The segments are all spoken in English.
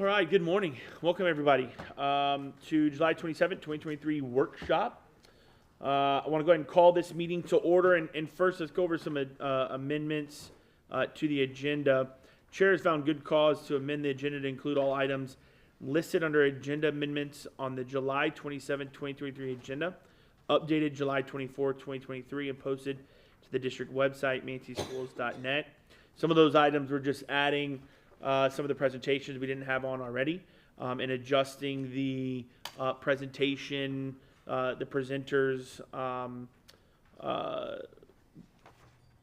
All right, good morning. Welcome, everybody, to July 27th, 2023 workshop. I want to go ahead and call this meeting to order. And first, let's go over some amendments to the agenda. Chair has found good cause to amend the agenda to include all items listed under agenda amendments on the July 27th, 2023 agenda, updated July 24th, 2023, and posted to the district website, manateeschools.net. Some of those items we're just adding some of the presentations we didn't have on already, and adjusting the presentation, the presenters,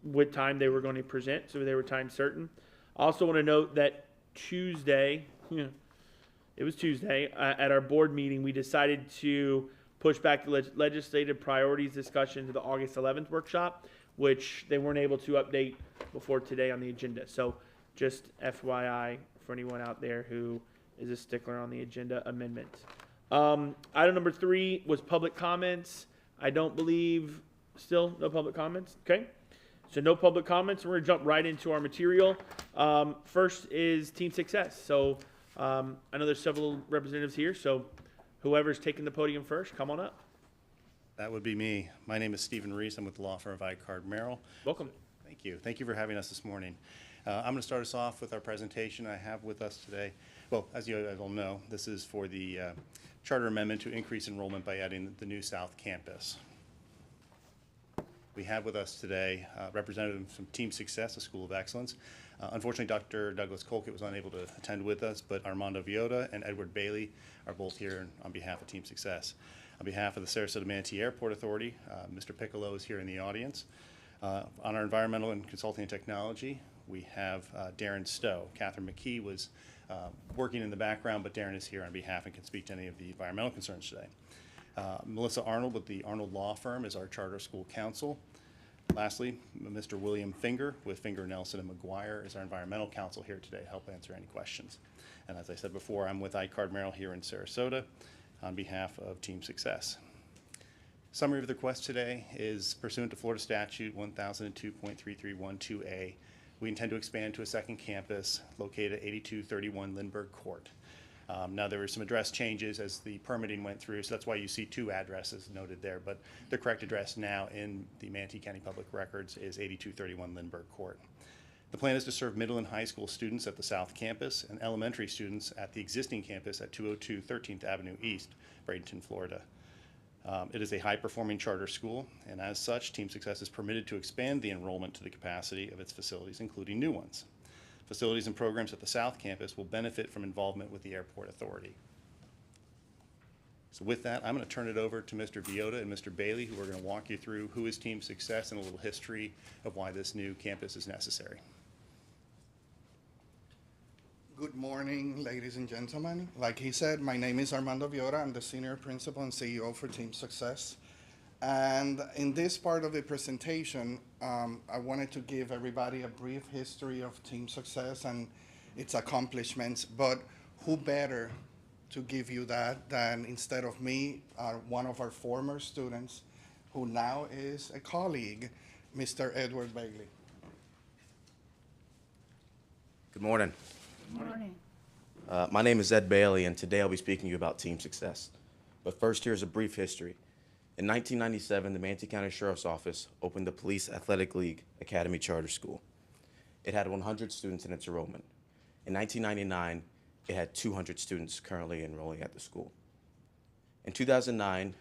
what time they were going to present, so they were time certain. I also want to note that Tuesday, it was Tuesday, at our board meeting, we decided to push back the legislative priorities discussion to the August 11th workshop, which they weren't able to update before today on the agenda. So just FYI for anyone out there who is a stickler on the agenda amendments. Item number 3 was public comments. I don't believe, still no public comments. Okay. So no public comments. We're going to jump right into our material. First is team success. So I know there's several representatives here. So whoever's taking the podium first, come on up. That would be me. My name is Stephen Reese. I'm with the law firm of Icard Merrill. Welcome. Thank you. Thank you for having us this morning. I'm going to start us off with our presentation I have with us today. Well, as you all know, this is for the charter amendment to increase enrollment by adding the new South Campus. We have with us today representatives from Team Success, a school of excellence. Unfortunately, Dr. Douglas Colquitt was unable to attend with us, but Armando Villota and Edward Bailey are both here on behalf of Team Success. On behalf of the Sarasota Manatee Airport Authority, Mr. Piccolo is here in the audience. On our environmental and consulting and technology, we have Darren Stowe. Catherine McKee was working in the background, but Darren is here on behalf and can speak to any of the environmental concerns today. Melissa Arnold with the Arnold Law Firm is our charter school counsel. Lastly, Mr. William Finger with Finger, Nelson, and McGuire is our environmental counsel here today to help answer any questions. And as I said before, I'm with Icard Merrill here in Sarasota on behalf of Team Success. Summary of the request today is pursuant to Florida Statute 1002.3312A. We intend to expand to a second campus located at 8231 Lindbergh Court. Now there were some address changes as the permitting went through, so that's why you see 2 addresses noted there, but the correct address now in the Manatee County Public Records is 8231 Lindbergh Court. The plan is to serve middle and high school students at the South Campus and elementary students at the existing campus at 202 13th Avenue East, Bradenton, Florida. It is a high-performing charter school, and as such, Team Success is permitted to expand the enrollment to the capacity of its facilities, including new ones. Facilities and programs at the South Campus will benefit from involvement with the Airport Authority. So with that, I'm going to turn it over to Mr. Villota and Mr. Bailey, who are going to walk you through who is Team Success and a little history of why this new campus is necessary. Good morning, ladies and gentlemen. Like he said, my name is Armando Villota. I'm the Senior Principal and CEO for Team Success. And in this part of the presentation, I wanted to give everybody a brief history of Team Success and its accomplishments. But who better to give you that than, instead of me, one of our former students, who now is a colleague, Mr. Edward Bailey. Good morning. Good morning. My name is Ed Bailey, and today I'll be speaking to you about Team Success. But first, here's a brief history. In 1997, the Manatee County Sheriff's Office opened the Police Athletic League Academy Charter School. It had 100 students in its enrollment. In 1999, it had 200 students currently enrolling at the school. In 2009,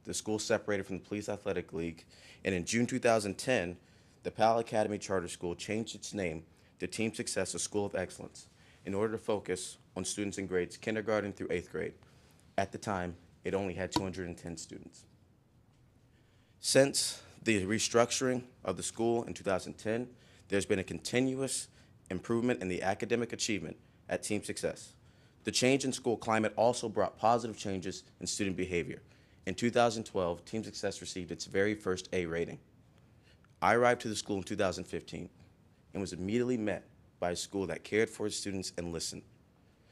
the school separated from the Police Athletic League, and in June 2010, the Powell Academy Charter School changed its name to Team Success, a School of Excellence, in order to focus on students in grades kindergarten through 8th grade. At the time, it only had 210 students. Since the restructuring of the school in 2010, there's been a continuous improvement in the academic achievement at Team Success. The change in school climate also brought positive changes in student behavior. In 2012, Team Success received its very first A rating. I arrived to the school in 2015 and was immediately met by a school that cared for its students and listened.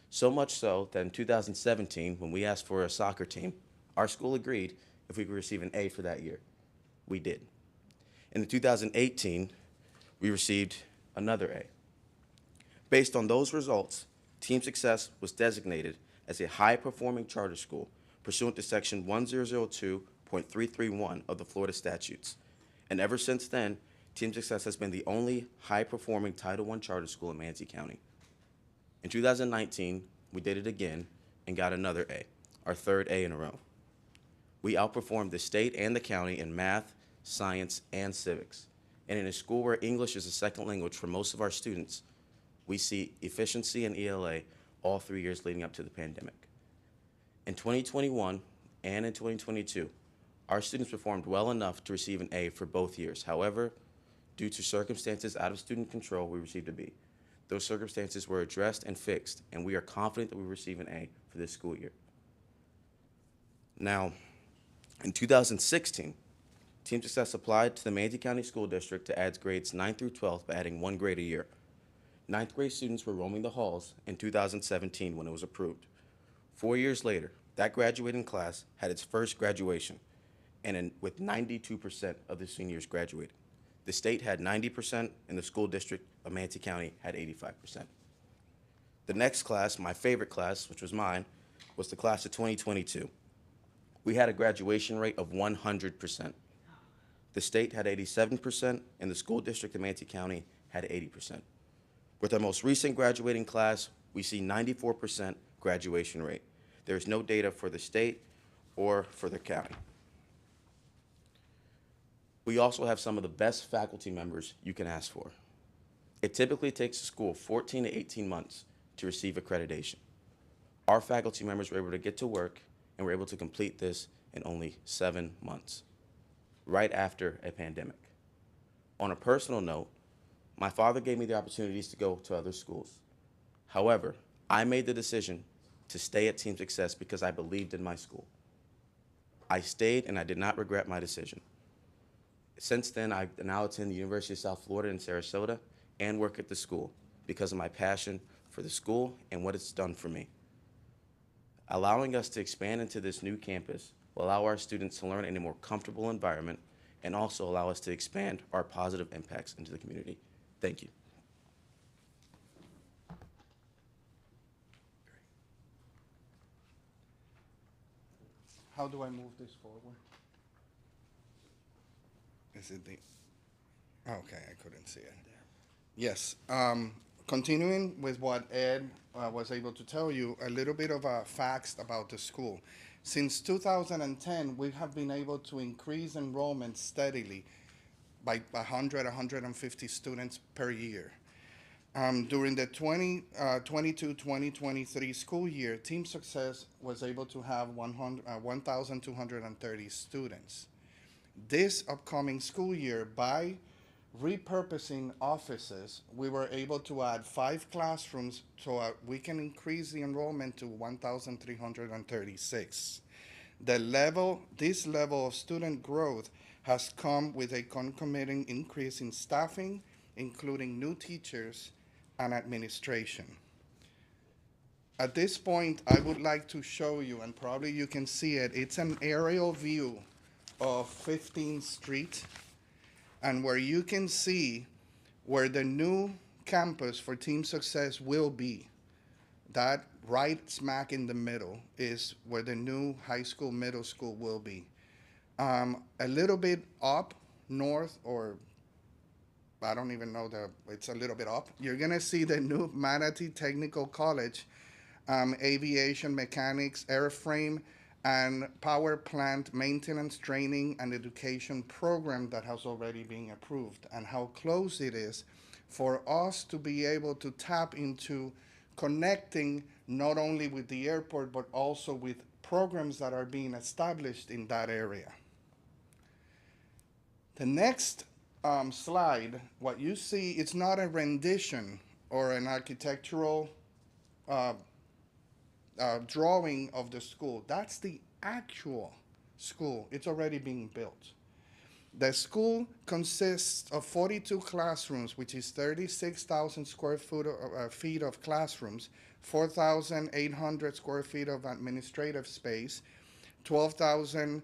So much so that in 2017, when we asked for a soccer team, our school agreed if we could receive an A for that year. We did. In 2018, we received another A. Based on those results, Team Success was designated as a high-performing charter school pursuant to Section 1002.331 of the Florida statutes. And ever since then, Team Success has been the only high-performing Title I charter school in Manatee County. In 2019, we did it again and got another A, our third A in a row. We outperformed the state and the county in math, science, and civics. And in a school where English is a second language for most of our students, we see efficiency and ELA all 3 years leading up to the pandemic. In 2021 and in 2022, our students performed well enough to receive an A for both years. However, due to circumstances out of student control, we received a B. Those circumstances were addressed and fixed, and we are confident that we will receive an A for this school year. Now, in 2016, Team Success applied to the Manatee County School District to add grades 9 through 12 by adding 1 grade a year. 9th grade students were roaming the halls in 2017 when it was approved. 4 years later, that graduating class had its first graduation, and with 92% of the seniors graduated. The state had 90%, and the school district of Manatee County had 85%. The next class, my favorite class, which was mine, was the class of 2022. We had a graduation rate of 100%. The state had 87%, and the school district of Manatee County had 80%. With our most recent graduating class, we see 94% graduation rate. There is no data for the state or for the county. We also have some of the best faculty members you can ask for. It typically takes a school 14 to 18 months to receive accreditation. Our faculty members were able to get to work and were able to complete this in only 7 months, right after a pandemic. On a personal note, my father gave me the opportunities to go to other schools. However, I made the decision to stay at Team Success because I believed in my school. I stayed and I did not regret my decision. Since then, I now attend the University of South Florida in Sarasota and work at the school because of my passion for the school and what it's done for me. Allowing us to expand into this new campus will allow our students to learn in a more comfortable environment and also allow us to expand our positive impacts into the community. Thank you. How do I move this forward? Is it the, okay, I couldn't see it. Yes, continuing with what Ed was able to tell you, a little bit of facts about the school. Since 2010, we have been able to increase enrollment steadily by 100, 150 students per year. During the 2022-2023 school year, Team Success was able to have 1,230 students. This upcoming school year, by repurposing offices, we were able to add 5 classrooms so we can increase the enrollment to 1,336. This level of student growth has come with a concomitant increase in staffing, including new teachers and administration. At this point, I would like to show you, and probably you can see it, it's an aerial view of 15th Street, and where you can see where the new campus for Team Success will be. That right smack in the middle is where the new high school, middle school will be. A little bit up north, or I don't even know, it's a little bit up, you're gonna see the new Manatee Technical College, aviation mechanics, airframe, and power plant maintenance training and education program that has already been approved, and how close it is for us to be able to tap into connecting not only with the airport, but also with programs that are being established in that area. The next slide, what you see, it's not a rendition or an architectural drawing of the school. That's the actual school. It's already being built. The school consists of 42 classrooms, which is 36,000 square feet of classrooms, 4,800 square feet of administrative space, 12,000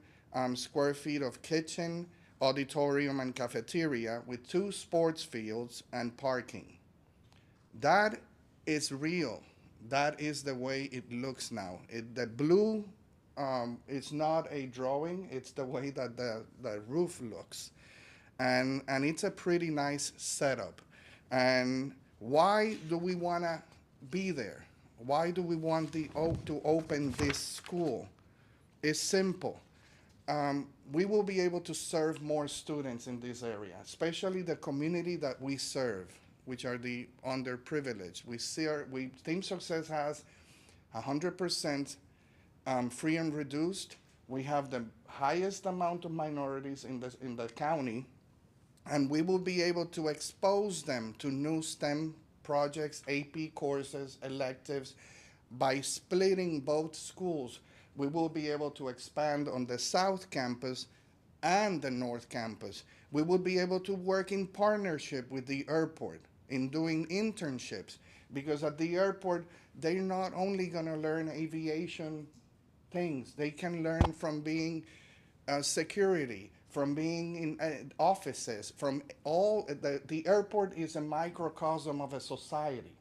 square feet of kitchen, auditorium, and cafeteria, with 2 sports fields and parking. That is real. That is the way it looks now. The blue, it's not a drawing, it's the way that the roof looks. And it's a pretty nice setup. And why do we want to be there? Why do we want to open this school? It's simple. We will be able to serve more students in this area, especially the community that we serve, which are the underprivileged. Team Success has 100% free and reduced. We have the highest amount of minorities in the county, and we will be able to expose them to new STEM projects, AP courses, electives. By splitting both schools, we will be able to expand on the South Campus and the North Campus. We will be able to work in partnership with the airport in doing internships, because at the airport, they're not only going to learn aviation things, they can learn from being security, from being in offices, from all, the airport is a microcosm of a society.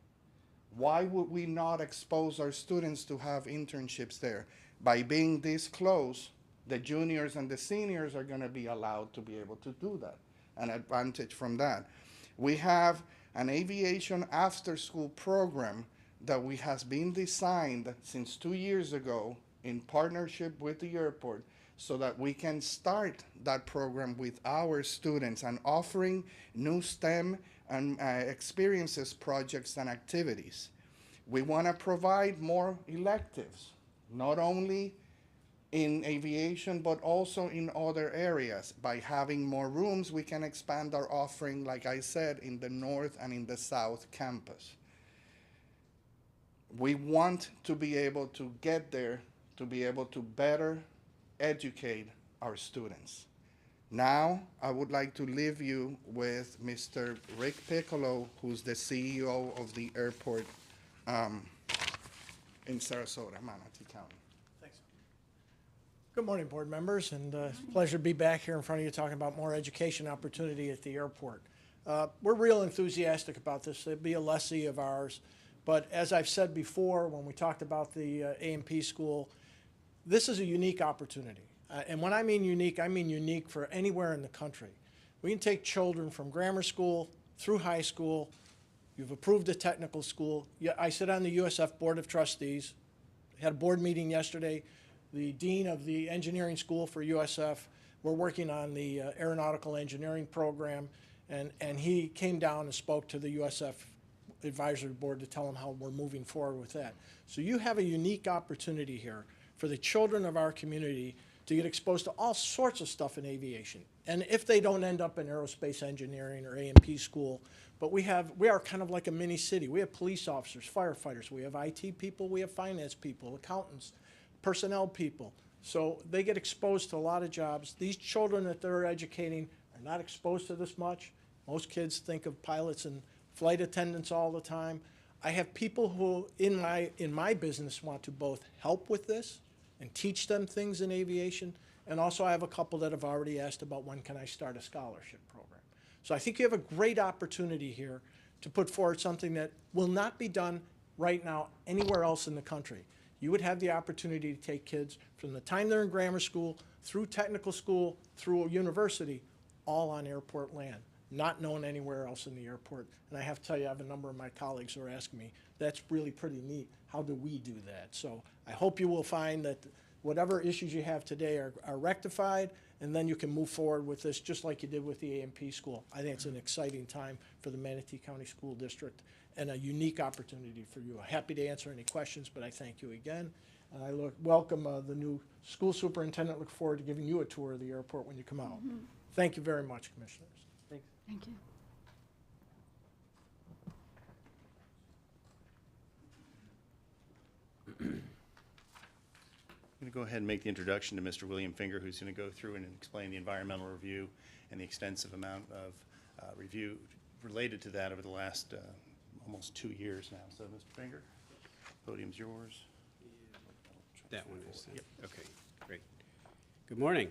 Why would we not expose our students to have internships there? By being this close, the juniors and the seniors are going to be allowed to be able to do that, an advantage from that. We have an aviation after-school program that has been designed since 2 years ago in partnership with the airport, so that we can start that program with our students and offering new STEM and experiences, projects, and activities. We want to provide more electives, not only in aviation, but also in other areas. By having more rooms, we can expand our offering, like I said, in the North and in the South Campus. We want to be able to get there, to be able to better educate our students. Now, I would like to leave you with Mr. Rick Piccolo, who's the CEO of the airport in Sarasota, Manatee County. Thanks. Good morning, board members, and pleasure to be back here in front of you talking about more education opportunity at the airport. We're real enthusiastic about this. It'd be a lessee of ours. But as I've said before, when we talked about the A&P school, this is a unique opportunity. And when I mean unique for anywhere in the country. We can take children from grammar school through high school. You've approved a technical school. I sit on the USF Board of Trustees. Had a board meeting yesterday. The dean of the engineering school for USF, we're working on the aeronautical engineering program, and he came down and spoke to the USF advisory board to tell them how we're moving forward with that. So you have a unique opportunity here for the children of our community to get exposed to all sorts of stuff in aviation. And if they don't end up in aerospace engineering or A&P school, but we are kind of like a mini city. We have police officers, firefighters, we have IT people, we have finance people, accountants, personnel people. So they get exposed to a lot of jobs. These children that they're educating are not exposed to this much. Most kids think of pilots and flight attendants all the time. I have people who in my business want to both help with this and teach them things in aviation, and also I have a couple that have already asked about when can I start a scholarship program. So I think you have a great opportunity here to put forward something that will not be done right now anywhere else in the country. You would have the opportunity to take kids from the time they're in grammar school, through technical school, through a university, all on airport land, not known anywhere else in the airport. And I have to tell you, I have a number of my colleagues who are asking me, that's really pretty neat. How do we do that? So I hope you will find that whatever issues you have today are rectified, and then you can move forward with this just like you did with the A&P school. I think it's an exciting time for the Manatee County School District and a unique opportunity for you. I'm happy to answer any questions, but I thank you again. And I welcome the new school superintendent. Look forward to giving you a tour of the airport when you come out. Mm-hmm. Thank you very much, commissioners. Thanks. Thank you. I'm going to go ahead and make the introduction to Mr. William Finger, who's going to go through and explain the environmental review and the extensive amount of review related to that over the last almost 2 years now. So, Mr. Finger, podium's yours. That one is, yep, okay, great. Good morning.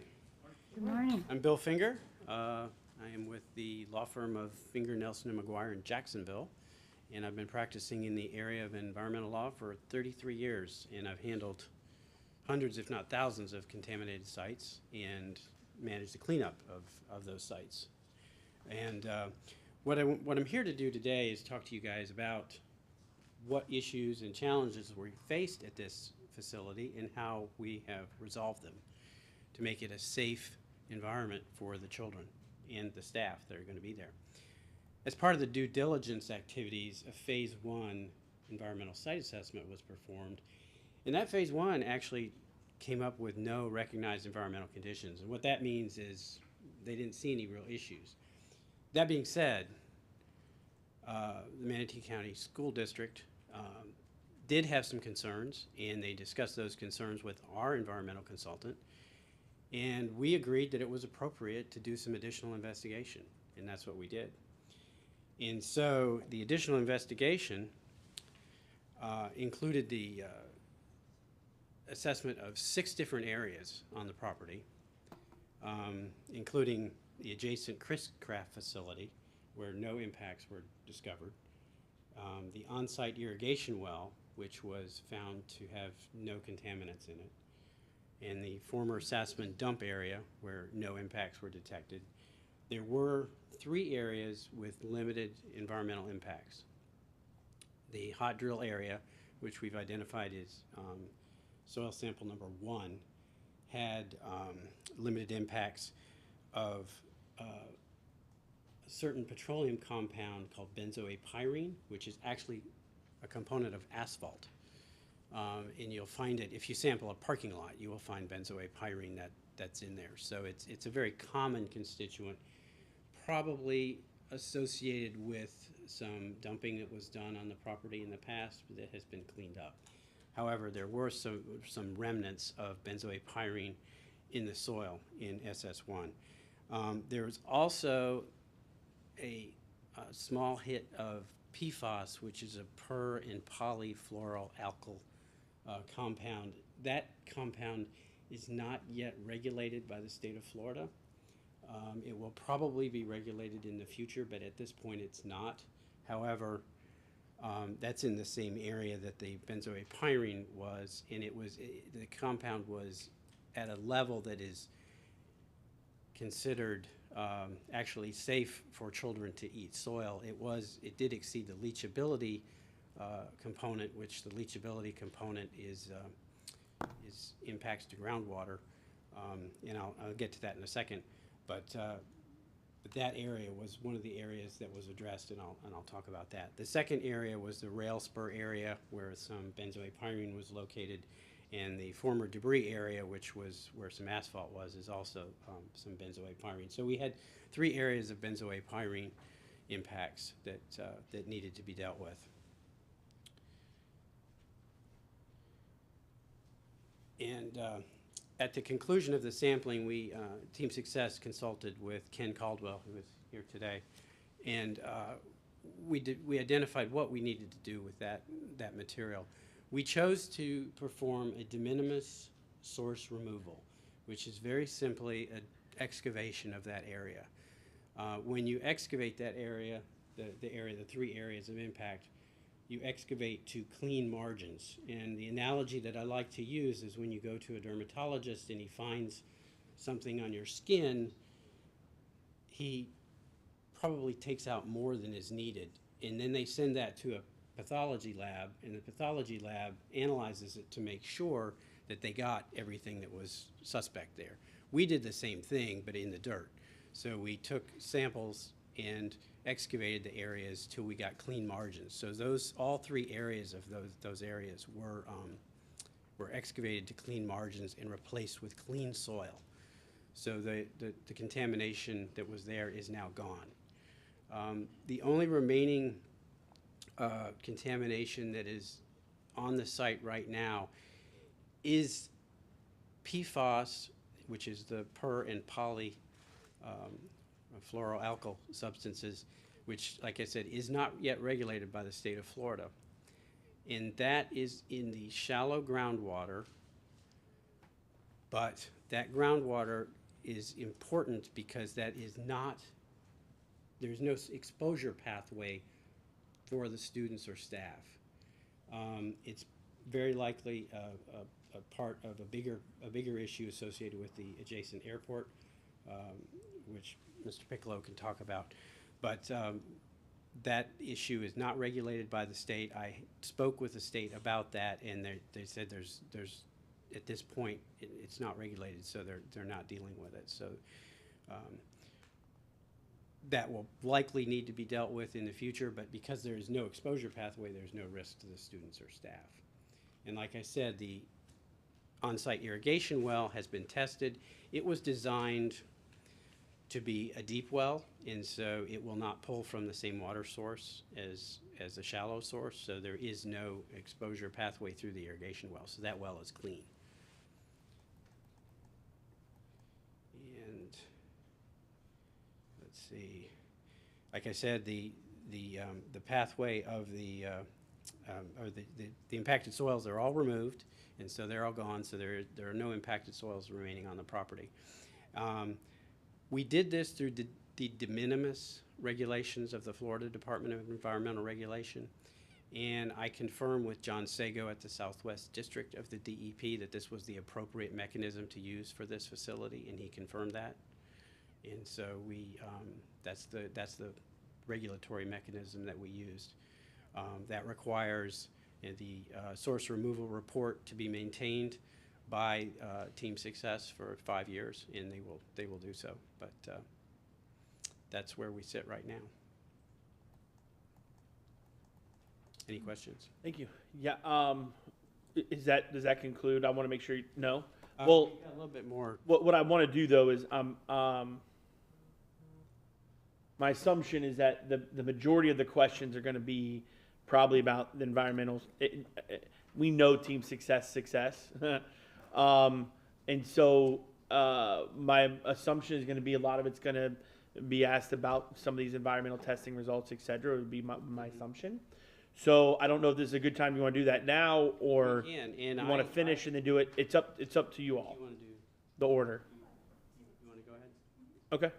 Good morning. I'm Bill Finger. I am with the law firm of Finger, Nelson & McGuire in Jacksonville. and I've been practicing in the area of environmental law for 33 years, and I've handled hundreds, if not thousands, of contaminated sites and managed the cleanup of those sites. And what I'm here to do today is talk to you guys about what issues and challenges we faced at this facility and how we have resolved them to make it a safe environment for the children and the staff that are going to be there. As part of the due diligence activities, a phase 1 environmental site assessment was performed, and that phase 1 actually came up with no recognized environmental conditions. And what that means is they didn't see any real issues. That being said, the Manatee County School District did have some concerns, and they discussed those concerns with our environmental consultant, and we agreed that it was appropriate to do some additional investigation, and that's what we did. And so the additional investigation included the assessment of 6 different areas on the property, including the adjacent Chris-Craft facility, where no impacts were discovered, the on-site irrigation well, which was found to have no contaminants in it, and the former Sassman dump area, where no impacts were detected. There were 3 areas with limited environmental impacts. The hot drill area, which we've identified as soil sample number 1, had limited impacts of a certain petroleum compound called benzoate-pyrene, which is actually a component of asphalt. And you'll find it, if you sample a parking lot, you will find benzoate-pyrene that's in there. So it's a very common constituent, probably associated with some dumping that was done on the property in the past that has been cleaned up. However, there were some remnants of benzoate-pyrene in the soil in SS1. There was also a small hit of PFAS, which is a per- and polyfluoroalkyl compound. That compound is not yet regulated by the state of Florida. It will probably be regulated in the future, but at this point it's not. However, that's in the same area that the benzoate-pyrene was, and the compound was at a level that is considered actually safe for children to eat soil. It did exceed the leachability component, which the leachability component is impacts to groundwater, and I'll get to that in a second. But that area was one of the areas that was addressed, and I'll talk about that. The second area was the rail spur area, where some benzoate-pyrene was located, and the former debris area, which was where some asphalt was, is also some benzoate-pyrene. So we had 3 areas of benzoate-pyrene impacts that needed to be dealt with. And at the conclusion of the sampling, Team Success consulted with Ken Caldwell, who is here today, and we identified what we needed to do with that material. We chose to perform a de minimis source removal, which is very simply an excavation of that area. When you excavate that area, the 3 areas of impact, you excavate to clean margins. And the analogy that I like to use is when you go to a dermatologist and he finds something on your skin, he probably takes out more than is needed. And then they send that to a pathology lab, and the pathology lab analyzes it to make sure that they got everything that was suspect there. We did the same thing, but in the dirt. So we took samples and excavated the areas till we got clean margins. So all 3 areas of those areas were excavated to clean margins and replaced with clean soil. So the contamination that was there is now gone. The only remaining contamination that is on the site right now is PFAS, which is the per- and polyfluoroalkyl substances, which, like I said, is not yet regulated by the state of Florida. And that is in the shallow groundwater, but that groundwater is important because that is not, there's no exposure pathway for the students or staff. It's very likely a part of a bigger issue associated with the adjacent airport, which Mr. Piccolo can talk about. But that issue is not regulated by the state. I spoke with the state about that, and they said there's at this point it's not regulated, so they're not dealing with it. So that will likely need to be dealt with in the future, but because there is no exposure pathway, there's no risk to the students or staff. And like I said, the on-site irrigation well has been tested. It was designed to be a deep well, and so it will not pull from the same water source as a shallow source, so there is no exposure pathway through the irrigation well, so that well is clean. And let's see, like I said, the pathway of the impacted soils are all removed, and so they're all gone, so there are no impacted soils remaining on the property. We did this through the de minimis regulations of the Florida Department of Environmental Regulation, and I confirmed with John Sago at the Southwest District of the DEP that this was the appropriate mechanism to use for this facility, and he confirmed that. And so that's the regulatory mechanism that we used. That requires the source removal report to be maintained by Team Success for 5 years, and they will do so. But that's where we sit right now. Any questions? Thank you. Yeah. Does that conclude? I want to make sure. No. We Well, got a little bit more. what I want to do though is my assumption is that the majority of the questions are going to be probably about the environmental. We know Team Success, and so my assumption is going to be a lot of it's going to be asked about some of these environmental testing results, et cetera. Would be my assumption. So I don't know if this is a good time you want to do that now, or We can, and you want to finish and then do it. It's up to you all. You want to do? The order. You want to go ahead? Okay.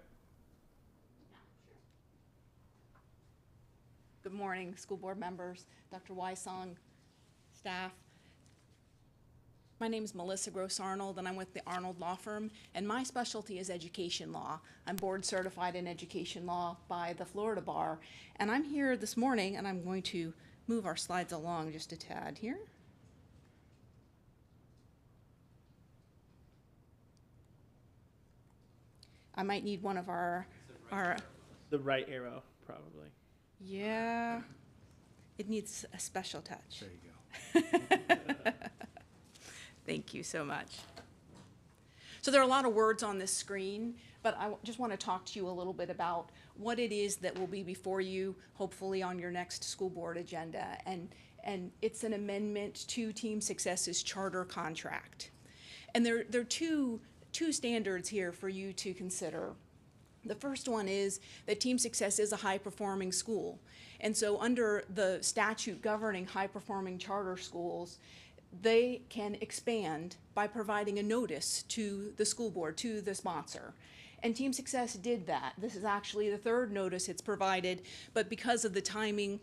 Good morning, school board members, Dr. Wysong, staff. My name is Melissa Gross-Arnold, and I'm with the Arnold Law Firm, and my specialty is education law. I'm board certified in education law by the Florida Bar, and I'm here this morning, and I'm going to move our slides along just a tad here. I might need one of our The right arrow, probably. yeah, it needs a special touch. There you go. Thank you so much. So there are a lot of words on this screen, but I just want to talk to you a little bit about what it is that will be before you, hopefully on your next school board agenda. And it's an amendment to Team Success's charter contract. And there are two standards here for you to consider. The first one is that Team Success is a high-performing school. And so under the statute governing high-performing charter schools, they can expand by providing a notice to the school board, to the sponsor. And Team Success did that. This is actually the third notice it's provided, but because of the timing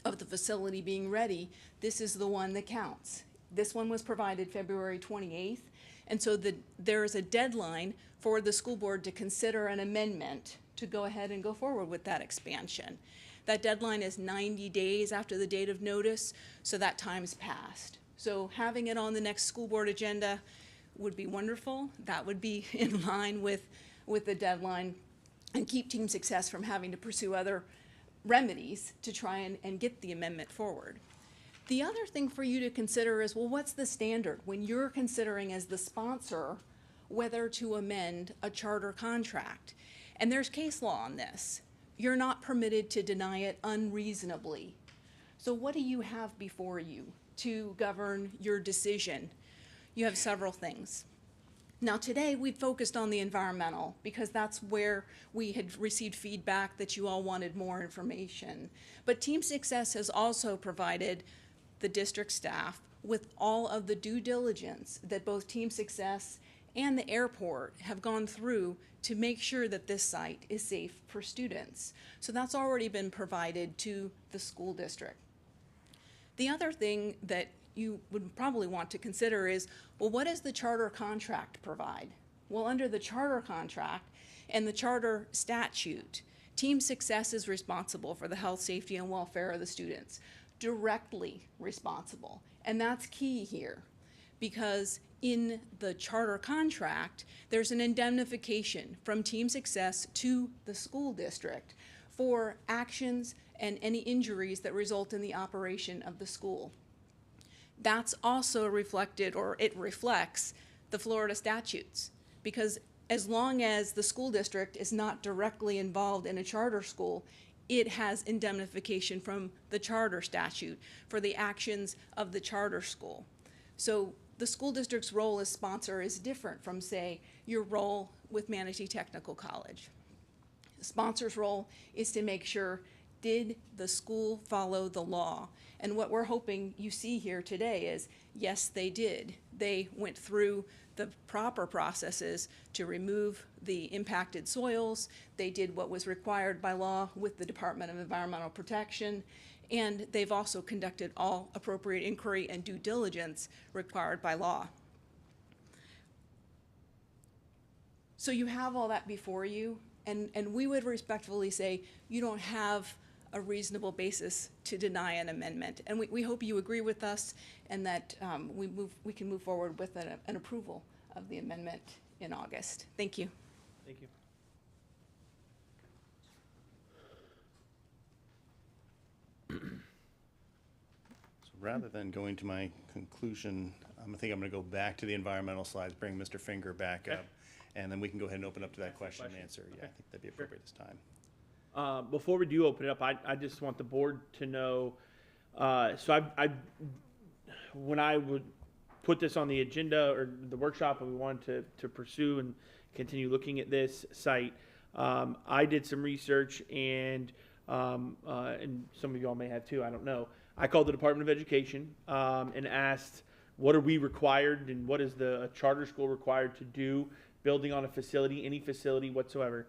of the facility being ready, this is the one that counts. This one was provided February 28th, and so there is a deadline for the school board to consider an amendment to go ahead and go forward with that expansion. That deadline is 90 days after the date of notice, so that time's passed. So having it on the next school board agenda would be wonderful. That would be in line with the deadline and keep Team Success from having to pursue other remedies to try and get the amendment forward. The other thing for you to consider is, well, what's the standard when you're considering as the sponsor whether to amend a charter contract? And there's case law on this. You're not permitted to deny it unreasonably. So what do you have before you to govern your decision? You have several things. Now today we focused on the environmental because that's where we had received feedback that you all wanted more information. But Team Success has also provided the district staff with all of the due diligence that both Team Success and the airport have gone through to make sure that this site is safe for students. So that's already been provided to the school district. The other thing that you would probably want to consider is, well, what does the charter contract provide? Well, under the charter contract and the charter statute, Team Success is responsible for the health, safety, and welfare of the students, directly responsible. And that's key here, because in the charter contract, there's an indemnification from Team Success to the school district for actions and any injuries that result in the operation of the school. That's also reflected, or it reflects, the Florida statutes, because as long as the school district is not directly involved in a charter school, it has indemnification from the charter statute for the actions of the charter school. So the school district's role as sponsor is different from, say, your role with Manatee Technical College. The sponsor's role is to make sure, did the school follow the law? And what we're hoping you see here today is, yes, they did. They went through the proper processes to remove the impacted soils. They did what was required by law with the Department of Environmental Protection, and they've also conducted all appropriate inquiry and due diligence required by law. So you have all that before you, and we would respectfully say you don't have a reasonable basis to deny an amendment. And we hope you agree with us, and that we can move forward with an approval of the amendment in August. Thank you. Thank you. So rather than going to my conclusion, I think I'm going to go back to the environmental slides, bring Mr. Finger back Okay. up, and then we can go ahead and open up to that question and question. answer. Yeah, I Okay. think that'd be Sure. appropriate this time. Before we do open it up, I just want the board to know, so when I would put this on the agenda or the workshop and we wanted to pursue and continue looking at this site, I did some research, and some of y'all may have too, I don't know. I called the Department of Education and asked, what are we required and what is the charter school required to do building on a facility, any facility whatsoever?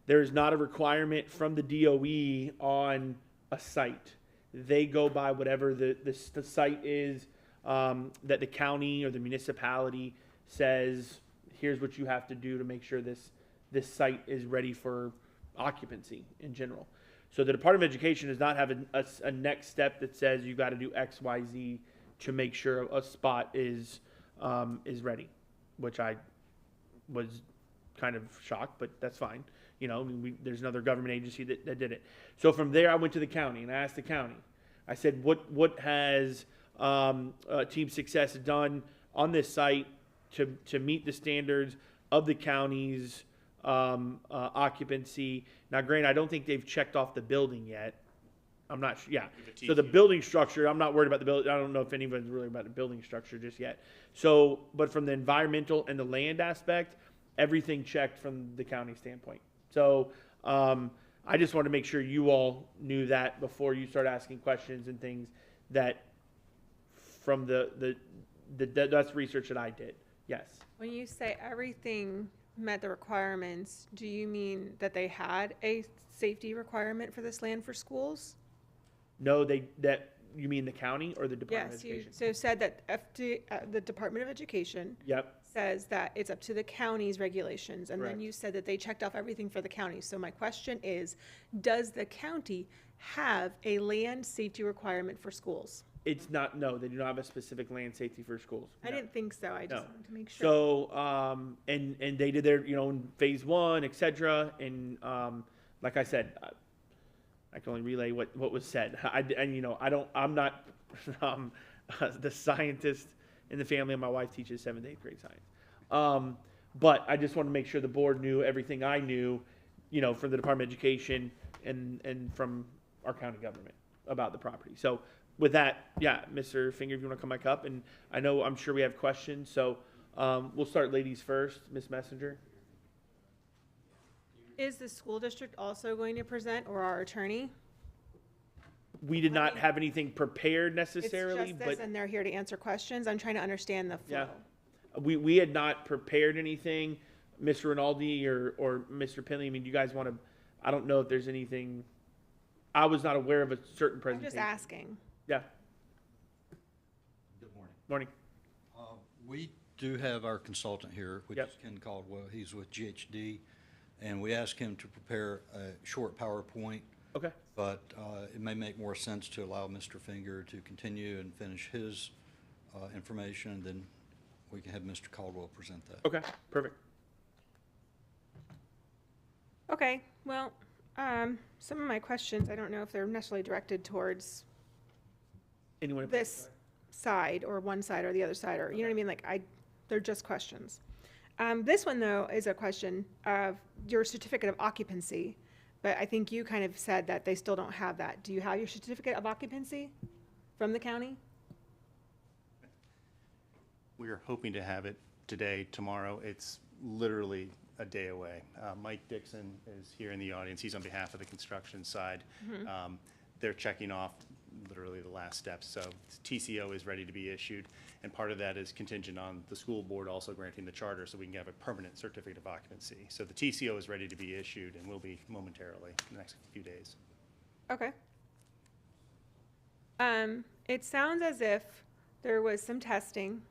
There is not a requirement from the DOE on a site. They go by whatever the site is that the county or the municipality says, here's what you have to do to make sure this site is ready for occupancy in general. So the Department of Education does not have a next step that says you got to do X, Y, Z to make sure a spot is ready, which I was kind of shocked, but that's fine. You know, there's another government agency that did it. So from there, I went to the county and I asked the county. I said, what has Team Success done on this site to meet the standards of the county's occupancy? Now, granted, I don't think they've checked off the building yet. I'm not sure. Yeah. So the building structure, I'm not worried about the building. I don't know if anybody's really about the building structure just yet. So, but from the environmental and the land aspect, everything checked from the county standpoint. So I just wanted to make sure you all knew that before you start asking questions and things, that from that's research that I did. Yes. When you say everything met the requirements, do you mean that they had a safety requirement for this land for schools? No, you mean the county or the Department of Yes, you Education? so said that the Department of Education Yep. says that it's up to the county's regulations, and Correct. then you said that they checked off everything for the county. So my question is, does the county have a land safety requirement for schools? It's not. No, they do not have a specific land safety for schools. I No. didn't think so. I just No. wanted to make sure. So, and they did their, in phase 1, et cetera. And, like I said, I can only relay what was said. I'm not, the scientist in the family, and my wife teaches 7th to 8th grade science. But I just want to make sure the board knew everything I knew, from the Department of Education and from our county government about the property. So, with that, yeah, Mr. Finger, if you want to come back up, and I'm sure we have questions, so we'll start ladies first. Ms. Messenger. Is the school district also going to present, or our attorney? We did not have anything prepared necessarily, It's just this, but and they're here to answer questions. I'm trying to understand the flow. We had not prepared anything, Mr. Rinaldi or Mr. Penley. I mean, do you guys want to? I don't know if there's anything. I was not aware of a certain I'm presentation. just asking. Yeah. Good morning. Morning. We do have our consultant here, which Yep. is Ken Caldwell. He's with GHD, and we asked him to prepare a short PowerPoint, Okay. but it may make more sense to allow Mr. Finger to continue and finish his information, and then we can have Mr. Caldwell present that. Okay. Perfect. Okay, well, some of my questions, I don't know if they're necessarily directed towards Anyone? this side or one side or the other side, or, you know what I mean? Like, they're just questions. This one, though, is a question of your certificate of occupancy, but I think you kind of said that they still don't have that. Do you have your certificate of occupancy from the county? We are hoping to have it today, tomorrow. It's literally a day away. Mike Dixon is here in the audience. He's on behalf of the construction side. They're checking off literally the last steps. So TCO is ready to be issued, and part of that is contingent on the school board also granting the charter so we can have a permanent certificate of occupancy. So the TCO is ready to be issued and will be momentarily in the next few days. Okay. It sounds as if there was some testing,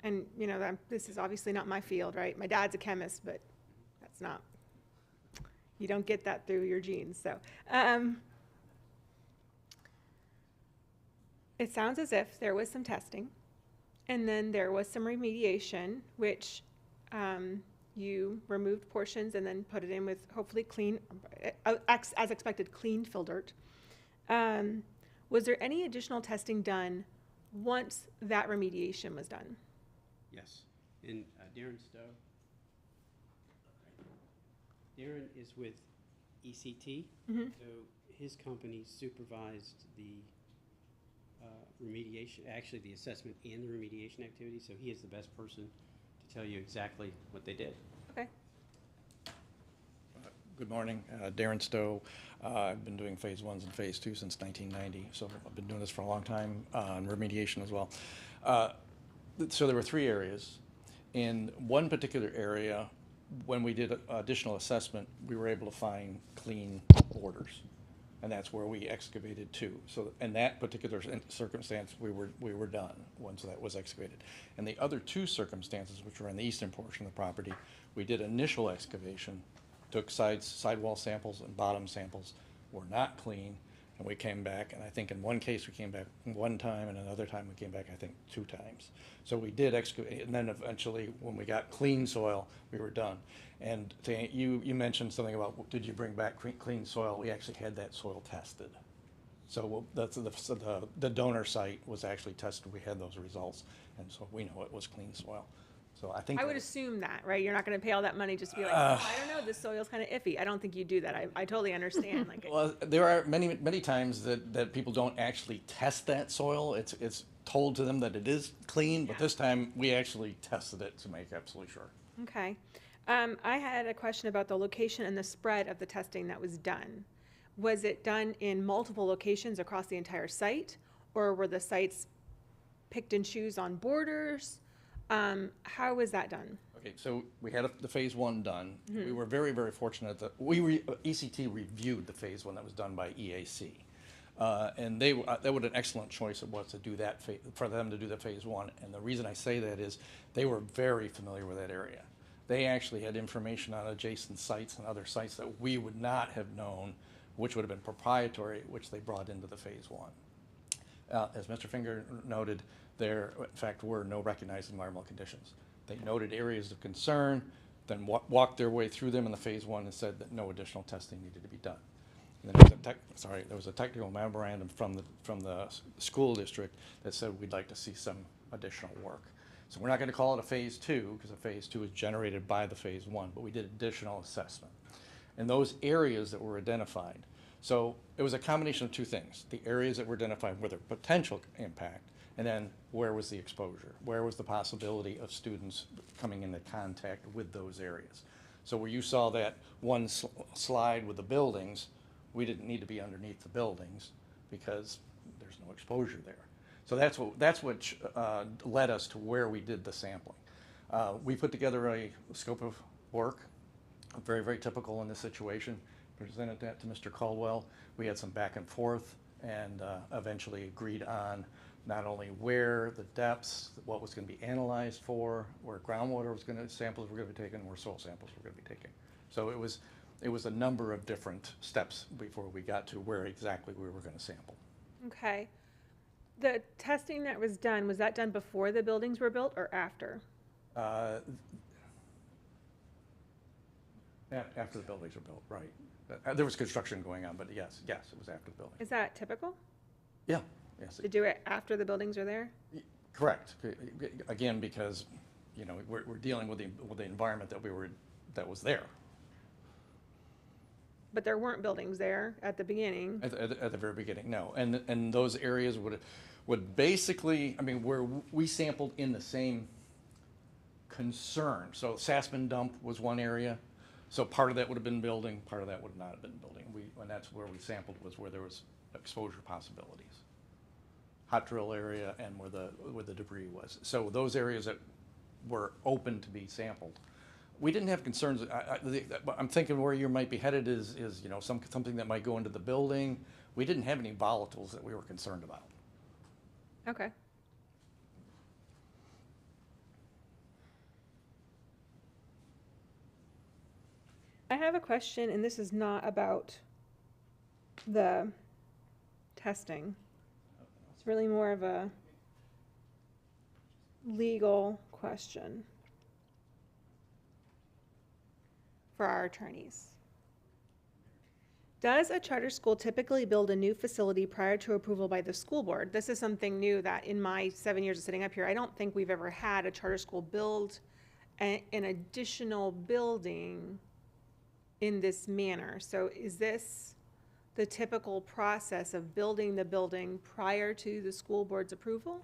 and, you know, this is obviously not my field, right? My dad's a chemist, but that's not, you don't get that through your genes, so. It sounds as if there was some testing, and then there was some remediation, which you removed portions and then put it in with hopefully clean, as expected, clean fill dirt. Was there any additional testing done once that remediation was done? Yes. And Darren Stowe. Darren is with ECT, so his company supervised the remediation, actually the assessment and the remediation activity, so he is the best person to tell you exactly what they did. Okay. Good morning, Darren Stowe. I've been doing phase 1s and phase 2 since 1990, so I've been doing this for a long time, and remediation as well. So there were 3 areas. In one particular area, when we did additional assessment, we were able to find clean borders, and that's where we excavated to. So in that particular circumstance, we were done once that was excavated. And the other 2 circumstances, which were in the eastern portion of the property, we did initial excavation, took sidewall samples and bottom samples, were not clean, and we came back, and I think in one case we came back 1 time, and another time we came back, I think, 2 times. So we did excavate, and then eventually, when we got clean soil, we were done. And you mentioned something about, did you bring back clean soil? We actually had that soil tested. So the donor site was actually tested. We had those results, and so we know it was clean soil. So I think I would assume that, right? You're not going to pay all that money just to be like, oh, I don't know, this soil's kind of iffy. I don't think you do that. I totally understand. Like, well, there are many times that people don't actually test that soil. It's told to them that it is clean, but this time we actually tested it to make absolutely sure. okay. I had a question about the location and the spread of the testing that was done. Was it done in multiple locations across the entire site, or were the sites picked and choose on borders? How was that done? Okay, so we had the phase 1 done. We were very, very fortunate that ECT reviewed the phase 1 that was done by EAC. And that was an excellent choice it was to do that, for them to do the phase 1. And the reason I say that is they were very familiar with that area. They actually had information on adjacent sites and other sites that we would not have known, which would have been proprietary, which they brought into the phase 1. As Mr. Finger noted, there, in fact, were no recognized environmental conditions. They noted areas of concern, then walked their way through them in the phase 1 and said that no additional testing needed to be done. And then there was a technical memorandum from the school district that said we'd like to see some additional work. So we're not going to call it a phase 2 because a phase 2 is generated by the phase 1, but we did additional assessment. And those areas that were identified, so it was a combination of 2 things. The areas that were identified with their potential impact, and then where was the exposure? Where was the possibility of students coming into contact with those areas? So where you saw that one slide with the buildings, we didn't need to be underneath the buildings because there's no exposure there. So that's what led us to where we did the sampling. We put together a scope of work, very, very typical in this situation, presented that to Mr. Caldwell. We had some back and forth and eventually agreed on not only where, the depths, what was going to be analyzed for, where groundwater was going to, samples were going to be taken, where soil samples were going to be taken. So it was a number of different steps before we got to where exactly we were going to sample. Okay. The testing that was that done before the buildings were built or after? After the buildings were built, right. There was construction going on, but yes, it was after the building. Is that typical Yeah, yes. to do it after the buildings are there? Correct. Again, because, you know, we're dealing with the environment that was there But there weren't buildings there at the beginning. at the very beginning, no. And those areas would basically, I mean, where we sampled in the same concern. So Sassman Dump was one area. So part of that would have been building, part of that would not have been building. And that's where we sampled, was where there was exposure possibilities. Hot drill area and where the debris was. So those areas that were open to be sampled. We didn't have concerns. I'm thinking where you might be headed is you know, something that might go into the building. We didn't have any volatiles that we were concerned about. Okay. I have a question, and this is not about the testing. It's really more of a legal question for our attorneys. Does a charter school typically build a new facility prior to approval by the school board? This is something new that in my 7 years of sitting up here, I don't think we've ever had a charter school build an additional building in this manner. So is this the typical process of building the building prior to the school board's approval?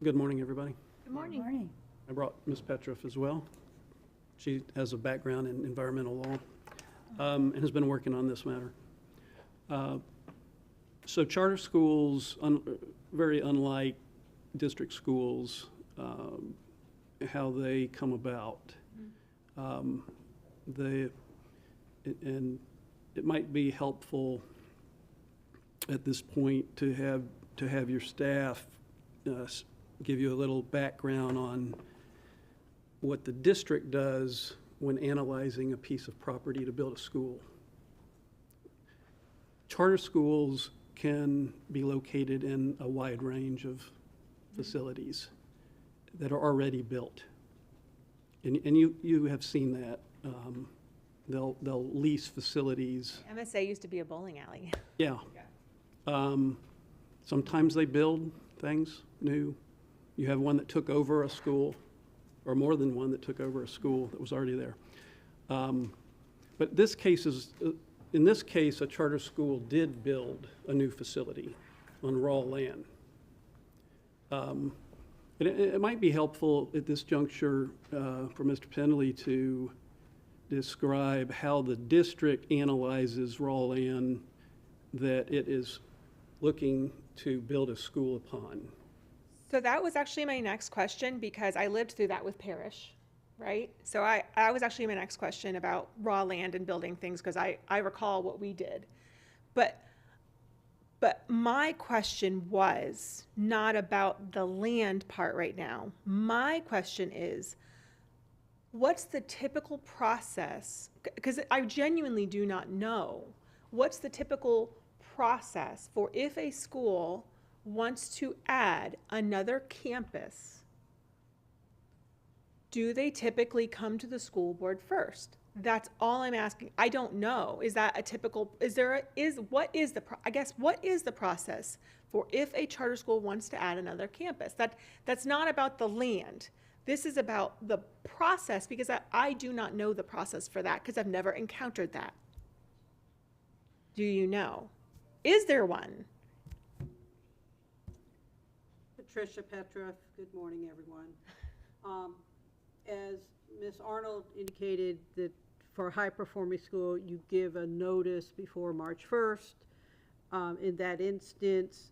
Good morning, everybody. Good morning. I brought Ms. Petroff as well. She has a background in environmental law and has been working on this matter. So charter schools, very unlike district schools, how they come about. And it might be helpful at this point to have your staff give you a little background on what the district does when analyzing a piece of property to build a school. Charter schools can be located in a wide range of facilities that are already built. And you have seen that. They'll lease facilities. MSA used to be a bowling alley. Yeah. Sometimes they build things new. You have one that took over a school, or more than one that took over a school that was already there. But this case is, in this case, a charter school did build a new facility on raw land. It might be helpful at this juncture for Mr. Pendley to describe how the district analyzes raw land that it is looking to build a school upon. So that was actually my next question, because I lived through that with Parrish, right? So I was actually my next question about raw land and building things, because I recall what we did. But my question was not about the land part right now. My question is, what's the typical process? Because I genuinely do not know. What's the typical process for if a school wants to add another campus? Do they typically come to the school board first? That's all I'm asking. I don't know. Is that a typical, what is the process for if a charter school wants to add another campus? That's not about the land. This is about the process, because I do not know the process for that, because I've never encountered that. Do you know? Is there one? Patricia Petroff, good morning, everyone. As Ms. Arnold indicated, that for a high-performing school, you give a notice before March 1st. In that instance,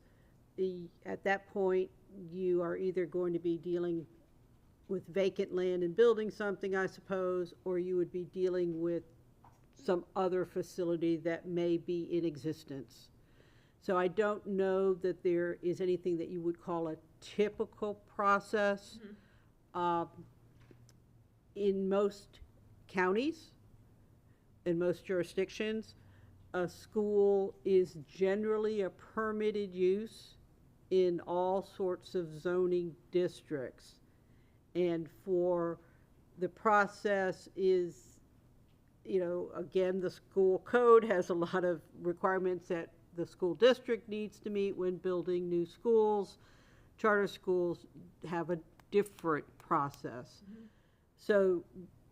at that point, you are either going to be dealing with vacant land and building something, I suppose, or you would be dealing with some other facility that may be in existence. So I don't know that there is anything that you would call a typical process. In most counties, in most jurisdictions, a school is generally a permitted use in all sorts of zoning districts. And for the process is, you know, again, the school code has a lot of requirements that the school district needs to meet when building new schools. Charter schools have a different process. So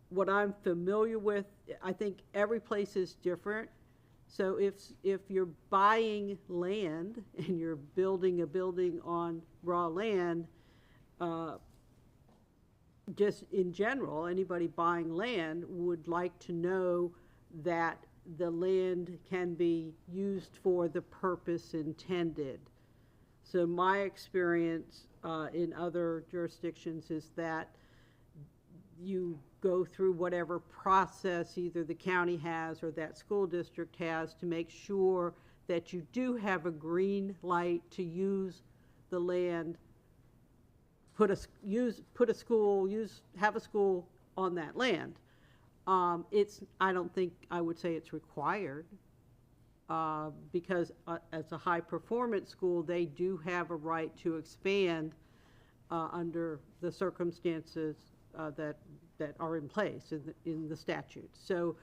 what I'm familiar with, I think every place is different. So if you're buying land and you're building a building on raw land, just in general, anybody buying land would like to know that the land can be used for the purpose intended. So my experience in other jurisdictions is that you go through whatever process either the county has or that school district has to make sure that you do have a green light to use the land, have a school on that land. I don't think I would say it's required, because as a high performance school, they do have a right to expand under the circumstances that are in place in the statute. So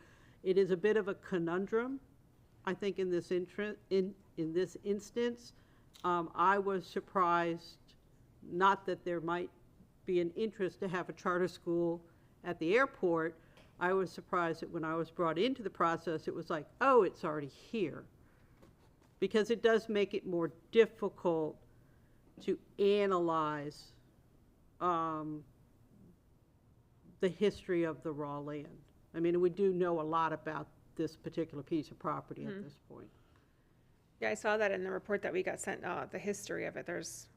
it is a bit of a conundrum, I think, in this instance. I was surprised, not that there might be an interest to have a charter school at the airport. I was surprised that when I was brought into the process, it was like, oh, it's already here. Because it does make it more difficult to analyze the history of the raw land. I mean, we do know a lot about this particular piece of property at this point. Yeah, I saw that in the report that we got sent, the history of it. There's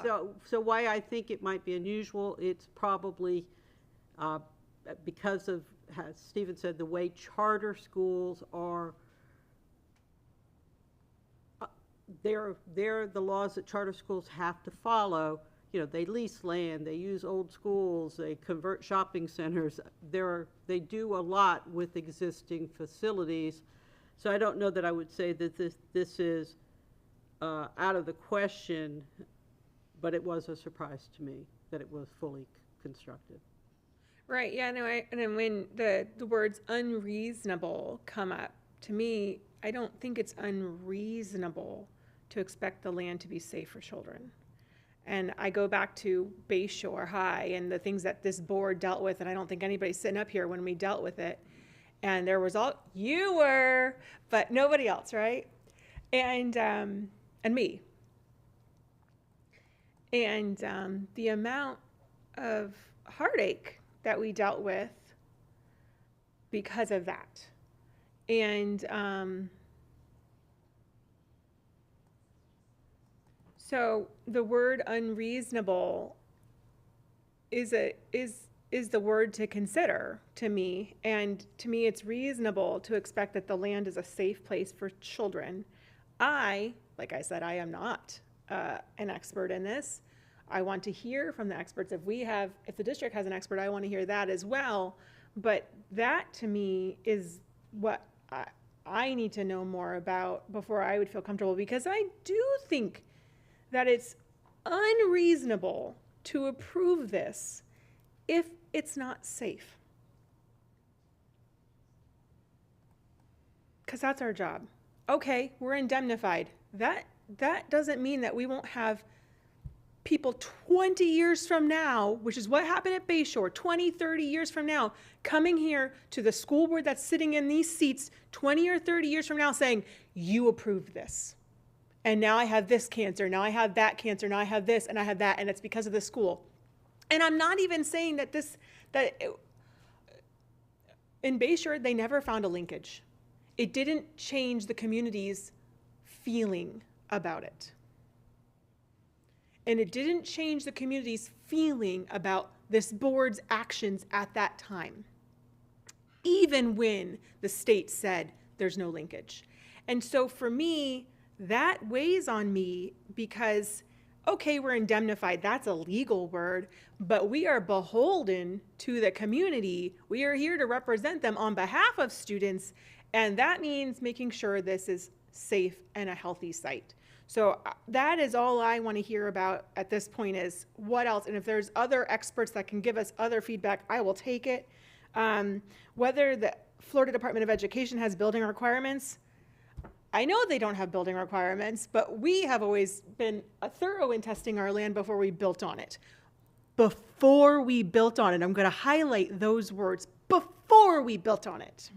So why I think it might be unusual, it's probably because of, as Stephen said, the way charter schools are, they're the laws that charter schools have to follow. You know, they lease land, they use old schools, they convert shopping centers. They do a lot with existing facilities. So I don't know that I would say that this is out of the question, but it was a surprise to me that it was fully constructed. right. Yeah, no, and then when the words unreasonable come up, to me, I don't think it's unreasonable to expect the land to be safe for children. And I go back to Bayshore High and the things that this board dealt with, and I don't think anybody's sitting up here when we dealt with it. And there was you were, but nobody else, right? And me. And the amount of heartache that we dealt with because of that. And so the word unreasonable is the word to consider to me. And to me, it's reasonable to expect that the land is a safe place for children. Like I said, I am not an expert in this. I want to hear from the experts. If the district has an expert, I want to hear that as well. But that to me is what I need to know more about before I would feel comfortable, because I do think that it's unreasonable to approve this if it's not safe. Because that's our job. Okay, we're indemnified. That doesn't mean that we won't have people 20 years from now, which is what happened at Bayshore, 20, 30 years from now, coming here to the school board that's sitting in these seats 20 or 30 years from now saying, you approved this. And now I have this cancer, now I have that cancer, now I have this, and I have that, and it's because of the school. And I'm not even saying that in Bayshore, they never found a linkage. It didn't change the community's feeling about it. And it didn't change the community's feeling about this board's actions at that time, even when the state said there's no linkage. And so for me, that weighs on me because, okay, we're indemnified, that's a legal word, but we are beholden to the community. We are here to represent them on behalf of students, and that means making sure this is safe and a healthy site. So that is all I want to hear about at this point is what else, and if there's other experts that can give us other feedback, I will take it. Whether the Florida Department of Education has building requirements, I know they don't have building requirements, but we have always been thorough in testing our land before we built on it. Before we built on it, I'm going to highlight those words, before we built on it.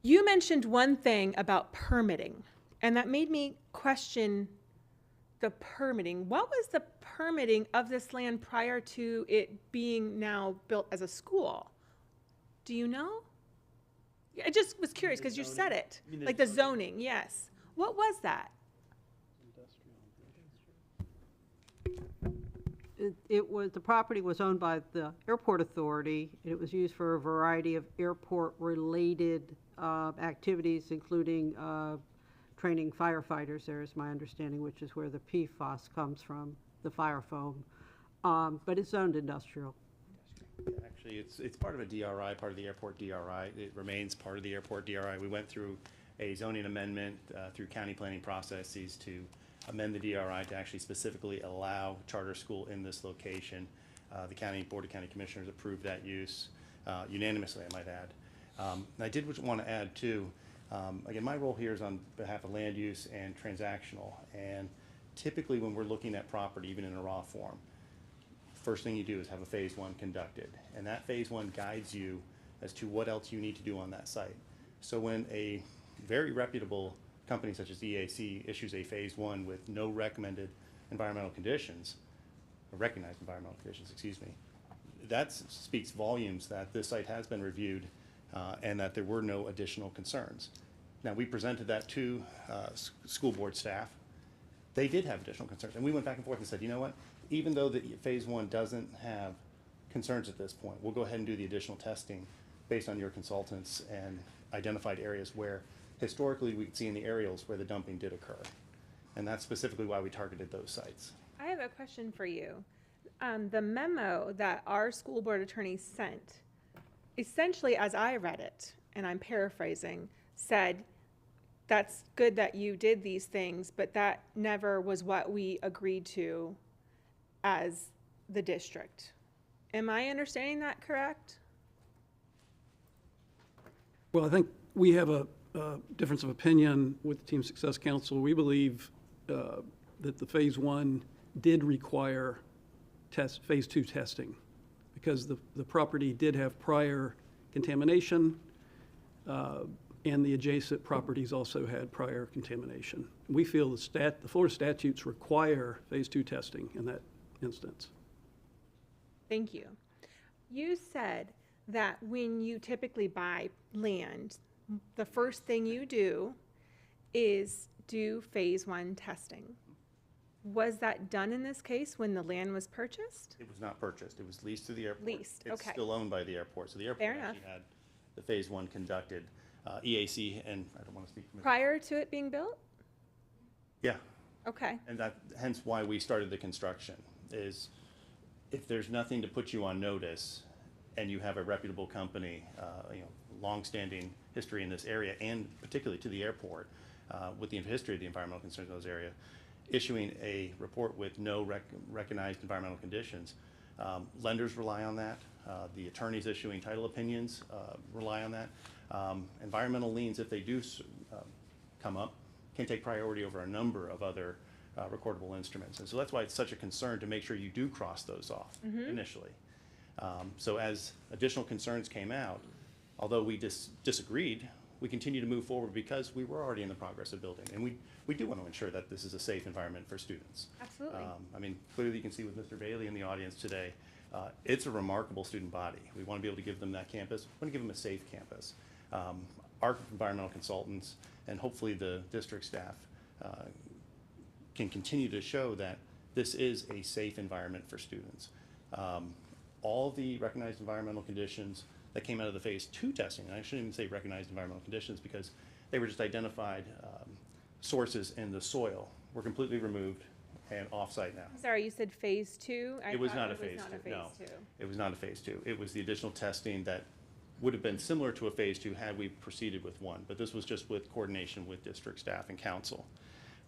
You mentioned one thing about permitting, and that made me question the permitting. What was the permitting of this land prior to it being now built as a school? Do you know? I just was curious because you said it. Like the zoning, yes. What was that? It was, the property was owned by the airport authority. It was used for a variety of airport-related activities, including training firefighters, there is my understanding, which is where the PFAS comes from, the fire foam. But it's zoned industrial. Actually, it's part of a DRI, part of the airport DRI. It remains part of the airport DRI. We went through a zoning amendment through county planning processes to amend the DRI to actually specifically allow charter school in this location. The county board of county commissioners approved that use unanimously, I might add. And I did want to add too, again, my role here is on behalf of land use and transactional. And typically when we're looking at property, even in a raw form, first thing you do is have a phase one conducted. And that phase one guides you as to what else you need to do on that site. So when a very reputable company such as EAC issues a phase one with no recommended environmental conditions, or recognized environmental conditions, excuse me, that speaks volumes that this site has been reviewed and that there were no additional concerns. Now, we presented that to school board staff. They did have additional concerns, and we went back and forth and said, you know what, even though the phase one doesn't have concerns at this point, we'll go ahead and do the additional testing based on your consultants and identified areas where historically we could see in the aerials where the dumping did occur. And that's specifically why we targeted those sites. I have a question for you. The memo that our school board attorney sent, essentially as I read it, and I'm paraphrasing, said, that's good that you did these things, but that never was what we agreed to as the district. Am I understanding that correct? Well, I think we have a difference of opinion with the Team Success Council. We believe that the phase one did require phase two testing because the property did have prior contamination and the adjacent properties also had prior contamination. We feel the Florida statutes require phase two testing in that instance. Thank you. You said that when you typically buy land, the first thing you do is do phase one testing. Was that done in this case when the land was purchased? It was not purchased. It was leased to the airport. Leased, okay. It's still owned by the airport. So the airport Fair enough. actually had the phase one conducted. EAC, and I don't want to speak for Mr. Prior to it being built? Yeah, Okay. and that hence why we started the construction is if there's nothing to put you on notice and you have a reputable company, long-standing history in this area and particularly to the airport with the history of the environmental concerns in those areas, issuing a report with no recognized environmental conditions, lenders rely on that. The attorneys issuing title opinions rely on that. Environmental liens, if they do come up, can take priority over a number of other recordable instruments. And so that's why it's such a concern to make sure you do cross those off initially. So as additional concerns came out, although we disagreed, we continue to move forward because we were already in the progress of building. And we do want to ensure that this is a safe environment for students. Absolutely. I mean, clearly you can see with Mr. Bailey in the audience today, it's a remarkable student body. We want to be able to give them that campus. We want to give them a safe campus. our environmental consultants and hopefully the district staff can continue to show that this is a safe environment for students. All the recognized environmental conditions that came out of the phase 2 testing, and I shouldn't even say recognized environmental conditions because they were just identified sources in the soil, were completely removed and off-site now. Sorry, you said phase 2? It was not a phase 2, no. It was not a phase 2. It was the additional testing that would have been similar to a phase 2 had we proceeded with 1, but this was just with coordination with district staff and council.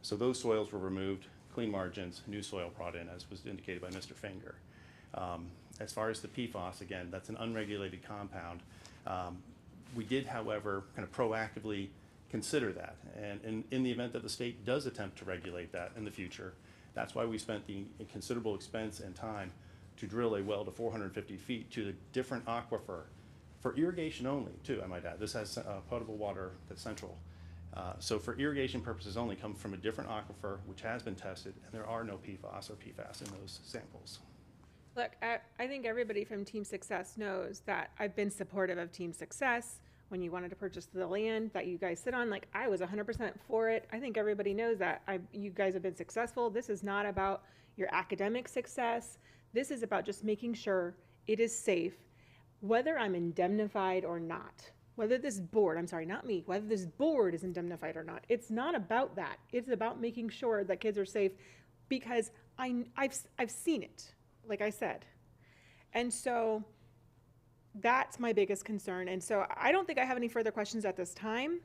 So those soils were removed, clean margins, new soil brought in, as was indicated by Mr. Finger. As far as the PFAS, again, that's an unregulated compound. We did, however, kind of proactively consider that. And in the event that the state does attempt to regulate that in the future, that's why we spent the considerable expense and time to drill a well to 450 feet to the different aquifer for irrigation only, too, I might add. This has potable water that's central. So for irrigation purposes only, come from a different aquifer, which has been tested, and there are no PFAS or PFAS in those samples. Look, I think everybody from Team Success knows that I've been supportive of Team Success. When you wanted to purchase the land that you guys sit on, like, I was 100% for it. I think everybody knows that you guys have been successful. This is not about your academic success. This is about just making sure it is safe, whether I'm indemnified or not. Whether this board, I'm sorry, not me, whether this board is indemnified or not. It's not about that. It's about making sure that kids are safe, because I've seen it, like I said. And so that's my biggest concern. And so I don't think I have any further questions at this time.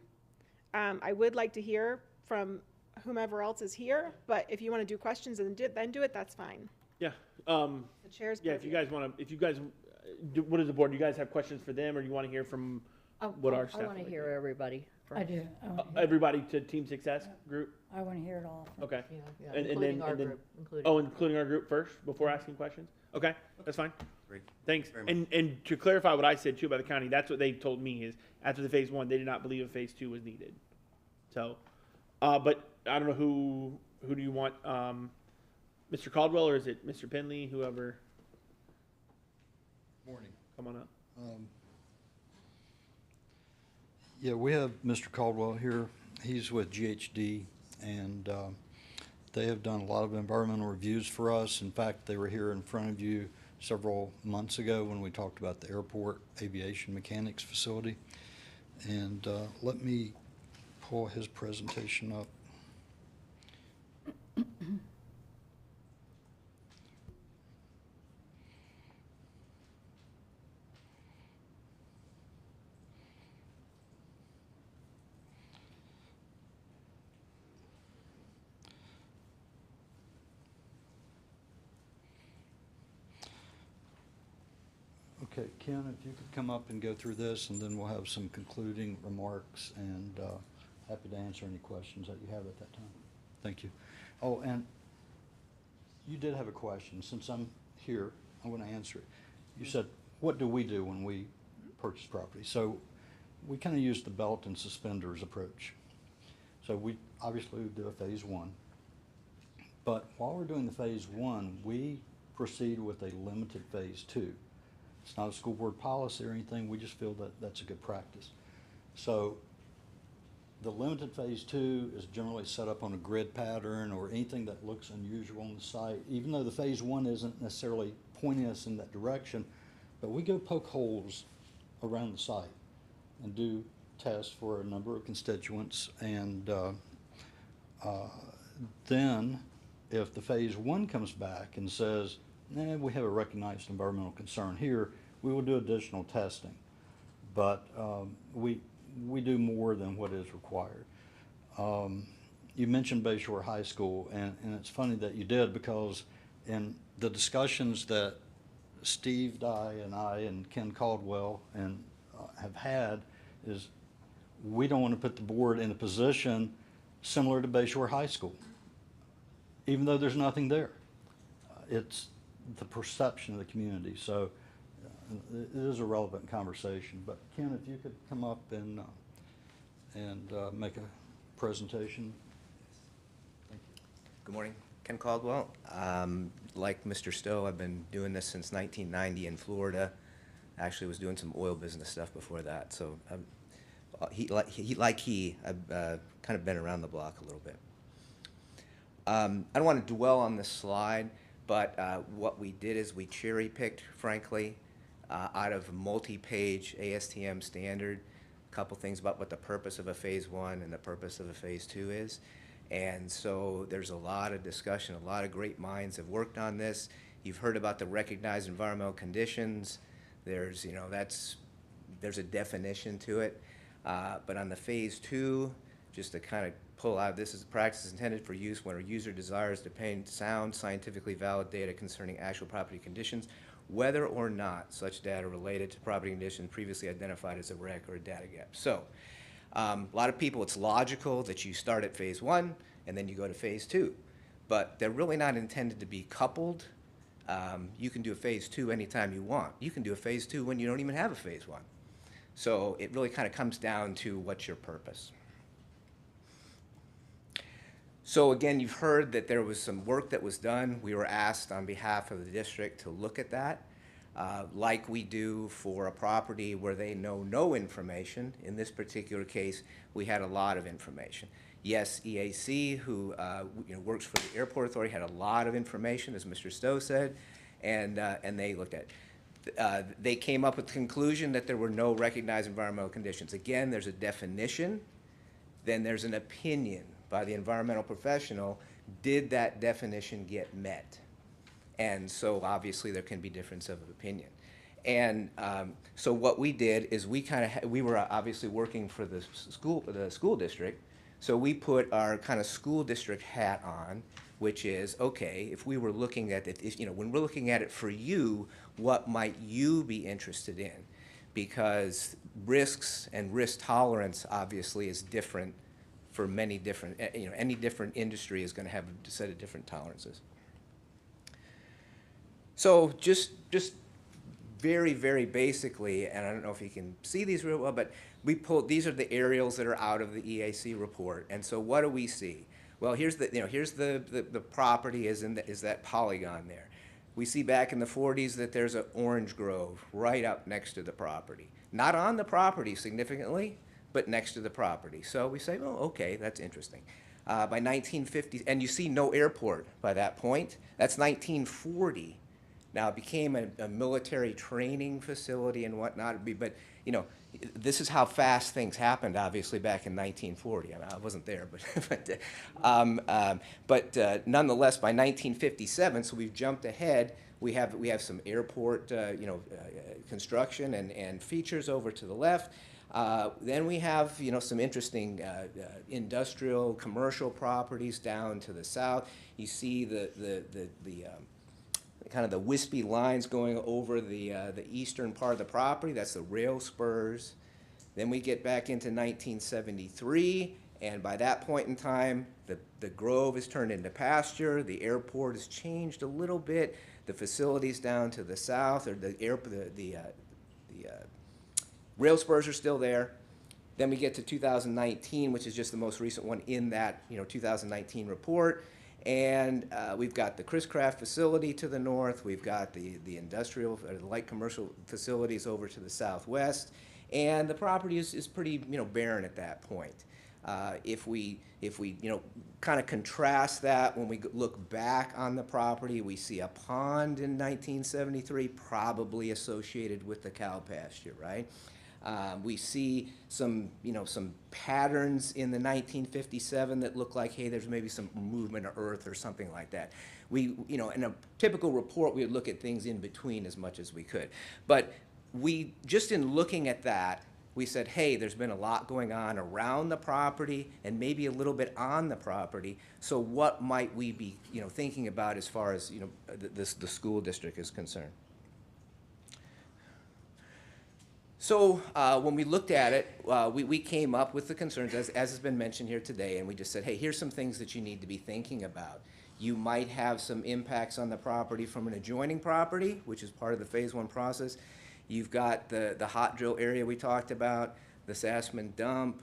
I would like to hear from whomever else is here, but if you want to do questions and then do it, that's fine. Yeah. The chair's Yeah, if you guys want to, what is the board? Do you guys have questions for them, or do you want to hear from what our staff? I want to hear everybody. I do. Everybody to Team Success group? I want to hear it all. Okay. Yeah, including our group. Including our group first before asking questions? Okay, that's fine. Great. Thanks. Very much. And to clarify what I said too about the county, that's what they told me is after the phase 1, they did not believe a phase 2 was needed. So, but I don't know who do you want, Mr. Caldwell, or is it Mr. Penley, whoever? Morning. Come on up. Yeah, we have Mr. Caldwell here. He's with GHD, and they have done a lot of environmental reviews for us. In fact, they were here in front of you several months ago when we talked about the airport aviation mechanics facility. And let me pull his presentation up. Okay, Ken, if you could come up and go through this, and then we'll have some concluding remarks, and happy to answer any questions that you have at that time. Thank you. Oh, and you did have a question. Since I'm here, I want to answer it. You said, what do we do when we purchase property? So we kind of use the belt and suspenders approach. So we obviously do a phase 1. But while we're doing the phase 1, we proceed with a limited phase 2. It's not a school board policy or anything. We just feel that that's a good practice. So the limited phase 2 is generally set up on a grid pattern or anything that looks unusual on the site, even though the phase 1 isn't necessarily pointing us in that direction. But we go poke holes around the site and do tests for a number of constituents. And then if the phase 1 comes back and says, we have a recognized environmental concern here, we will do additional testing. But we do more than what is required. You mentioned Bayshore High School, and it's funny that you did, because in the discussions that Steve Dye and I and Ken Caldwell and have had, is we don't want to put the board in a position similar to Bayshore High School, even though there's nothing there. It's the perception of the community. So it is a relevant conversation. But Ken, if you could come up and make a presentation. Thank you. Good morning, Ken Caldwell. Like Mr. Stowe, I've been doing this since 1990 in Florida. Actually was doing some oil business stuff before that. So I've I've kind of been around the block a little bit. I don't want to dwell on this slide, but what we did is we cherry-picked, frankly, out of multi-page ASTM standard, a couple things about what the purpose of a phase 1 and the purpose of a phase 2 is. And so there's a lot of discussion, a lot of great minds have worked on this. You've heard about the recognized environmental conditions. There's, there's a definition to it. But on the phase 2, just to kind of pull out, this is practice intended for use when a user desires to obtain sound, scientifically valid data concerning actual property conditions, whether or not such data related to property conditions previously identified as a rec or a data gap. So, a lot of people, it's logical that you start at phase 1 and then you go to phase 2, but they're really not intended to be coupled. You can do a phase 2 anytime you want. You can do a phase 2 when you don't even have a phase 1. So it really kind of comes down to what's your purpose. So again, you've heard that there was some work that was done. We were asked on behalf of the district to look at that, like we do for a property where they know no information. In this particular case, we had a lot of information. Yes, EAC, who works for the Airport Authority, had a lot of information, as Mr. Stowe said, and they looked at it. They came up with the conclusion that there were no recognized environmental conditions. Again, there's a definition, then there's an opinion by the environmental professional. Did that definition get met? And so obviously there can be difference of opinion. And so what we did is we were obviously working for the school district, so we put our kind of school district hat on, which is, okay, if we were looking at it, when we're looking at it for you, what might you be interested in? Because risks and risk tolerance obviously is different for many different, any different industry is going to have a set of different tolerances. So just very, very basically, and I don't know if you can see these real well, but these are the aerials that are out of the EAC report. And so what do we see? Well, here's the property is that polygon there. We see back in the 40s that there's an orange grove right up next to the property. Not on the property significantly, but next to the property. So we say, oh, okay, that's interesting. By 1950, and you see no airport by that point. That's 1940. Now it became a military training facility and whatnot. But this is how fast things happened. Obviously, back in 1940. I mean, I wasn't there, but nonetheless, by 1957, so we've jumped ahead. We have some airport, construction and features over to the left. Then we have, some interesting industrial, commercial properties down to the south. You see the kind of the wispy lines going over the eastern part of the property. That's the rail spurs. Then we get back into 1973, and by that point in time, the grove is turned into pasture. The airport has changed a little bit. The facilities down to the south, or the rail spurs are still there. Then we get to 2019, which is just the most recent one in that 2019 report. And we've got the Chris Craft facility to the north. We've got the industrial, the light commercial facilities over to the southwest. And the property is pretty barren at that point. If we kind of contrast that, when we look back on the property, we see a pond in 1973, probably associated with the cow pasture, right? We see some patterns in the 1957 that look like, hey, there's maybe some movement of earth or something like that. In a typical report, we would look at things in between as much as we could. But just in looking at that, we said, hey, there's been a lot going on around the property and maybe a little bit on the property. So what might we be, thinking about as far as, the school district is concerned? So when we looked at it, we came up with the concerns, as has been mentioned here today, and we just said, hey, here's some things that you need to be thinking about. You might have some impacts on the property from an adjoining property, which is part of the phase 1 process. You've got the hot drill area we talked about, the Sassman dump,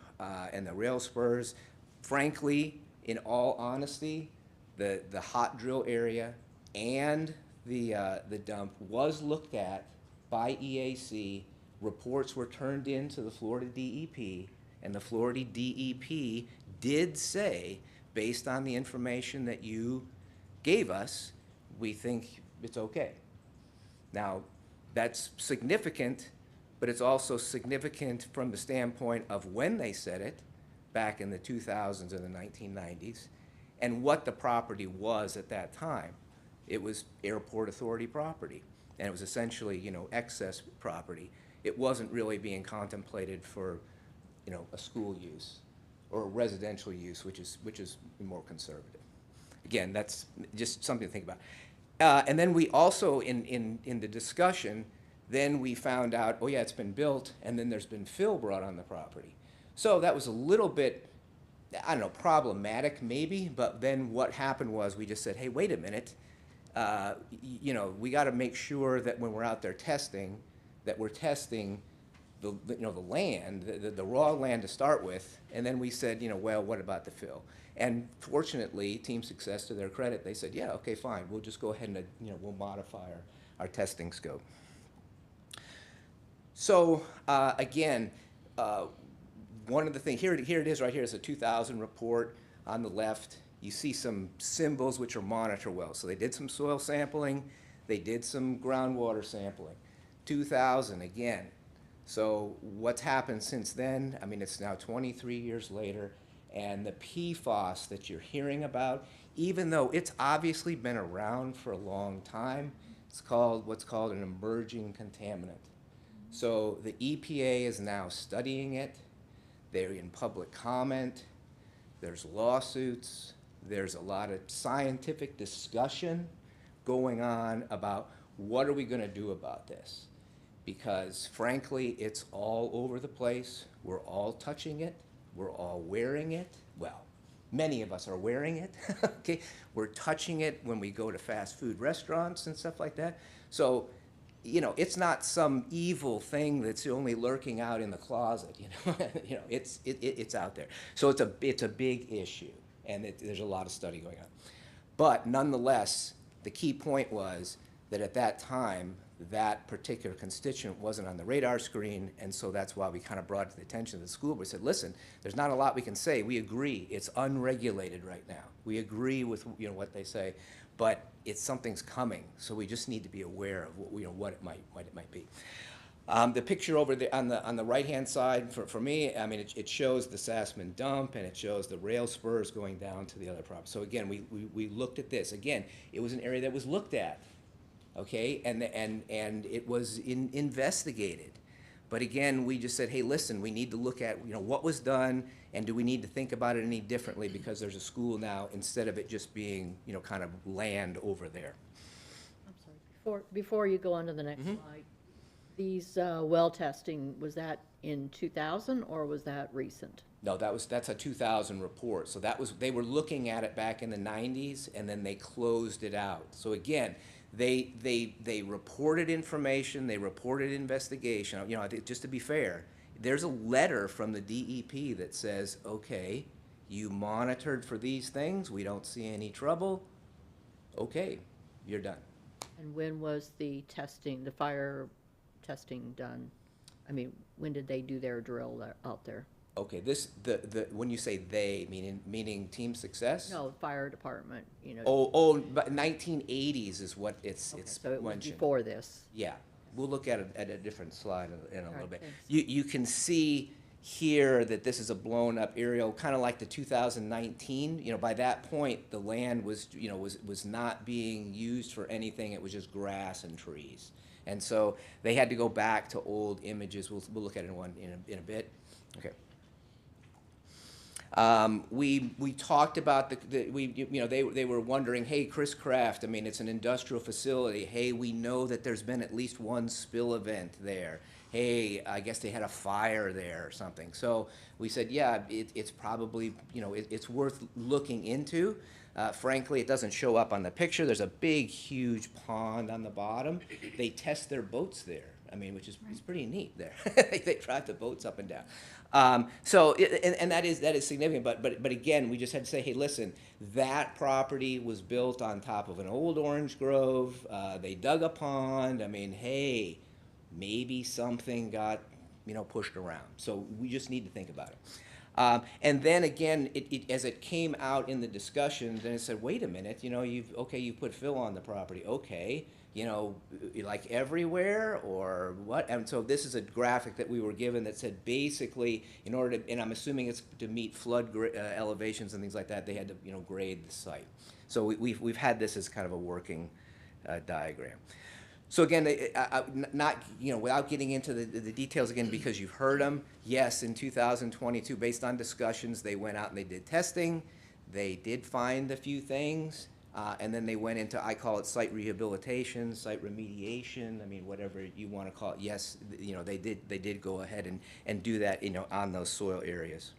and the rail spurs. Frankly, in all honesty, the hot drill area and the dump was looked at by EAC. Reports were turned in to the Florida DEP. And the Florida DEP did say, based on the information that you gave us, we think it's okay. Now, that's significant, but it's also significant from the standpoint of when they said it, back in the 2000s and the 1990s, and what the property was at that time. It was airport authority property, and it was essentially, you know, excess property. It wasn't really being contemplated for, you know, a school use or a residential use, which is more conservative. Again, that's just something to think about. And then we also, in the discussion, then we found out, oh yeah, it's been built, and then there's been fill brought on the property. So that was a little bit, I don't know, problematic maybe, but then what happened was we just said, hey, wait a minute, you know, we got to make sure that when we're out there testing, that we're testing the you know, the land, the raw land to start with, and then we said, you know, well, what about the fill? And fortunately, Team Success, to their credit, they said, yeah, okay, fine, we'll just go ahead and, you know, we'll modify our testing scope. So again, one of the things, here it is right here, is a 2000 report on the left. You see some symbols which are monitor wells. So they did some soil sampling, they did some groundwater sampling. 2000 again. So what's happened since then? I mean, it's now 23 years later, and the PFAS that you're hearing about, even though it's obviously been around for a long time, it's called what's called an emerging contaminant. So the EPA is now studying it. They're in public comment. There's lawsuits. There's a lot of scientific discussion going on about what are we going to do about this? Because frankly, it's all over the place. We're all touching it. We're all wearing it. Well, many of us are wearing it. Okay, we're touching it when we go to fast food restaurants and stuff like that. So, you know, it's not some evil thing that's only lurking out in the closet. You know, you know, it's out there. So it's a big issue, and there's a lot of study going on. But nonetheless, the key point was that at that time, that particular constituent wasn't on the radar screen, and so that's why we kind of brought it to the attention of the school. We said, listen, there's not a lot we can say. We agree. It's unregulated right now. We agree with, you know, what they say, but something's coming, so we just need to be aware of what, you know, what it might be. The picture over there on the right-hand side, for me, I mean, it shows the Sassman dump, and it shows the rail spurs going down to the other property. So again, we looked at this. Again, it was an area that was looked at. Okay, and it was investigated, but again, we just said, hey, listen, we need to look at, you know, what was done, and do we need to think about it any differently because there's a school now instead of it just being, you know, kind of land over there. I'm sorry, before you go on to the next slide, these well testing, was that in 2000 or was that recent? No, that's a 2000 report. So they were looking at it back in the 90s, and then they closed it out. So again, they reported information, they reported investigation. You know, just to be fair, there's a letter from the DEP that says, okay, you monitored for these things, we don't see any trouble, okay, you're done. And when was the testing, the fire testing done? I mean, when did they do their drill out there? Okay, when you say they, meaning Team Success? No, fire department, you know. But 1980s is what it's So it was mentioned. before this. Yeah, we'll look at a different slide in a little bit. thanks. You can see here that this is a blown up aerial, kind of like the 2019. You know, by that point, the land was, you know, was not being used for anything. It was just grass and trees, and so they had to go back to old images. We'll look at it in a bit. Okay. We talked about they were wondering, hey, Chris Craft, I mean, it's an industrial facility. Hey, we know that there's been at least one spill event there. Hey, I guess they had a fire there or something. So we said, yeah, it's probably, you know, it's worth looking into. Frankly, it doesn't show up on the picture. There's a big, huge pond on the bottom. They test their boats there. I mean, which is it's pretty neat there. They drive the boats up and down. And that is significant. But again, we just had to say, hey, listen, that property was built on top of an old orange grove. They dug a pond. I mean, hey, maybe something got pushed around. So we just need to think about it. And then again, as it came out in the discussion, then it said, wait a minute, you put fill on the property, okay, like everywhere or what? And so this is a graphic that we were given that said basically, in order to, and I'm assuming it's to meet flood elevations and things like that, they had to, grade the site. So we've had this as kind of a working diagram. So again, not, without getting into the details again, because you've heard them, yes, in 2022, based on discussions, they went out and they did testing. They did find a few things, and then they went into, I call it site rehabilitation, site remediation, I mean, whatever you want to call it. Yes, they did go ahead and do that, on those soil areas.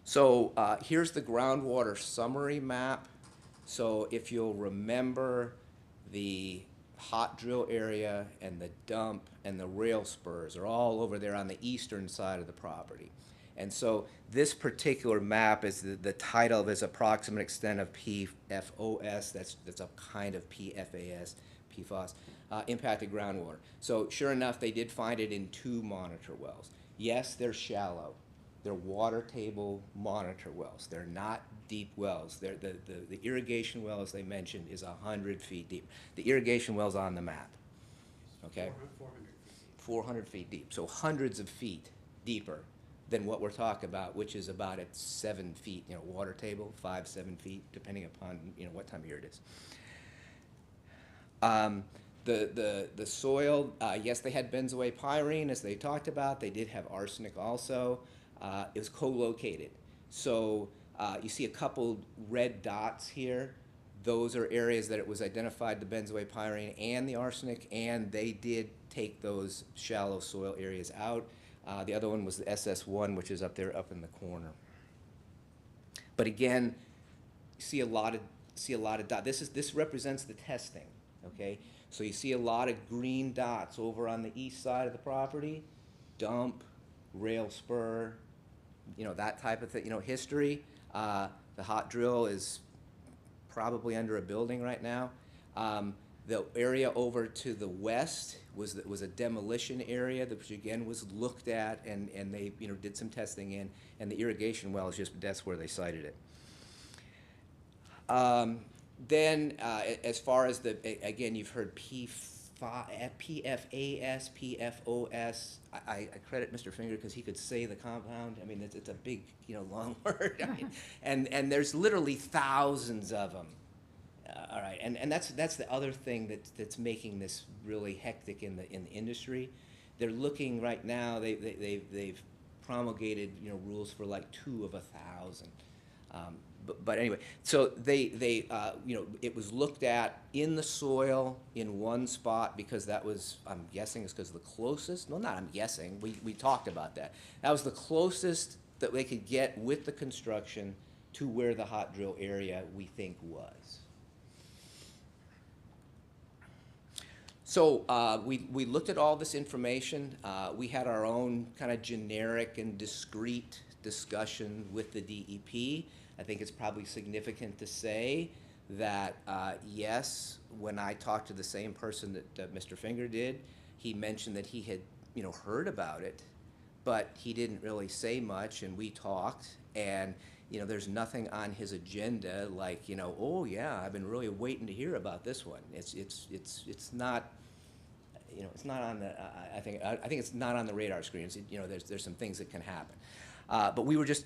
So here's the groundwater summary map. So if you'll remember, the hot drill area and the dump and the rail spurs are all over there on the eastern side of the property. And so this particular map is the title is approximate extent of PFOS, that's a kind of PFAS, PFOS, impacted groundwater. So sure enough, they did find it in 2 monitor wells. Yes, they're shallow. They're water table monitor wells. They're not deep wells. The irrigation well, as they mentioned, is 100 feet deep. The irrigation well's on the map, okay? 400 feet deep, so hundreds of feet deeper than what we're talking about, which is about at 7 feet, water table, 5-7 feet, depending upon, what time of year it is. The soil, yes, they had benzoate pyrene, as they talked about. They did have arsenic also. It was co-located. So you see a couple red dots here. Those are areas that it was identified the benzoate pyrene and the arsenic, and they did take those shallow soil areas out. The other one was the SS1, which is up there, up in the corner. But again, you see a lot of dots. This represents the testing, okay? So you see a lot of green dots over on the east side of the property, dump, rail spur, that type of thing, history. The hot drill is probably under a building right now. The area over to the west was a demolition area, which again was looked at, and they did some testing in, and the irrigation well is that's where they sited it. Then as far as again, you've heard PFAS, PFOS. I credit Mr. Finger because he could say the compound. I mean, it's a big, long word. I mean, and there's literally thousands of them. All right, and that's the other thing that's making this really hectic in the industry. They're looking right now. They've promulgated rules for like 2 of 1,000. But anyway, so it was looked at in the soil in one spot because that was, I'm guessing it's because the closest, well, not I'm guessing, we talked about that. That was the closest that they could get with the construction to where the hot drill area we think was. So we looked at all this information. We had our own kind of generic and discrete discussion with the DEP. I think it's probably significant to say that, yes, when I talked to the same person that Mr. Finger did, he mentioned that he had, heard about it, but he didn't really say much, and we talked, and, there's nothing on his agenda like, oh, yeah, I've been really waiting to hear about this one. It's not, it's not on the, I think it's not on the radar screens. There's some things that can happen. But we were just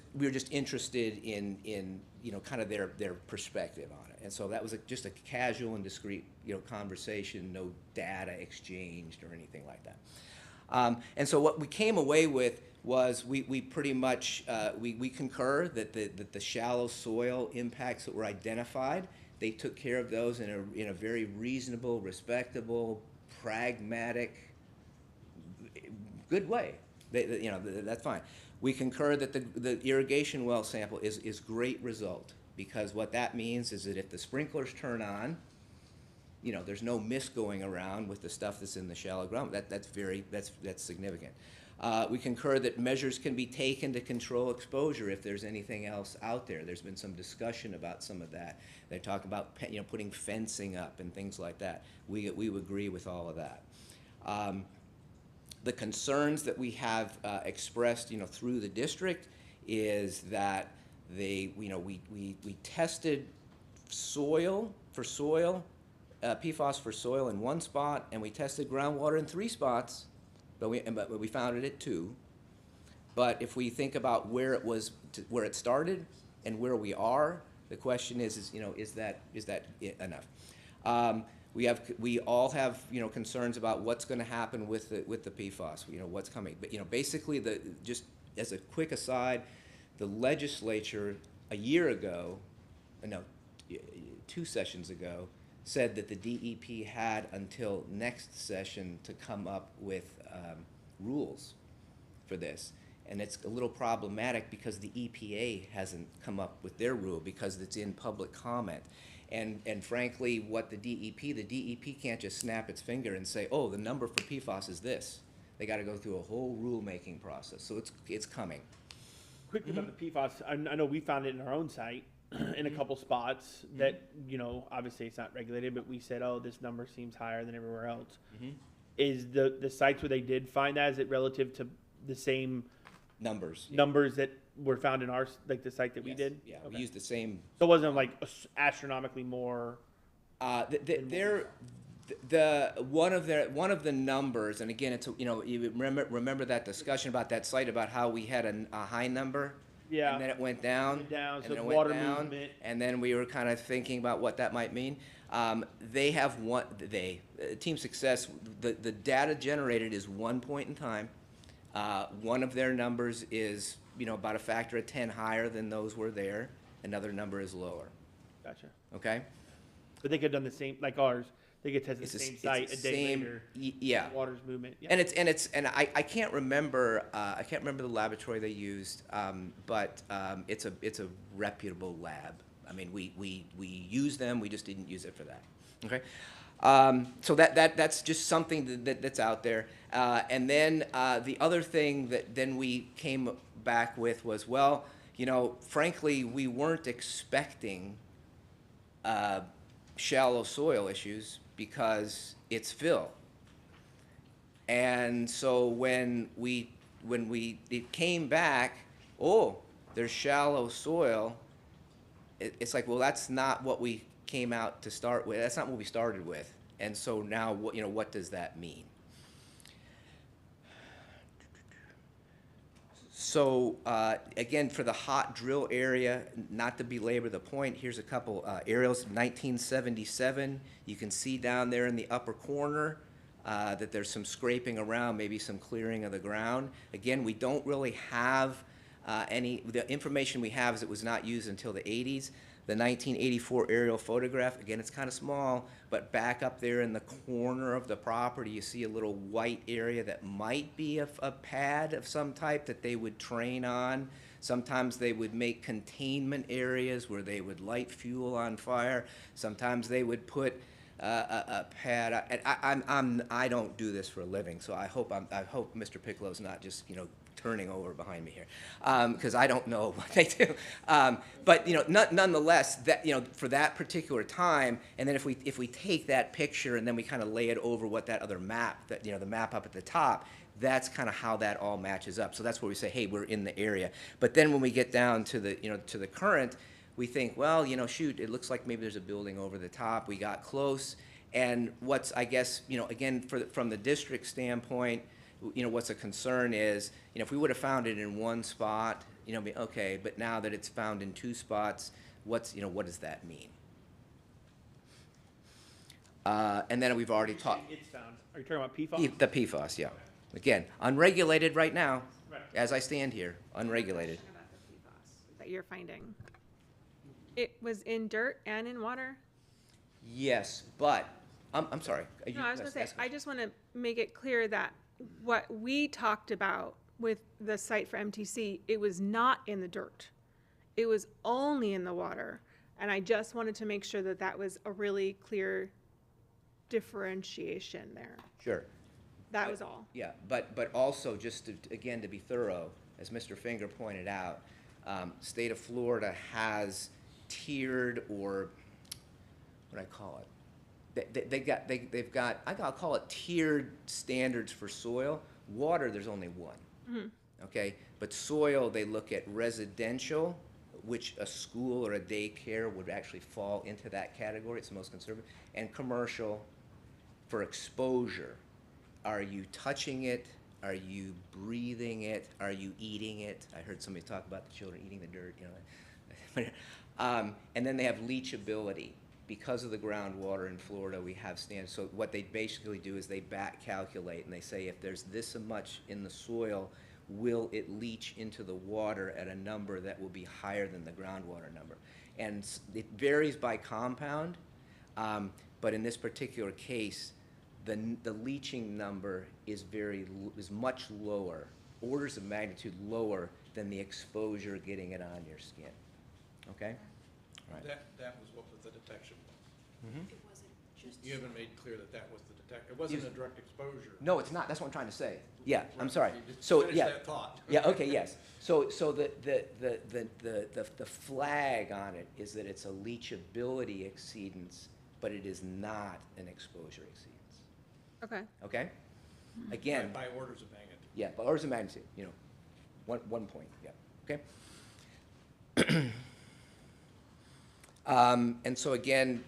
interested in kind of their perspective on it, and so that was just a casual and discreet conversation, no data exchanged or anything like that. And so what we came away with was we pretty much we concur that the shallow soil impacts that were identified, they took care of those in a very reasonable, respectable, pragmatic, good way. That's fine. We concur that the irrigation well sample is great result, because what that means is that if the sprinklers turn on, there's no mist going around with the stuff that's in the shallow ground. That's significant. We concur that measures can be taken to control exposure if there's anything else out there. There's been some discussion about some of that. They talk about putting fencing up and things like that. We agree with all of that. The concerns that we have expressed, through the district is that we tested PFAS for soil in one spot, and we tested groundwater in 3 spots, but we found it at 2. But if we think about where it started and where we are, the question is that enough? We all have concerns about what's going to happen with the PFAS. What's coming. But basically, just as a quick aside, the legislature a year ago, 2 sessions ago, said that the DEP had until next session to come up with rules for this. And it's a little problematic because the EPA hasn't come up with their rule because it's in public comment. And frankly, what the DEP can't just snap its finger and say, oh, the number for PFAS is this. They got to go through a whole rulemaking process. So it's coming. Quickly about the PFAS, I know we found it in our own site in a couple spots that, obviously it's not regulated, but we said, oh, this number seems higher than everywhere else. Is the sites where they did find that, is it relative to the same numbers that were found in our, like the site that we did? Yeah, Okay. we used the same. So it wasn't like astronomically more? One of the numbers, and again, it's you remember that discussion about that site about how we had a high number. Yeah. And then it went down. Went down, and so then it's it went water down, movement. and then we were kind of thinking about what that might mean. They have Team Success, the data generated is one point in time. One of their numbers is, about a factor of 10 higher than those were there. Another number is lower. Gotcha. Okay? But they could have done the same, like ours. They could test the It's same site a day later. Yeah. Water's movement. Yeah. And I can't remember the laboratory they used, but it's a reputable lab. I mean, we use them. We just didn't use it for that. Okay. So that's just something that's out there. And then the other thing that then we came back with was, well, frankly, we weren't expecting shallow soil issues because it's fill. And so when it came back, oh, there's shallow soil, it's like, well, that's not what we came out to start with. That's not what we started with. And so now, what does that mean? So again, for the hot drill area, not to belabor the point, here's a couple aerials. 1977, you can see down there in the upper corner that there's some scraping around, maybe some clearing of the ground. Again, we don't really have the information we have is it was not used until the 80s. The 1984 aerial photograph, again, it's kind of small, but back up there in the corner of the property, you see a little white area that might be a pad of some type that they would train on. Sometimes they would make containment areas where they would light fuel on fire. Sometimes they would put a pad. I don't do this for a living, so I hope Mr. Piccolo's not just turning over behind me here, because I don't know what they do. But nonetheless, that for that particular time, and then if we take that picture and then we kind of lay it over what that other map, that the map up at the top, that's kind of how that all matches up. So that's where we say, hey, we're in the area. But then when we get down to the to the current, we think, well, shoot, it looks like maybe there's a building over the top. We got close, and what's I guess again from the district standpoint. What's a concern is, if we would have found it in one spot, okay, but now that it's found in 2 spots, what does that mean? And then we've already talked. It's found. Are you talking about PFAS? The PFAS, yeah. Again, unregulated right now, as I stand here, unregulated. About the PFAS that you're finding. It was in dirt and in water? Yes, but, I'm sorry. No, I was going to say, I just want to make it clear that what we talked about with the site for MTC, it was not in the dirt. It was only in the water. And I just wanted to make sure that that was a really clear differentiation there. Sure. That was all. Yeah, but also just again to be thorough, as Mr. Finger pointed out, state of Florida has tiered, or what do I call it? They've got I'll call it tiered standards for soil. Water, there's only one. Okay? But soil, they look at residential, which a school or a daycare would actually fall into that category. It's the most conservative. And commercial for exposure. Are you touching it? Are you breathing it? Are you eating it? I heard somebody talk about the children eating the dirt, you know. And then they have leachability. Because of the groundwater in Florida, we have standards. So what they basically do is they back calculate, and they say if there's this much in the soil, will it leach into the water at a number that will be higher than the groundwater number? And it varies by compound, but in this particular case, the leaching number is much lower, orders of magnitude lower than the exposure getting it on your skin. Okay? All right. That was what the detection was. Mhm. It wasn't just. You haven't made clear that was the detect. It wasn't a direct exposure. No, it's not. That's what I'm trying to say. Yeah, I'm Right. sorry. You just So finished yeah, that thought. yeah. Okay, yes. So the flag on it is that it's a leachability exceedance, but it is not an exposure exceedance. Okay. Okay. Again. By orders of magnitude. Yeah, by orders of magnitude. You know, 1 point. Yeah. Okay. And so again,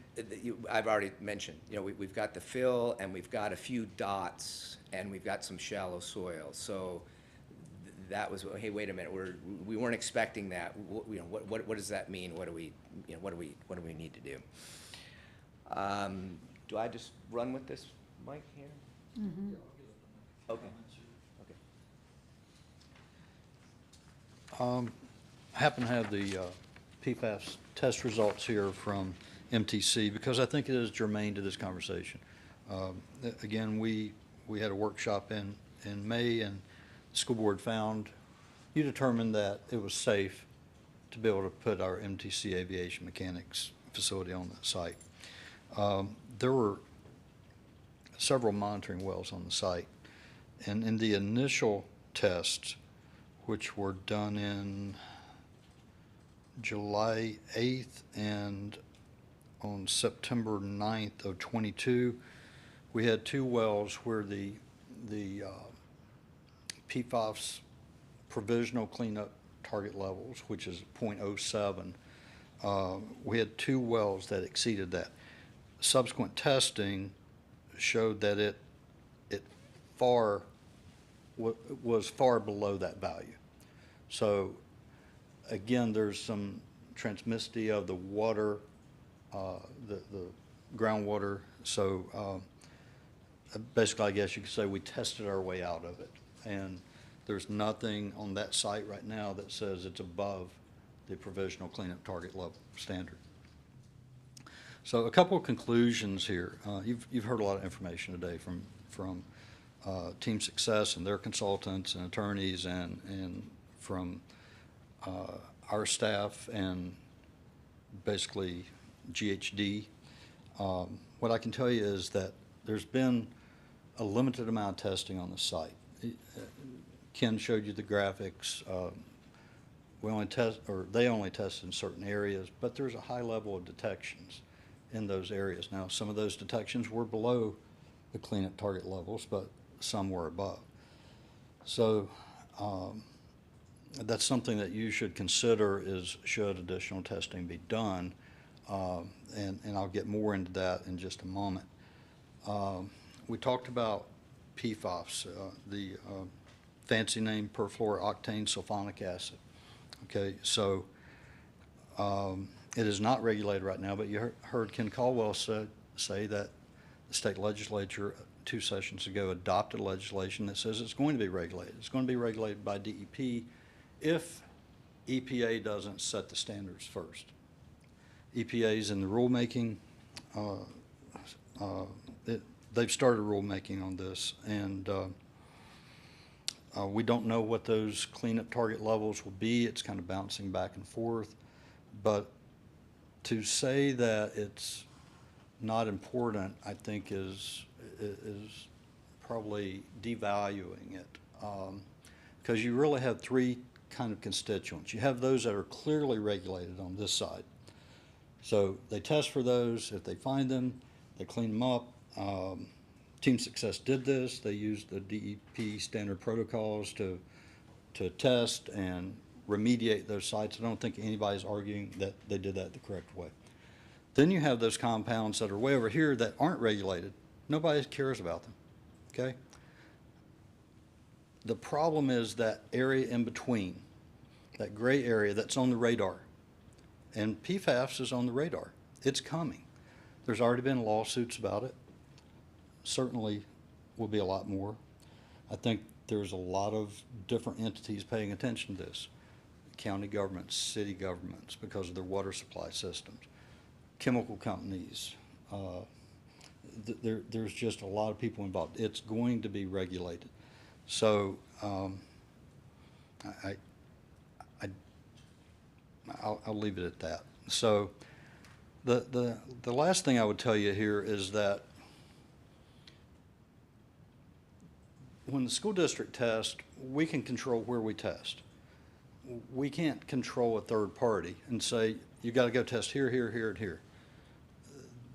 I've already mentioned, you know, we've got the fill and we've got a few dots and we've got some shallow soil. So that was, hey, wait a minute, we weren't expecting that. You know, what does that mean? What do we need to do? Do I just run with this mic here? Okay. Okay. I happen to have the PFAS test results here from MTC because I think it is germane to this conversation. Again, we had a workshop in May, and the school board determined that it was safe to be able to put our MTC aviation mechanics facility on the site. There were several monitoring wells on the site, and in the initial tests, which were done in July 8th and on September 9th of 22, we had 2 wells where the PFAS provisional cleanup target levels, which is 0.07, we had 2 wells that exceeded that. Subsequent testing showed that it was far below that value. So again, there's some transmissivity of the water, the groundwater. So basically, I guess you could say we tested our way out of it. And there's nothing on that site right now that says it's above the provisional cleanup target level standard. So a couple of conclusions here. You've heard a lot of information today from Team Success and their consultants and attorneys and from our staff and basically GHD. What I can tell you is that there's been a limited amount of testing on the site. Ken showed you the graphics. They only test in certain areas, but there's a high level of detections in those areas. Now, some of those detections were below the cleanup target levels, but some were above. So that's something that you should consider is should additional testing be done, and I'll get more into that in just a moment. We talked about PFAS, the fancy name perfluorooctane sulfonic acid. Okay, so it is not regulated right now, but you heard Ken Caldwell say that the state legislature 2 sessions ago adopted legislation that says it's going to be regulated. It's going to be regulated by DEP if EPA doesn't set the standards first. EPA's in the rulemaking. They've started rulemaking on this, and we don't know what those cleanup target levels will be. It's kind of bouncing back and forth. But to say that it's not important, I think is probably devaluing it, because you really have 3 kind of constituents. You have those that are clearly regulated on this side. So they test for those. If they find them, they clean them up. Team Success did this. They used the DEP standard protocols to test and remediate those sites. I don't think anybody's arguing that they did that the correct way. Then you have those compounds that are way over here that aren't regulated. Nobody cares about them, okay? The problem is that area in between, that gray area that's on the radar. And PFAS is on the radar. It's coming. There's already been lawsuits about it. Certainly will be a lot more. I think there's a lot of different entities paying attention to this. County governments, city governments, because of their water supply systems, chemical companies. There's just a lot of people involved. It's going to be regulated. So I'll leave it at that. So the last thing I would tell you here is that when the school district tests, we can control where we test. We can't control a third party and say, you got to go test here, here, here, and here.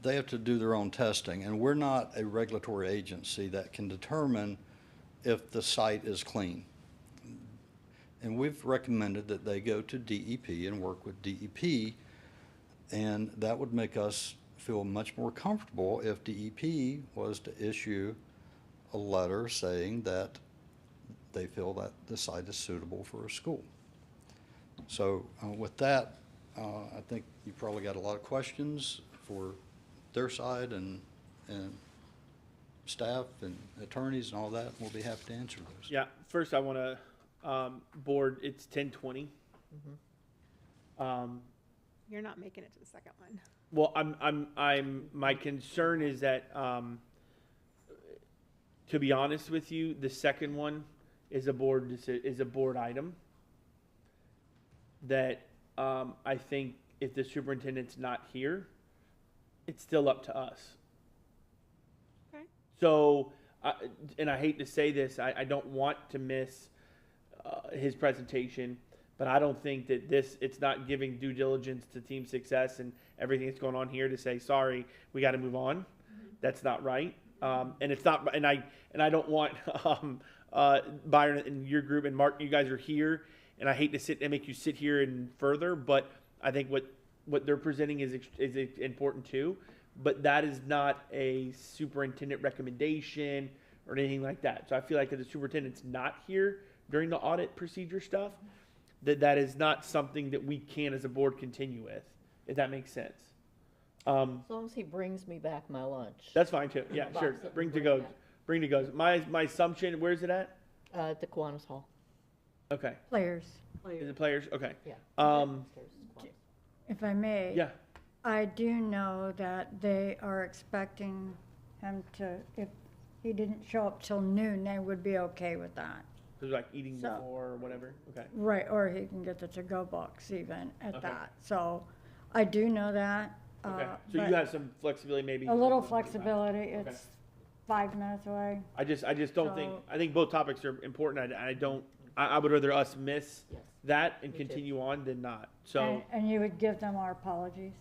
They have to do their own testing, and we're not a regulatory agency that can determine if the site is clean. And we've recommended that they go to DEP and work with DEP, and that would make us feel much more comfortable if DEP was to issue a letter saying that they feel that the site is suitable for a school. So with that, I think you probably got a lot of questions for their side and staff and attorneys and all that. We'll be happy to answer those. Yeah, first I want to, board, it's 10:20. You're not making it to the second one. Well, my concern is that, to be honest with you, the second one is a board item that, I think if the superintendent's not here, it's still up to us. Okay. So, and I hate to say this, I don't want to miss his presentation, but I don't think that it's not giving due diligence to Team Success and everything that's going on here to say, sorry, we got to move on. That's not right. And it's not, and I don't want Byron and your group and Mark, you guys are here, and I hate to sit and make you sit here and further, but I think what they're presenting is important too. But that is not a superintendent recommendation or anything like that. So I feel like if the superintendent's not here during the audit procedure stuff, that is not something that we can as a board continue with, if that makes sense. As long as he brings me back my lunch. That's fine too. Yeah, Box sure. that Bring we to bring go. back. Bring to go. My assumption. Where's it at? At the Kiwanis Hall. Okay. Players. Is it players? Okay. Yeah. Um. If I may. Yeah. I do know that they are expecting him to, if he didn't show up till noon, they would be okay with that. So like eating So- before or whatever. Okay. Right, or he can get the to-go box even at Okay. that. So I do know that. Okay. So but you have some flexibility, maybe. a little flexibility. Okay. It's 5 minutes away. I just don't think. So- I think both topics are important. I would rather us miss Yes. that and Me too. continue on than not. So And you would give them our apologies.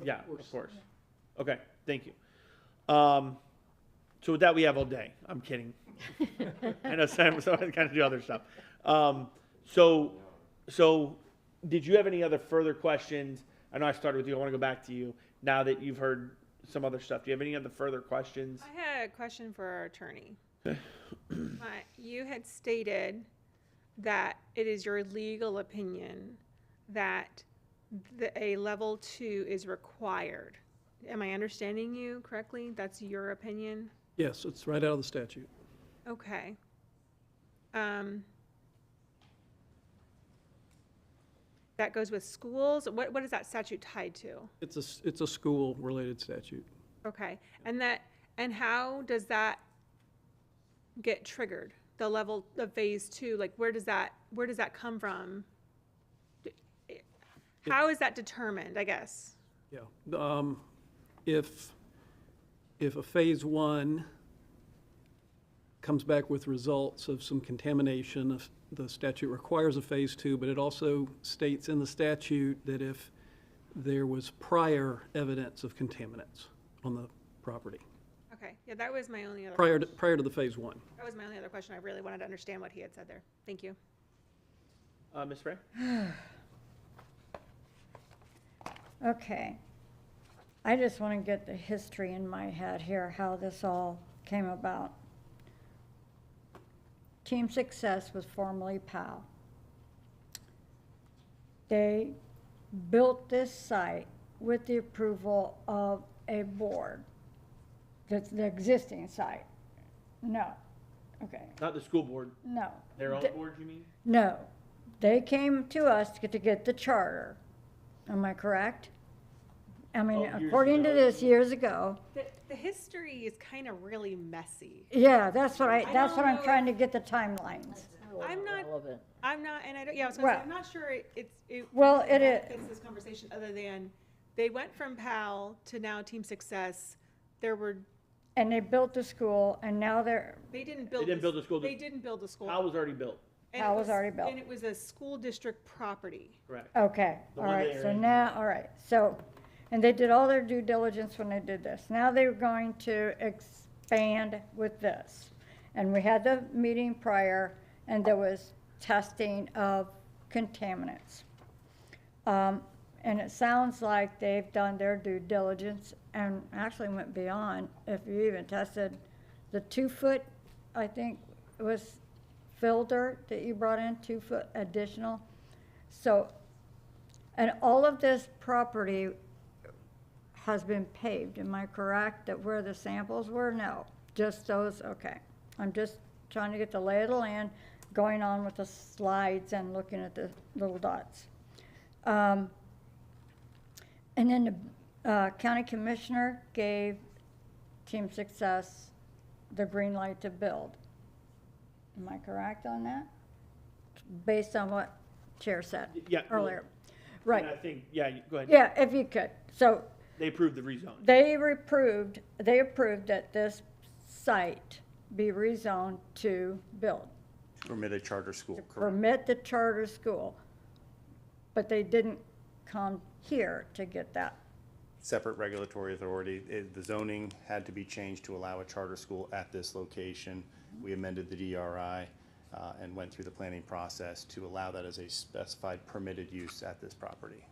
yeah, of course. Okay. Thank you. So with that, we have all day. I'm kidding. I know some kind of do other stuff. So did you have any other further questions? I know I started with you. I want to go back to you now that you've heard some other stuff. Do you have any other further questions? I had a question for our attorney. You had stated that it is your legal opinion that a level 2 is required. Am I understanding you correctly? That's your opinion? Yes, it's right out of the statute. Okay. That goes with schools? What is that statute tied to? It's a school-related statute. Okay. And how does that get triggered? The phase 2, like where does that come from? How is that determined, I guess? Yeah. If a phase 1 comes back with results of some contamination, the statute requires a phase 2, but it also states in the statute that if there was prior evidence of contaminants on the property. Okay, yeah, that was my only other. prior to the phase one. That was my only other question. I really wanted to understand what he had said there. Thank you. Ms. Frey? Okay. I just want to get the history in my head here, how this all came about. Team Success was formerly PAL. They built this site with the approval of a board. That's the existing site. No. Okay. Not the school board. No. Their own Th- board, you mean? No. They came to us to get the charter. Am I correct? I mean, Oh, years according to ago, this, you mean? years ago. The history is kind of really messy. Yeah, that's what I that's don't what I'm know trying to get the timelines. I'm not, Relevant. and I don't, yeah, I was gonna say, Well- I'm not sure it. Well, it is- fits this conversation other than they went from PAL to now Team Success. There were, And they built the school, and now they didn't build. They didn't build the school. They didn't build the school. How was already built. And How it was already built. And it was a school district property. Correct. okay, The all one right, they so are in. now, all right, so, and they did all their due diligence when they did this. Now they're going to expand with this. And we had the meeting prior, and there was testing of contaminants. And it sounds like they've done their due diligence and actually went beyond. If you even tested the 2-foot, I think, was filter that you brought in, 2-foot additional. So, and all of this property has been paved, am I correct, that where the samples were? No, just those, okay. I'm just trying to get the lay of the land, going on with the slides and looking at the little dots. And then the county commissioner gave Team Success the green light to build. Am I correct on that? Based on what Chair said Yeah, well, earlier. Right, And I think, yeah, go ahead. yeah, if you could. So They approved the rezone. they approved that this site be rezoned to build, Permit a charter school, correct? permit the charter school. But they didn't come here to get that. Separate regulatory authority. The zoning had to be changed to allow a charter school at this location. We amended the DRI and went through the planning process to allow that as a specified permitted use at this property.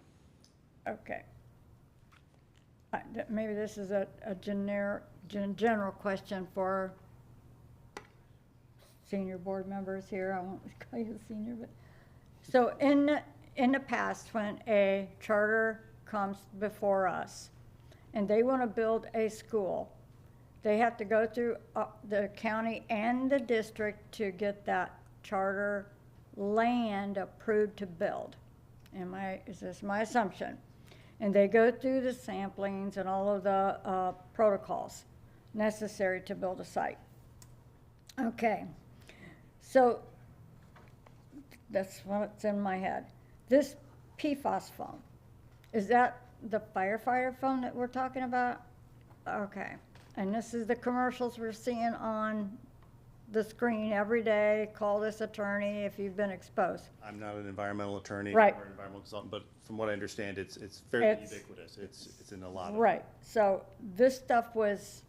Okay. Maybe this is a general question for senior board members here. I won't call you a senior, but, so in the past, when a charter comes before us and they want to build a school, they have to go through the county and the district to get that charter land approved to build. Is this my assumption? And they go through the samplings and all of the protocols necessary to build a site. Okay, so that's what's in my head. This PFAS phone, is that the firefighter phone that we're talking about? Okay, and this is the commercials we're seeing on the screen every day. Call this attorney if you've been exposed. I'm not an environmental attorney Right. or environmental consultant, but from what I understand, it's fairly It's- ubiquitous. It's in a lot of. Right, so this stuff was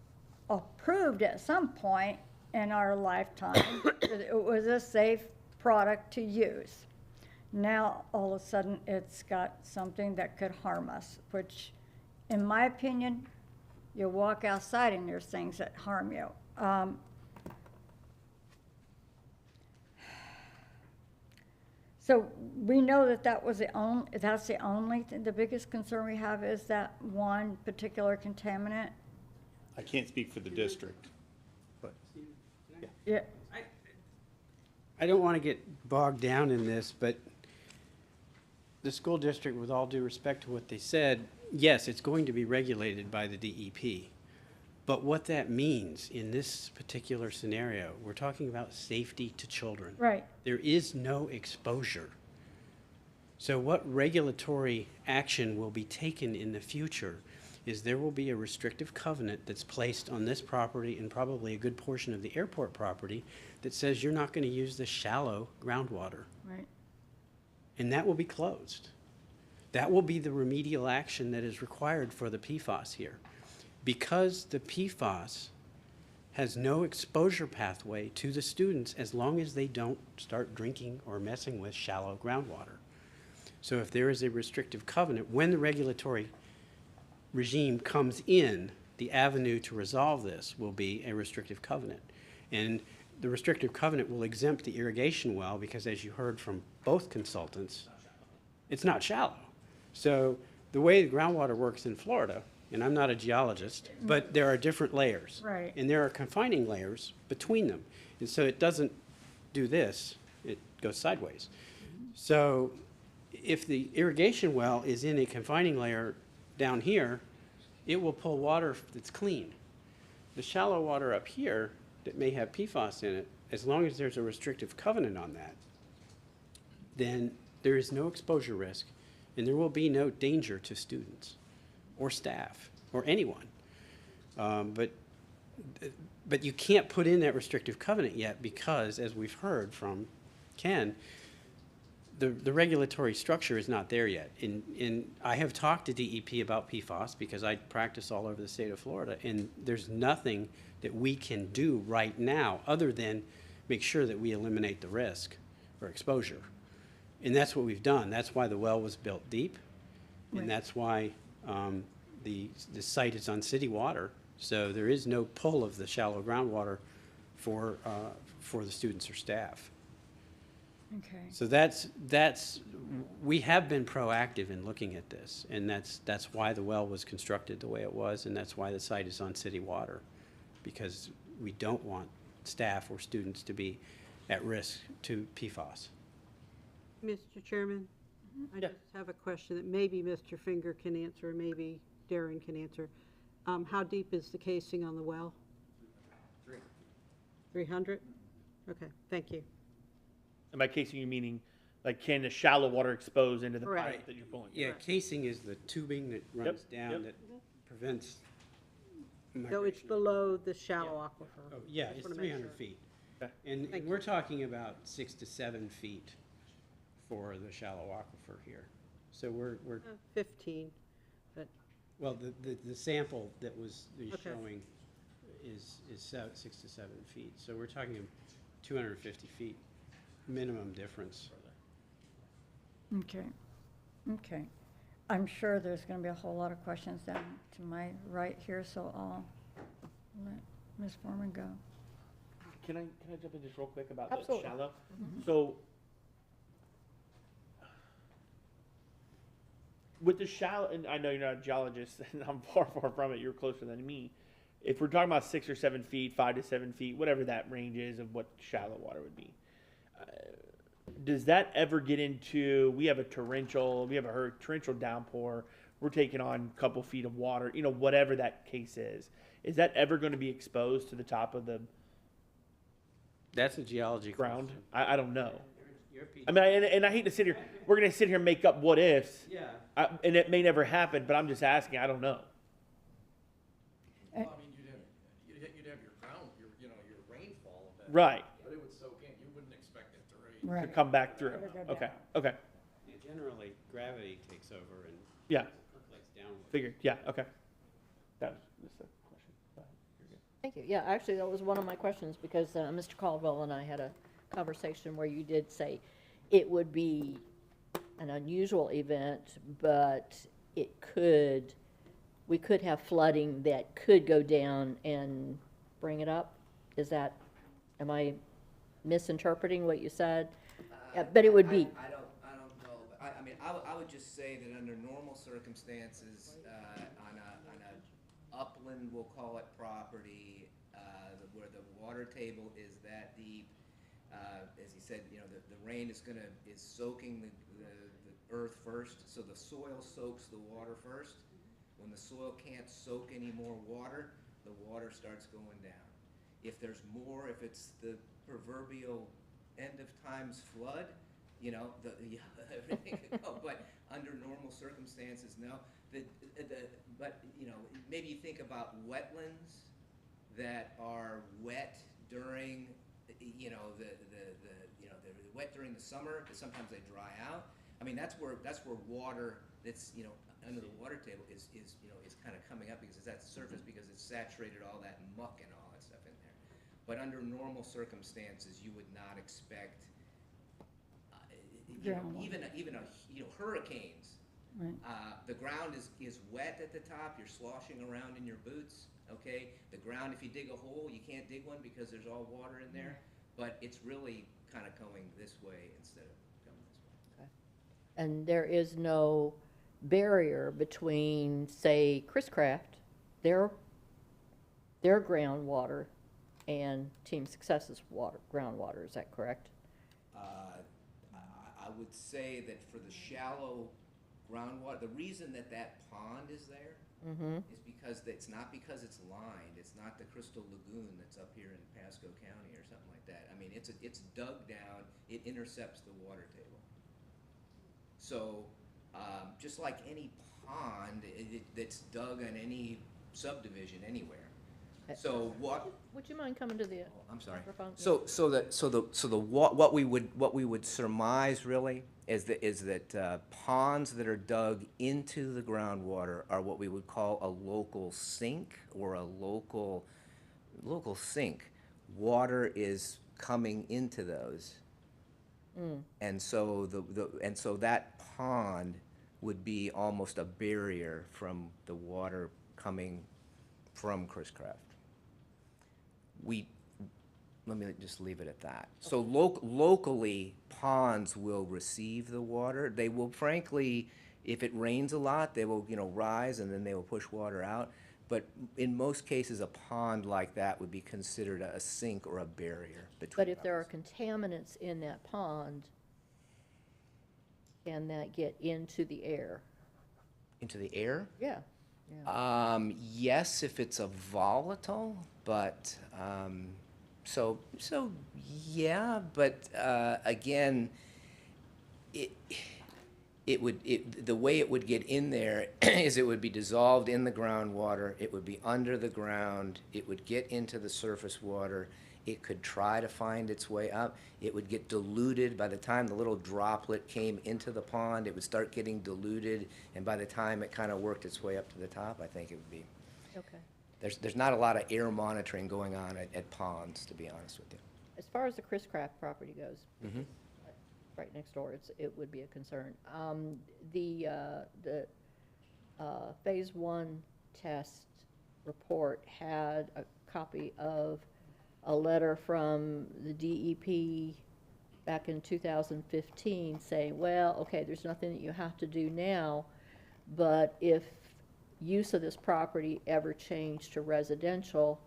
approved at some point in our lifetime. That it was a safe product to use. Now, all of a sudden, it's got something that could harm us, which, in my opinion, you walk outside and there's things that harm you. So we know that that's the only, the biggest concern we have is that one particular contaminant. I can't speak for the district, but Yeah, I don't want to get bogged down in this, but the school district, with all due respect to what they said, yes, it's going to be regulated by the DEP. But what that means in this particular scenario, we're talking about safety to children. right. There is no exposure. So what regulatory action will be taken in the future is there will be a restrictive covenant that's placed on this property and probably a good portion of the airport property that says you're not going to use the shallow groundwater. Right. And that will be closed. That will be the remedial action that is required for the PFAS here. Because the PFAS has no exposure pathway to the students as long as they don't start drinking or messing with shallow groundwater. So if there is a restrictive covenant, when the regulatory regime comes in, the avenue to resolve this will be a restrictive covenant. And the restrictive covenant will exempt the irrigation well because, as you heard from both consultants, it's not shallow. So the way the groundwater works in Florida, and I'm not a geologist, but there are different layers. Right. And there are confining layers between them. And so it doesn't do this, it goes sideways. So if the irrigation well is in a confining layer down here, it will pull water that's clean. The shallow water up here that may have PFAS in it, as long as there's a restrictive covenant on that, then there is no exposure risk and there will be no danger to students or staff or anyone. But you can't put in that restrictive covenant yet because, as we've heard from Ken, the regulatory structure is not there yet. And I have talked to DEP about PFAS because I practice all over the state of Florida, and there's nothing that we can do right now other than make sure that we eliminate the risk or exposure. And that's what we've done. That's why the well was built deep, and that's why the site is on city water. So there is no pull of the shallow groundwater for the students or staff. Okay. So we have been proactive in looking at this, and that's why the well was constructed the way it was, and that's why the site is on city water, because we don't want staff or students to be at risk to PFAS. Mr. Chairman, I just have a question that maybe Mr. Finger can answer, maybe Darren can answer. How deep is the casing on the well? 300? Okay, thank you. And by casing, you meaning, like, can the shallow water expose into the Right. pipe that you're pulling? Yeah, casing is the tubing that runs down yep. that prevents So it's migration. below the shallow aquifer? Oh, yeah, Just it's wanna make 300 sure. feet. Okay. And Thank we're talking about 6 to 7 feet for the shallow aquifer here. So we're 15, but, well, the sample that was Okay. showing is 6 to 7 feet. So we're talking 250 feet minimum difference. Okay, okay. I'm sure there's gonna be a whole lot of questions down to my right here, so I'll let Ms. Foreman go. Can I jump in just real quick about Absolutely. the shallow? So with the shallow, and I know you're not a geologist, and I'm far from it. You're closer than me. If we're talking about 6 or 7 feet, 5 to 7 feet, whatever that range is of what shallow water would be, does that ever get into? We have a torrential downpour. We're taking on a couple feet of water. You know, whatever that case is. Is that ever going to be exposed to the top of the That's a geology ground? question. I don't know. You're a I mean, and I hate to sit here. We're going to sit here and make up what ifs. Yeah. And it may never happen, but I'm just asking. I don't know. Well, I mean, you'd have your ground, your rainfall event. Right. But it would soak in. You wouldn't expect it to rain. To Right. come back through. It'll go Okay. down. Okay. Yeah, generally, gravity takes over and Yeah. percolates downward. Figured. Yeah. Okay. That was just a question. Go ahead. You're good. Thank you. Yeah, actually, that was one of my questions because Mr. Caldwell and I had a conversation where you did say it would be an unusual event, but we could have flooding that could go down and bring it up. Am I misinterpreting what you said? But it would be. I don't know. I mean, I would just say that under normal circumstances, on a upland, we'll call it property, where the water table is that deep, as he said, the rain is soaking the earth first, so the soil soaks the water first. When the soil can't soak any more water, the water starts going down. If there's more, if it's the proverbial end of times flood, everything could go. But under normal circumstances, no. But maybe you think about wetlands that are wet during, they're wet during the summer, because sometimes they dry out. I mean, that's where water that's under the water table is, you know, is kind of coming up because it's at the surface because it's saturated all that muck and all that stuff in there. But under normal circumstances, you would not expect, you know, Groundwater. even a, you know, hurricanes. Right. The ground is wet at the top, you're sloshing around in your boots, okay? The ground, if you dig a hole, you can't dig one because there's all water in there, but it's really kind of going this way instead of coming this way. Okay. And there is no barrier between, say, Chris Craft, their groundwater, and Team Success's groundwater, is that correct? I would say that for the shallow groundwater, the reason that that pond is there is because it's not because it's lined. It's not the Crystal Lagoon that's up here in Pasco County or something like that. I mean, it's dug down. It intercepts the water table. So just like any pond that's dug on any subdivision anywhere. So what? Would you mind coming to the I'm sorry. microphone? What we would surmise really is that ponds that are dug into the groundwater are what we would call a local sink or a local sink. Water is coming into those, and so so that pond would be almost a barrier from the water coming from Chris Craft. Let me just leave it at that. So locally, ponds will receive the water. They will, frankly, if it rains a lot, they will, you know, rise and then they will push water out. But in most cases, a pond like that would be considered a sink or a barrier between. But if there are contaminants in that pond, can that get into the air? Into the air? Yeah. Yes, if it's a volatile, but so yeah, but again, the way it would get in there is it would be dissolved in the groundwater. It would be under the ground. It would get into the surface water. It could try to find its way up. It would get diluted. By the time the little droplet came into the pond, it would start getting diluted, and by the time it kind of worked its way up to the top, I think it would be. Okay. There's not a lot of air monitoring going on at ponds, to be honest with you. As far as the Chris Craft property goes, right next door, it would be a concern. The Phase 1 test report had a copy of a letter from the DEP back in 2015 saying, well, okay, there's nothing that you have to do now, but if use of this property ever changed to residential,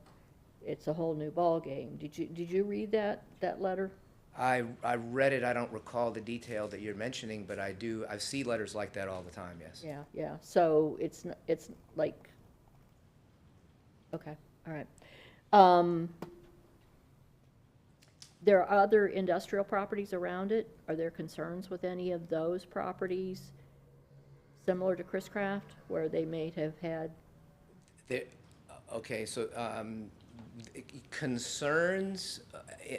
it's a whole new ballgame. Did you read that letter? I read it. I don't recall the detail that you're mentioning, but I do. I see letters like that all the time. Yes. Yeah. So it's like, okay, all right. There are other industrial properties around it. Are there concerns with any of those properties similar to Chris Craft, where they may have had? Okay, so concerns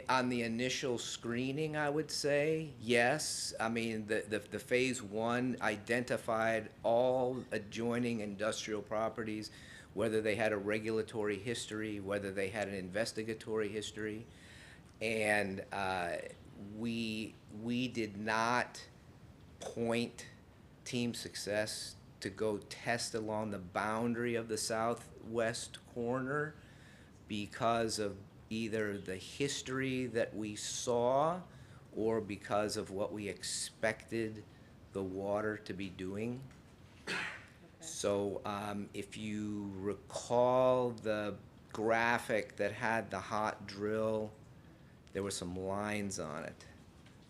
on the initial screening, I would say, yes. I mean, the Phase 1 identified all adjoining industrial properties, whether they had a regulatory history, whether they had an investigatory history. And we did not point Team Success to go test along the boundary of the southwest corner because of either the history that we saw or because of what we expected the water to be doing. Okay. So if you recall the graphic that had the hot drill, there were some lines on it.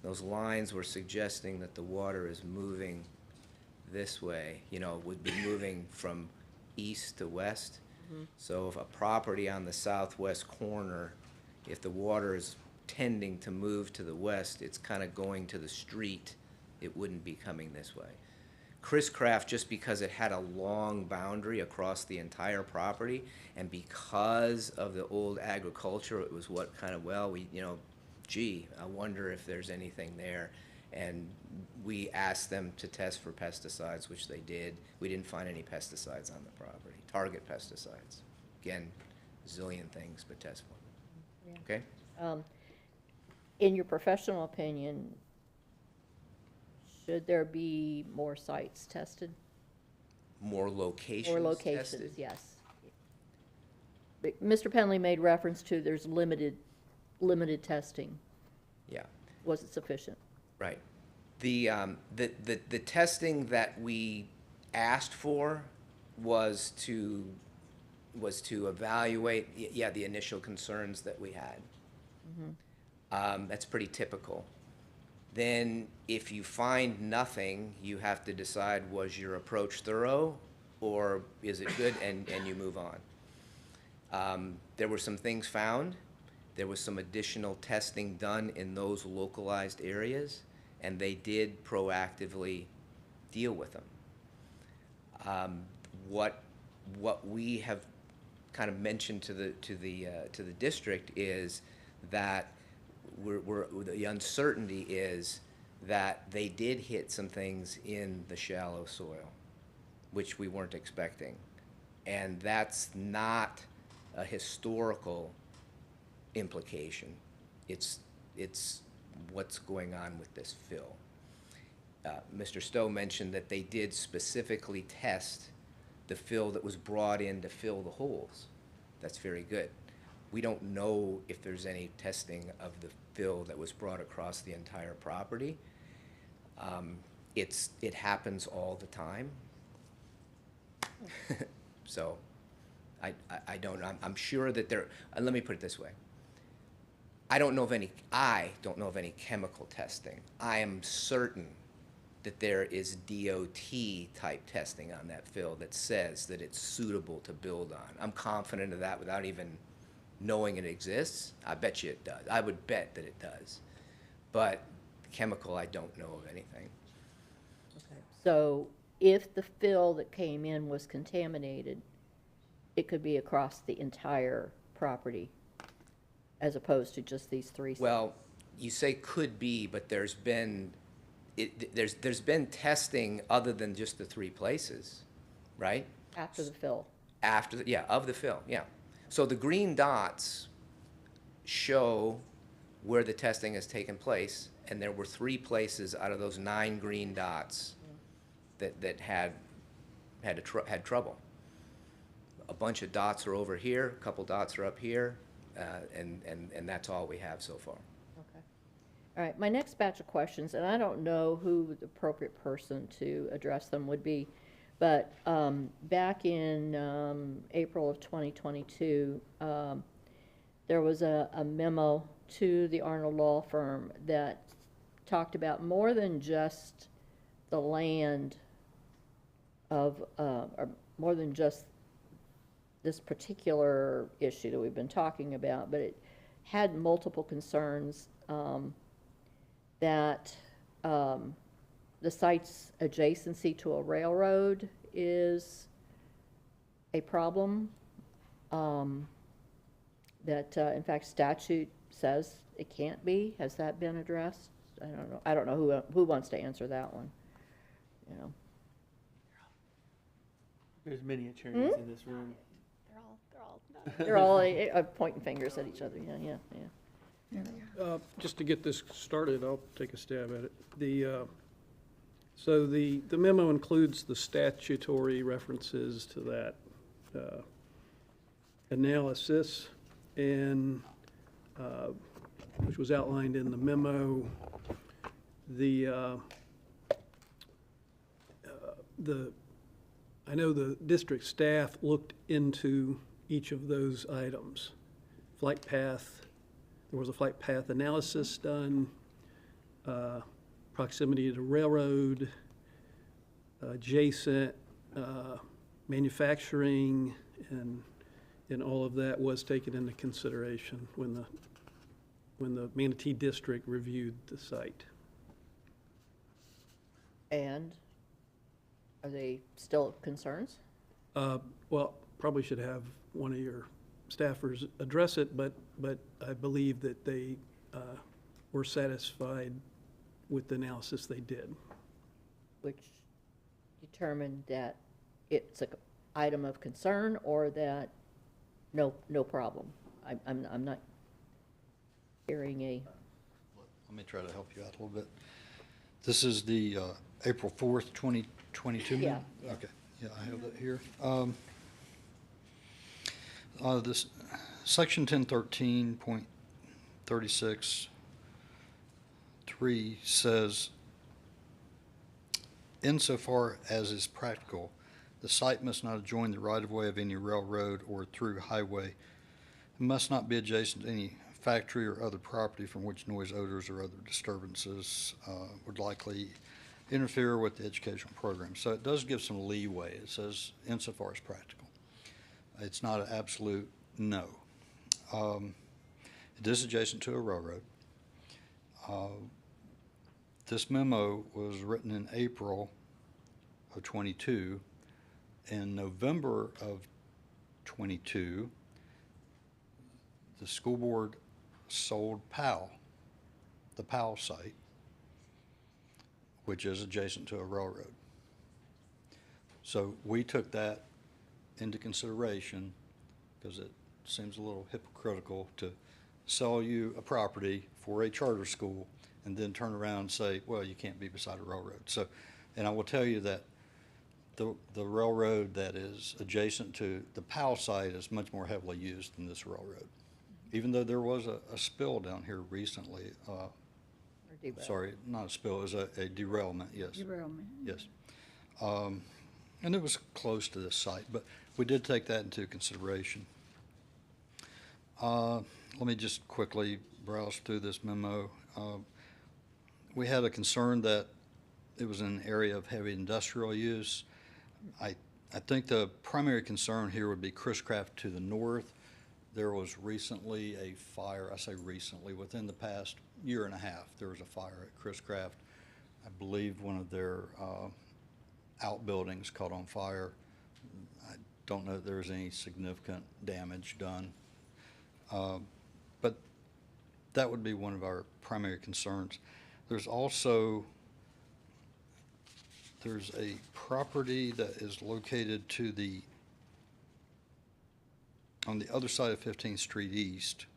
Those lines were suggesting that the water is moving this way, you know, would be moving from east to west. So if a property on the southwest corner, if the water is tending to move to the west, it's kind of going to the street, it wouldn't be coming this way. Chris Craft, just because it had a long boundary across the entire property, and because of the old agriculture, it was what kind of, well, we, you know, gee, I wonder if there's anything there. And we asked them to test for pesticides, which they did. We didn't find any pesticides on the property, target pesticides. Again, zillion things, but test one. Okay? In your professional opinion, should there be more sites tested? More locations More locations, tested? yes. But Mr. Penley made reference to there's limited testing. Yeah. Was it sufficient? Right. The testing that we asked for was to evaluate, yeah, the initial concerns that we had. That's pretty typical. Then if you find nothing, you have to decide, was your approach thorough or is it good, and you move on. There were some things found. There was some additional testing done in those localized areas, and they did proactively deal with them. What we have kind of mentioned to the district is that the uncertainty is that they did hit some things in the shallow soil, which we weren't expecting, and that's not a historical implication. It's what's going on with this fill. Mr. Stowe mentioned that they did specifically test the fill that was brought in to fill the holes. That's very good. We don't know if there's any testing of the fill that was brought across the entire property. It happens all the time. So I don't know. I'm sure that there, let me put it this way. I don't know of any chemical testing. I am certain that there is DOT type testing on that fill that says that it's suitable to build on. I'm confident of that without even knowing it exists. I bet you it does. I would bet that it does. But chemical, I don't know of anything. Okay. So if the fill that came in was contaminated, it could be across the entire property as opposed to just these three sites? Well, you say could be, but there's been testing other than just the three places, right? After the fill? Of the fill, yeah. So the green dots show where the testing has taken place, and there were 3 places out of those 9 green dots that had trouble. A bunch of dots are over here, a couple dots are up here, and that's all we have so far. Okay. All right, my next batch of questions, and I don't know who the appropriate person to address them would be, but back in April of 2022, there was a memo to the Arnold Law Firm that talked about more than just the land of, or more than just this particular issue that we've been talking about, but it had multiple concerns that the site's adjacency to a railroad is a problem, that in fact statute says it can't be. Has that been addressed? I don't know who wants to answer that one, you know. There's many attorneys in this room. They're all pointing fingers at each other. Yeah. Just to get this started, I'll take a stab at it. So the memo includes the statutory references to that analysis, and which was outlined in the memo. I know the district staff looked into each of those items. Flight path, there was a flight path analysis done, proximity to railroad, adjacent manufacturing, and all of that was taken into consideration when the Manatee district reviewed the site. And are they still concerns? Well, probably should have one of your staffers address it, but I believe that they were satisfied with the analysis they did. Which determined that it's an item of concern or that no problem? I'm not hearing a, Let me try to help you out a little bit. This is the April 4th, 2022 Yeah, memo? yeah. Okay, yeah, I have that here. This, section 1013.36(3) says, insofar as is practical, the site must not adjoin the right-of-way of any railroad or through highway. It must not be adjacent to any factory or other property from which noise, odors, or other disturbances would likely interfere with the educational program. So it does give some leeway. It says insofar as practical. It's not an absolute no. It is adjacent to a railroad. This memo was written in April of 22. In November of 22, the school board sold Powell, the Powell site, which is adjacent to a railroad. So we took that into consideration because it seems a little hypocritical to sell you a property for a charter school and then turn around and say, well, you can't be beside a railroad. So, and I will tell you that the railroad that is adjacent to the Powell site is much more heavily used than this railroad. Even though there was a spill down here recently, sorry, not a spill, it was a derailment, yes. Derailment. Yes. And it was close to this site, but we did take that into consideration. Let me just quickly browse through this memo. We had a concern that it was an area of heavy industrial use. I think the primary concern here would be Chris-Craft to the north. There was recently a fire, I say recently, within the past year and a half, there was a fire at Chris-Craft. I believe one of their outbuildings caught on fire. I don't know if there was any significant damage done. But that would be one of our primary concerns. There's also, there's a property that is located on the other side of 15th Street East,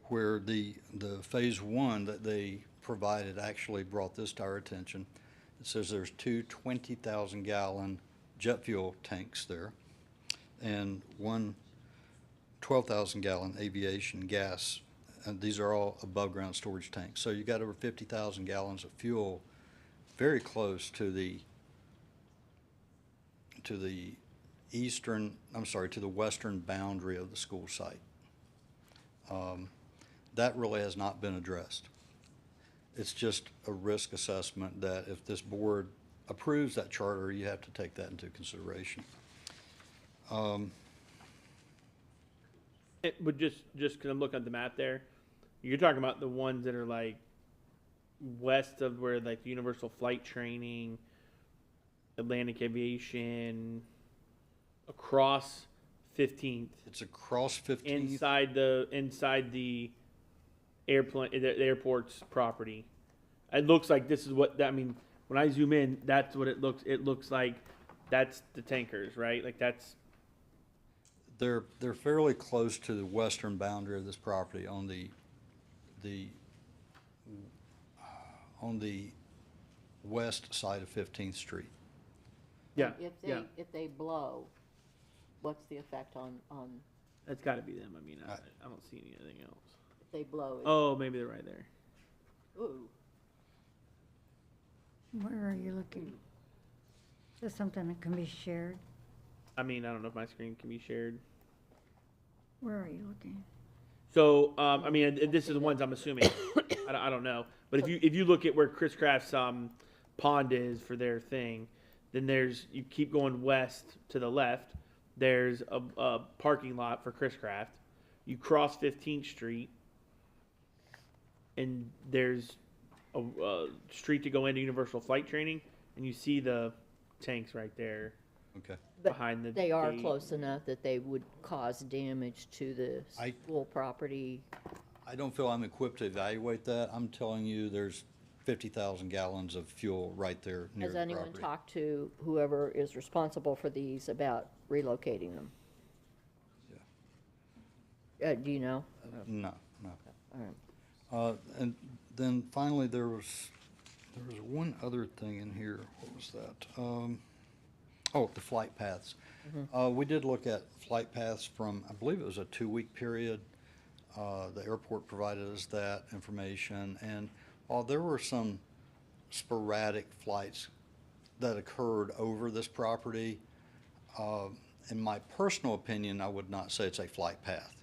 where the phase one that they provided actually brought this to our attention. It says there's two 20,000 gallon jet fuel tanks there and one 12,000 gallon aviation gas. And these are all above ground storage tanks. So you got over 50,000 gallons of fuel very close to the western boundary of the school site. That really has not been addressed. It's just a risk assessment that if this board approves that charter, you have to take that into consideration. It would just because I'm looking at the map there, you're talking about the ones that are like west of where like the Universal Flight Training, Atlantic Aviation, across 15th. It's across 15th. Inside the airplane, the airport's property. It looks like this is what I mean. When I zoom in, that's what it looks. It looks like that's the tankers, right? Like that's. They're fairly close to the western boundary of this property on the west side of 15th Street. Yeah. If they blow, what's the effect on That's got to be them. I mean, I don't see anything else. if they blow? Oh, maybe they're right there. Ooh. Where are you looking? Is this something that can be shared? I mean, I don't know if my screen can be shared. Where are you looking? So, I mean, this is the ones I'm assuming. I don't know, but if you look at where Chris Craft's pond is for their thing, then you keep going west to the left. There's a parking lot for Chris Craft. You cross 15th Street, and there's a street to go into Universal Flight Training, and you see the tanks right there. Okay. But behind the they are gate. close enough that they would cause damage to the school property. I don't feel I'm equipped to evaluate that. I'm telling you, there's 50,000 gallons of fuel right there near Has the anyone property. talked to whoever is responsible for these about relocating them? Do you know? No, no. All right. And then finally, there was one other thing in here. What was that? Oh, the flight paths. We did look at flight paths from, I believe it was a 2-week period. The airport provided us that information, and while there were some sporadic flights that occurred over this property, in my personal opinion, I would not say it's a flight path.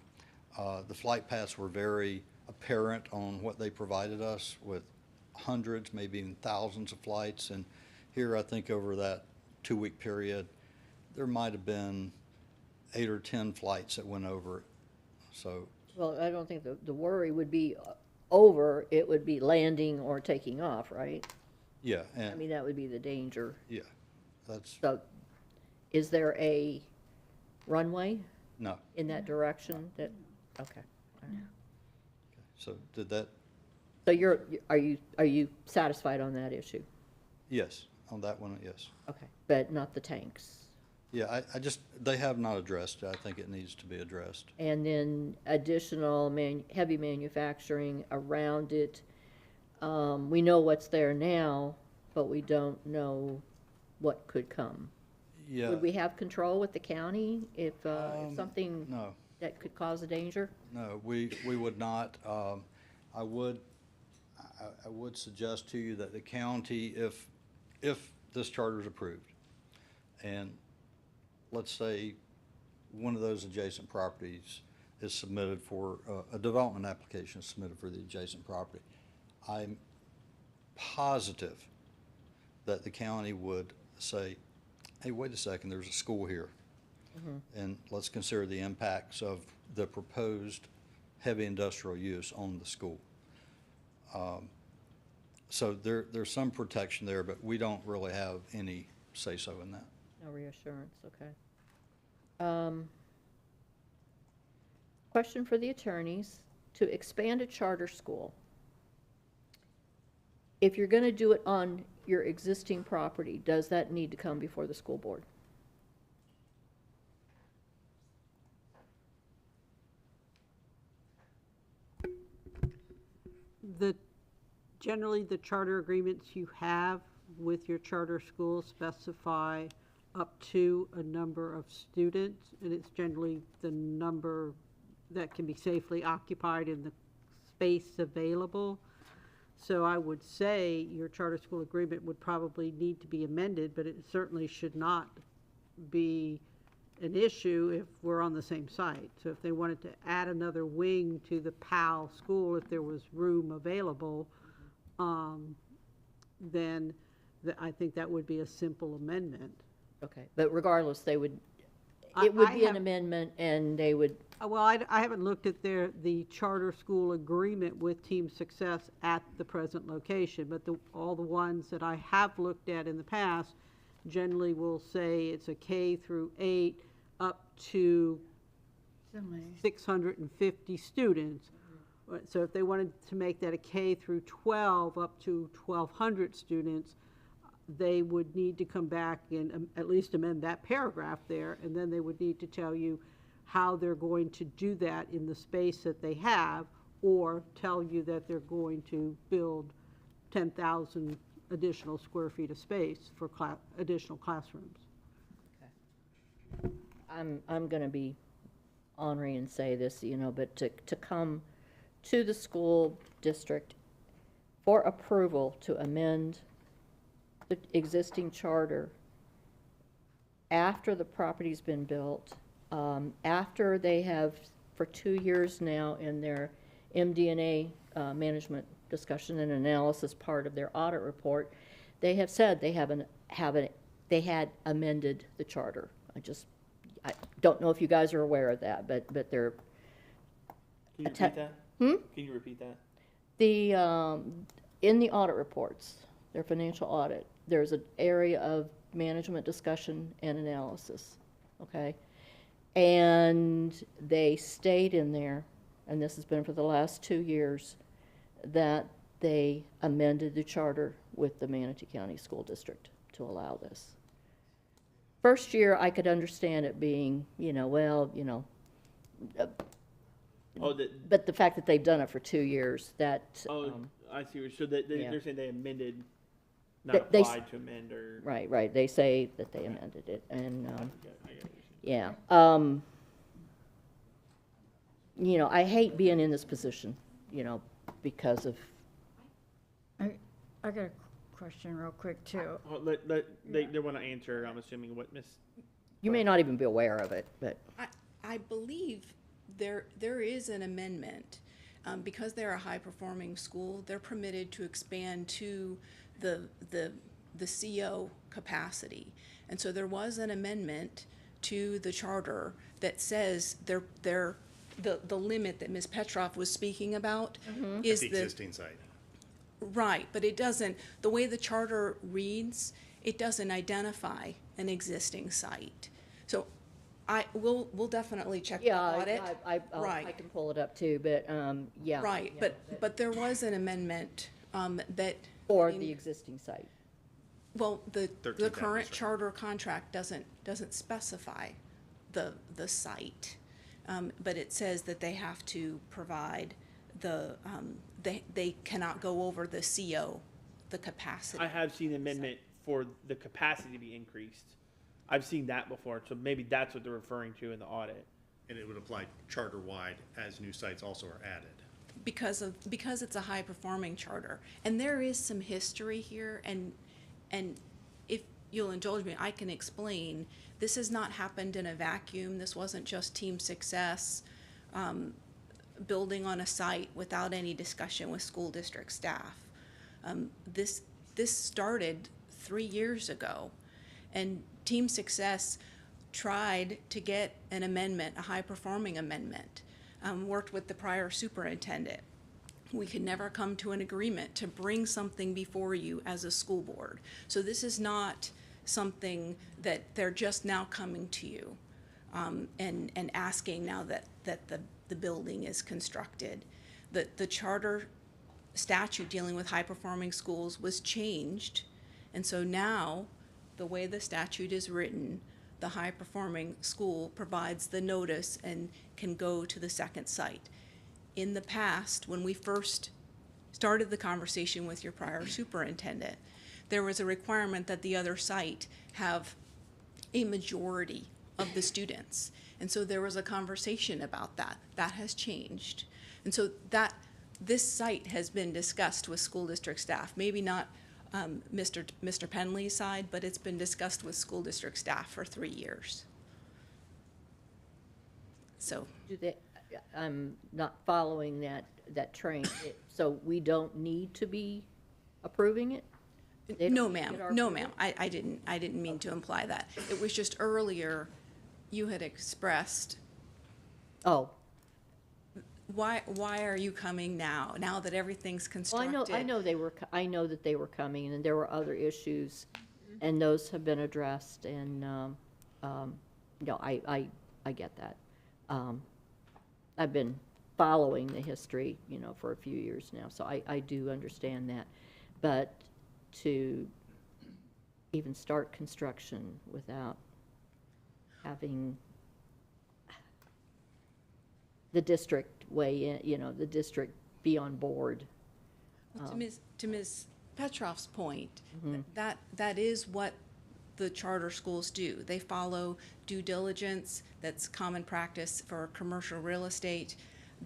The flight paths were very apparent on what they provided us, with hundreds, maybe even thousands of flights. And here, I think over that 2-week period, there might have been 8 or 10 flights that went over it. So, Well, I don't think the worry would be over, it would be landing or taking off, right? yeah, I and, mean, that would be the danger. yeah, that's, So, is there a runway no. in that direction that, okay. All right. So did that, So are you satisfied on that issue? yes, on that one, yes. Okay, but not the tanks? Yeah, I just, they have not addressed it. I think it needs to be addressed. And then additional heavy manufacturing around it. We know what's there now, but we don't know what could come. Yeah. Would we have control with the county if something No. that could cause a danger? No, we would not. I would suggest to you that the county, if this charter is approved, and let's say one of those adjacent properties is submitted for, a development application is submitted for the adjacent property, I'm positive that the county would say, hey, wait a second, there's a school here. And let's consider the impacts of the proposed heavy industrial use on the school. So there's some protection there, but we don't really have any say-so in that. No reassurance, okay. Question for the attorneys. To expand a charter school, if you're going to do it on your existing property, does that need to come before the school board? Generally, the charter agreements you have with your charter school specify up to a number of students, and it's generally the number that can be safely occupied in the space available. So I would say your charter school agreement would probably need to be amended, but it certainly should not be an issue if we're on the same site. So if they wanted to add another wing to the PAL school, if there was room available, then I think that would be a simple amendment. Okay, but regardless, they would, I it would be an have- amendment, and they would, Well, I haven't looked at the charter school agreement with Team Success at the present location, but all the ones that I have looked at in the past generally will say it's a K through 8 up to 650 students. So if they wanted to make that a K through 12 up to 1,200 students, they would need to come back and at least amend that paragraph there, and then they would need to tell you how they're going to do that in the space that they have, or tell you that they're going to build 10,000 additional square feet of space for additional classrooms. I'm gonna be ornery and say this, but to come to the school district for approval to amend the existing charter after the property's been built, after they have, for 2 years now, in their MD&A management discussion and analysis part of their audit report, they have said they they had amended the charter. I don't know if you guys are aware of that, but they're. Can you repeat that? Can you repeat that? In the audit reports, their financial audit, there's an area of management discussion and analysis, okay? And they state in there and this has been for the last 2 years, that they amended the charter with the Manatee County School District to allow this. First year, I could understand it being, but the fact that they've done it for 2 years, that, I see. So that yeah. they're saying they amended, not They- applied to amend or. right, they say that they amended it, and, I get what you're saying. yeah. I hate being in this position, because of, I got a question real quick too. Oh, they want to answer, I'm assuming, what Miss. you may not even be aware of it, but, I believe there is an amendment. Because they're a high-performing school, they're permitted to expand to the CO capacity. And so there was an amendment to the charter that says the limit that Ms. Petroff was speaking about is The existing site. Right, but it doesn't, the way the charter reads, it doesn't identify an existing site. So we'll definitely check the yeah, audit. I Right. can pull it up too, but, yeah. Right, yeah, but there was an amendment that. Or the existing site. Well, the 13,000 current square. charter contract doesn't specify the site. But it says that they have to provide they cannot go over the CO, the capacity. I have seen amendment for the capacity to be increased. I've seen that before, so maybe that's what they're referring to in the audit. And it would apply charter-wide as new sites also are added. Because it's a high-performing charter. And there is some history here, and if you'll indulge me, I can explain. This has not happened in a vacuum. This wasn't just team success, building on a site without any discussion with school district staff. This started 3 years ago, and team success tried to get an amendment, a high-performing amendment, worked with the prior superintendent. We could never come to an agreement to bring something before you as a school board. So this is not something that they're just now coming to you and asking now that the building is constructed. The charter statute dealing with high-performing schools was changed, and so now the way the statute is written, the high-performing school provides the notice and can go to the second site. In the past, when we first started the conversation with your prior superintendent, there was a requirement that the other site have a majority of the students. And so there was a conversation about that. That has changed. And so this site has been discussed with school district staff, maybe not Mr. Penley's side, but it's been discussed with school district staff for 3 years. So. I'm not following that train. So we don't need to be approving it? They No, don't ma'am. get our No, approval? ma'am. I didn't mean to imply that. It was just earlier you had expressed, Oh, why are you coming now that everything's well, constructed? I know that they were coming, and there were other issues, and those have been addressed, and, I get that. I've been following the history, for a few years now, so I do understand that. But to even start construction without having the district weigh in, the district be on board. To Ms. Petroff's point, that is what the charter schools do. They follow due diligence. That's common practice for commercial real estate.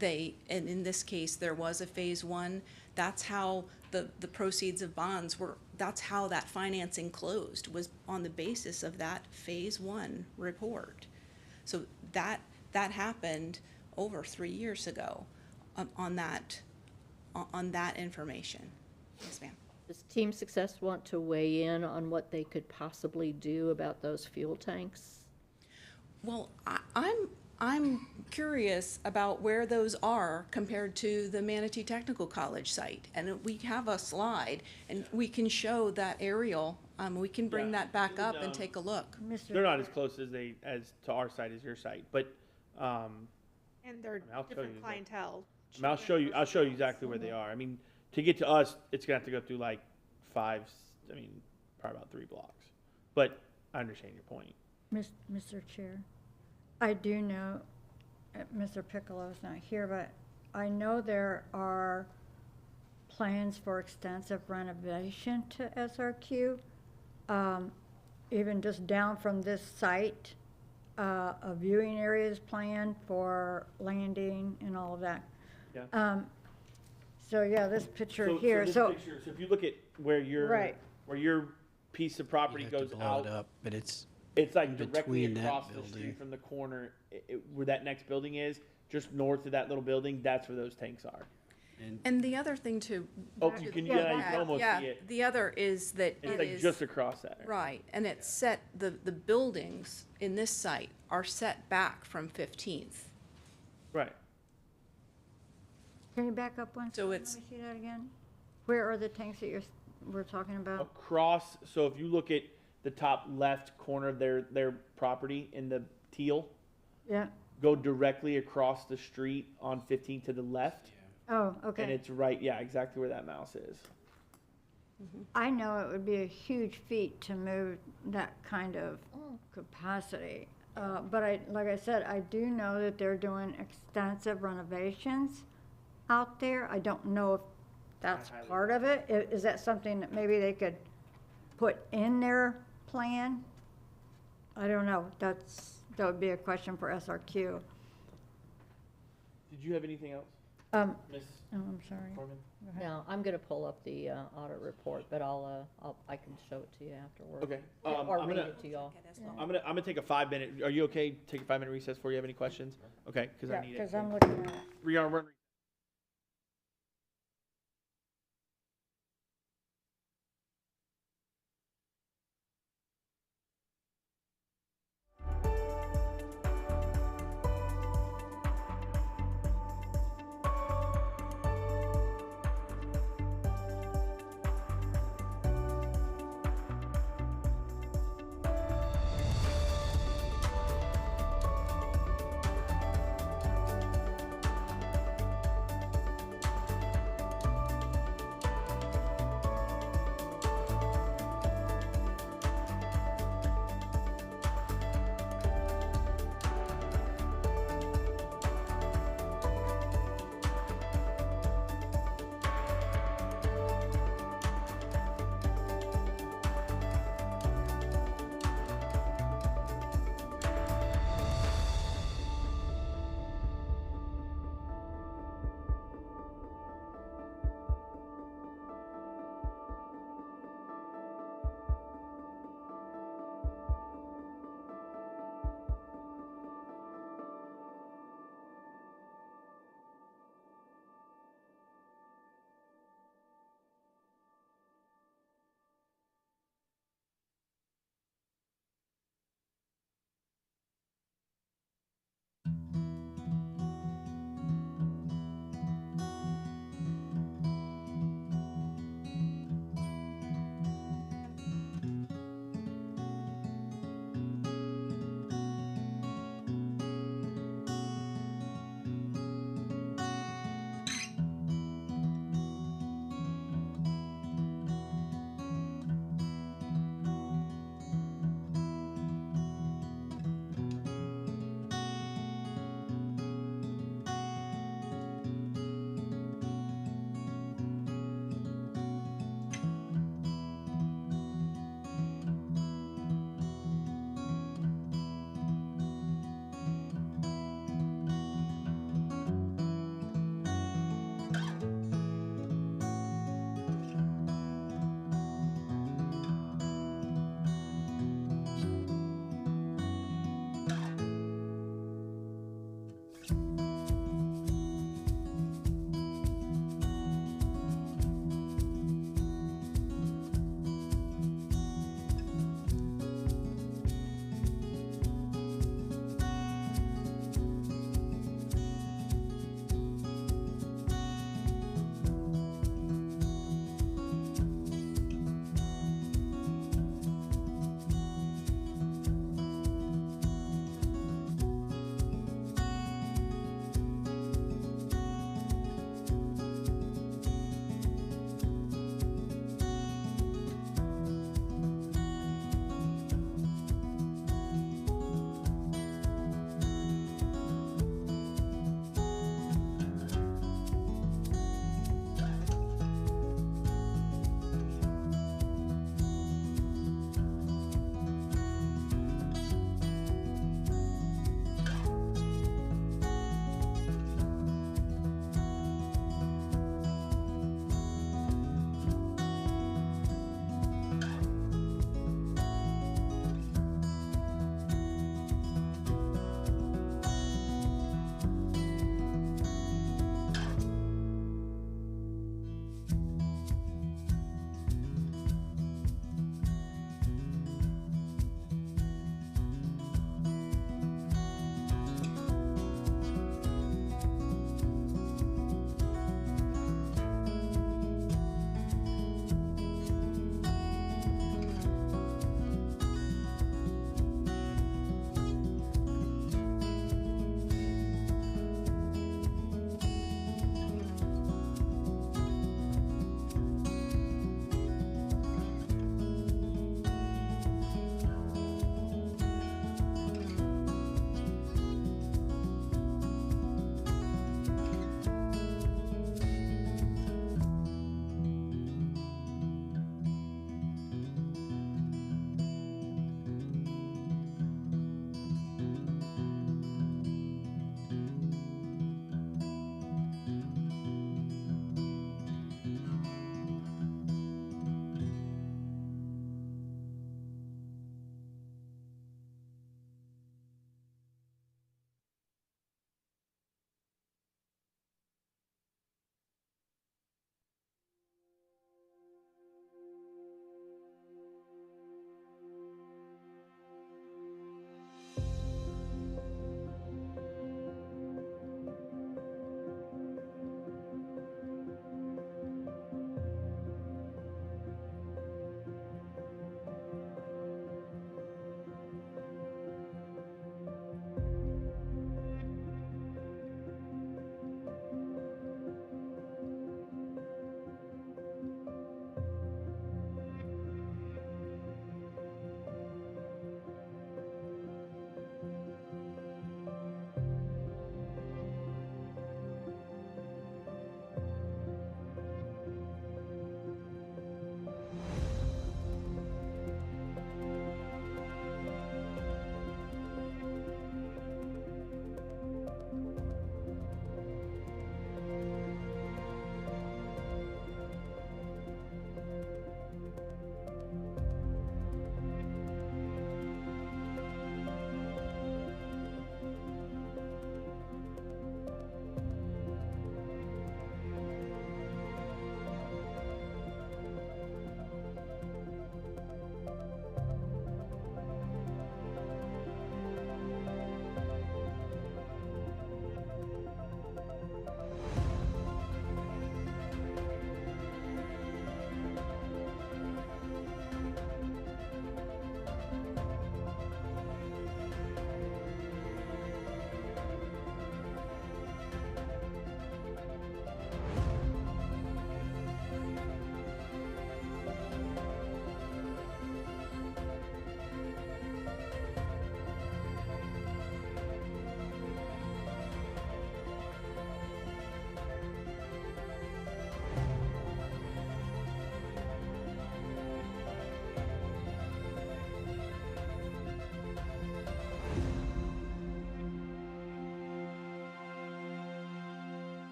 And in this case, there was a phase one. That's how the proceeds of bonds were, that's how that financing closed, was on the basis of that phase one report. So that happened over 3 years ago on that information. Yes, ma'am. Does Team Success want to weigh in on what they could possibly do about those fuel tanks? Well, I'm curious about where those are compared to the Manatee Technical College site. And we have a slide, and we can show that aerial. We can bring that back up and take a look. They're not as close as to our site as your site, but And they're I'll tell different you, clientele. I mean, I'll show you exactly where they are. I mean, to get to us, it's gonna have to go through like probably about 3 blocks. But I understand your point. Mr. Chair, I do know, Mr. Piccolo's not here, but I know there are plans for extensive renovation to SRQ. Even just down from this site, a viewing area is planned for landing and all of that. Yeah. So yeah, this picture So here, this so, picture, so if you look at where Right. your piece of property You have goes to blow out, it up, but it's it's like directly between that across the building. street from the corner, where that next building is, just north of that little building. That's where those tanks are. And the other thing to. Oh, you can, yeah, you can almost Yeah, see it. the other is that It's it like is. just across that. Right, and it's set, the buildings in this site are set back from 15th. Right. can you back up one? So second? it's- Let me see that again. Where are the tanks that we're talking about? Across, so if you look at the top left corner of their property in the teal, Yeah, go directly across the street on 15 to the left, oh, and okay. it's right, yeah, exactly where that mouse is. I know it would be a huge feat to move that kind of capacity. But like I said, I do know that they're doing extensive renovations out there. I don't know if that's highly part of it. Is that something that maybe they could put in their plan? I don't know. That would be a question for SRQ. Did you have anything else, Miss Oh, I'm sorry. Foreman? Go ahead. No, I'm gonna pull up the audit report, but I can show it to you afterwards. Okay. Or I'm read gonna, it to y'all. I'm gonna take a 5-minute. Are you okay? Take a 5-minute recess before you have any questions? Okay, because I Yeah, need it. because I'm looking at it. We're gonna run.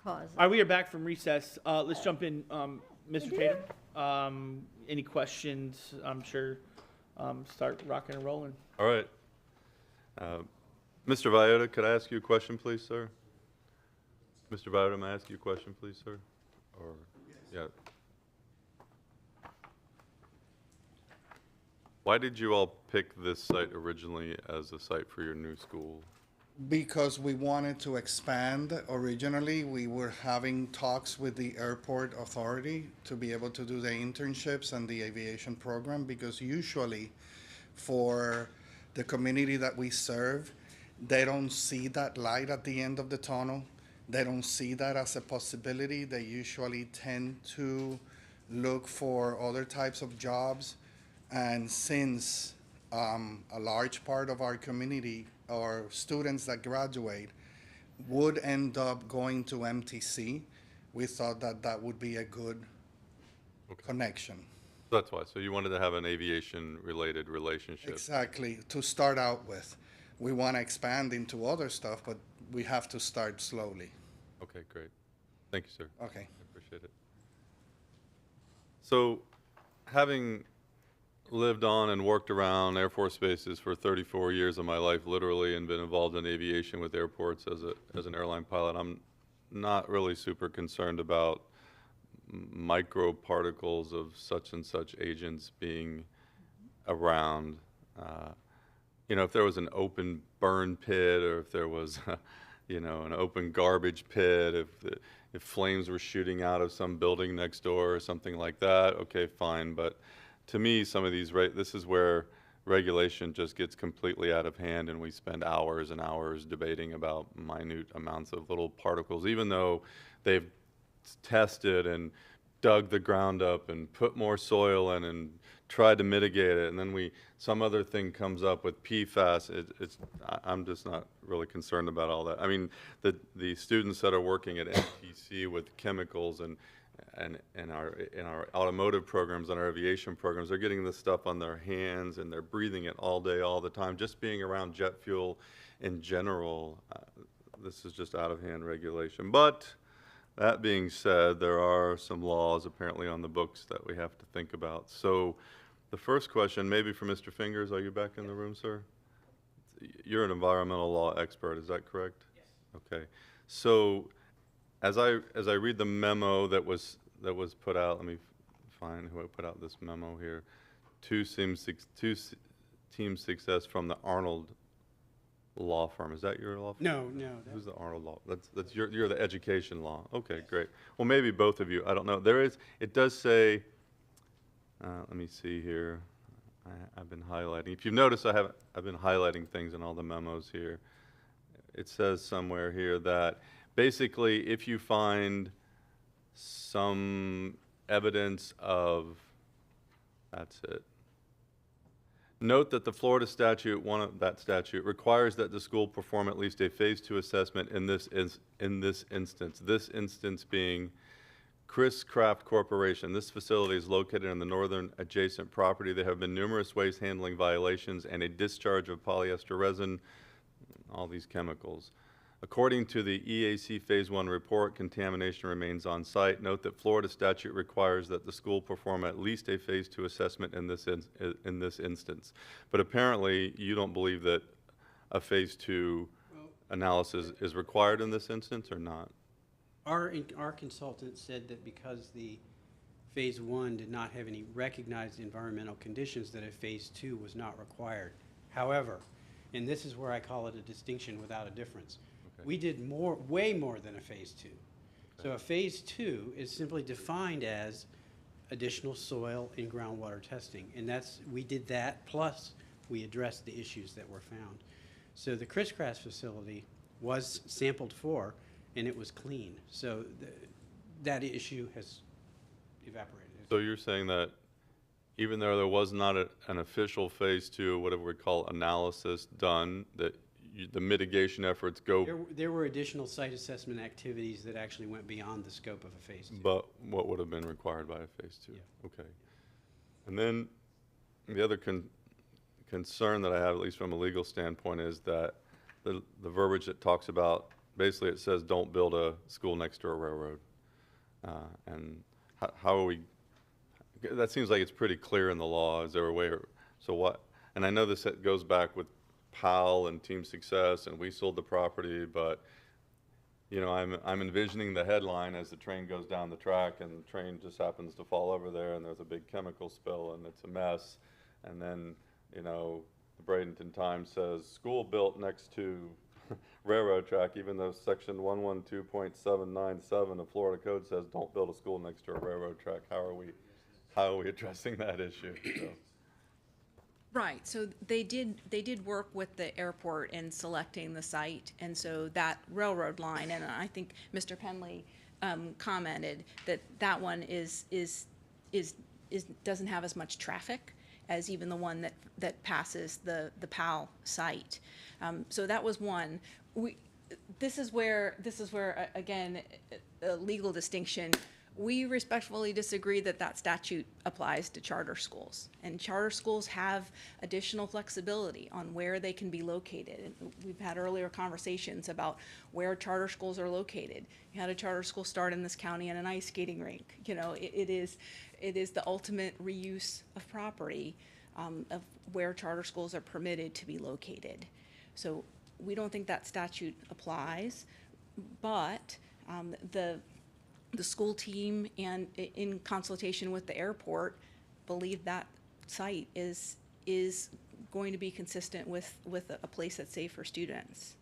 cause. All right, we are back from recess. Let's jump in. Mr. Tatum, any questions? I'm sure start rocking and rolling. All right. Mr. Valletta, could I ask you a question, please, sir? Mr. Valletta, may I ask you a question, please, sir? Or, yeah. Why did you all pick this site originally as a site for your new school? Because we wanted to expand. Originally, we were having talks with the airport authority to be able to do the internships and the aviation program, because usually for the community that we serve, they don't see that light at the end of the tunnel. They don't see that as a possibility. They usually tend to look for other types of jobs. And since a large part of our community or students that graduate would end up going to MTC, we thought that that would be a good connection. That's why. So you wanted to have an aviation-related relationship. Exactly, to start out with. We want to expand into other stuff, but we have to start slowly. Okay, great. Thank you, sir. Okay. I appreciate it. So, having lived on and worked around Air Force bases for 34 years of my life, literally, and been involved in aviation with airports as an airline pilot, I'm not really super concerned about microparticles of such and such agents being around. You know, if there was an open burn pit, or if there was, you know, an open garbage pit, if flames were shooting out of some building next door or something like that, okay, fine. But to me, some of these, this is where regulation just gets completely out of hand, and we spend hours and hours debating about minute amounts of little particles, even though they've tested and dug the ground up and put more soil in and tried to mitigate it, and then some other thing comes up with PFAS. I'm just not really concerned about all that. I mean, the students that are working at NTC with chemicals and in our automotive programs and our aviation programs, they're getting this stuff on their hands and they're breathing it all day, all the time. Just being around jet fuel in general, this is just out of hand regulation. But that being said, there are some laws apparently on the books that we have to think about. So the first question, maybe for Mr. Fingers, are you back in the room, sir? You're an environmental law expert, is that correct? Yes. Okay. So as I read the memo that was put out, let me find who put out this memo here. Team Success from the Arnold law firm. Is that your law firm? No. Who's the Arnold law? That's you're the education law. Okay, great. Well, maybe both of you. I don't know. It does say. Let me see here. I've been highlighting. If you've noticed, I've been highlighting things in all the memos here. It says somewhere here that basically, if you find some evidence of, that's it. Note that the Florida statute, that statute, requires that the school perform at least a Phase 2 assessment in this instance. This instance being Chris Craft Corporation. This facility is located in the northern adjacent property. There have been numerous waste handling violations and a discharge of polyester resin, all these chemicals. According to the EAC Phase 1 report, contamination remains on site. Note that Florida statute requires that the school perform at least a Phase 2 assessment in this instance. But apparently, you don't believe that a Phase 2 analysis is required in this instance, or not? Our consultant said that because the Phase 1 did not have any recognized environmental conditions, that a Phase 2 was not required. However, and this is where I call it a distinction without a difference. Okay. We did way more than a Phase 2. Okay. So a Phase 2 is simply defined as additional soil and groundwater testing. And we did that, plus we addressed the issues that were found. So the Chris Craft facility was sampled for, and it was clean. So that issue has evaporated. So you're saying that even though there was not an official Phase 2, whatever we call analysis done, that the mitigation efforts go... There were additional site assessment activities that actually went beyond the scope of a Phase 2. But what would have been required by a Phase 2? Yeah. Okay. And then the other concern that I have, at least from a legal standpoint, is that the verbiage that talks about basically it says don't build a school next to a railroad. And how are we, that seems like it's pretty clear in the law. Is there a way, so what, and I know this goes back with PAL and Team Success, and we sold the property, but, you know, I'm envisioning the headline as the train goes down the track and the train just happens to fall over there and there's a big chemical spill and it's a mess. And then, you know, the Bradenton Times says, school built next to railroad track, even though section 112.797 of Florida Code says don't build a school next to a railroad track. How are we addressing that issue? So. Right, so they did work with the airport in selecting the site, and so that railroad line, and I think Mr. Penley commented that one doesn't have as much traffic as even the one that passes the PAL site. So that was one. This is where again, a legal distinction. We respectfully disagree that statute applies to charter schools. And charter schools have additional flexibility on where they can be located. And we've had earlier conversations about where charter schools are located. You had a charter school start in this county in an ice skating rink. You know, it is the ultimate reuse of property of where charter schools are permitted to be located. So we don't think that statute applies, but the school team and in consultation with the airport believe that site is going to be consistent with a place that's safe for students.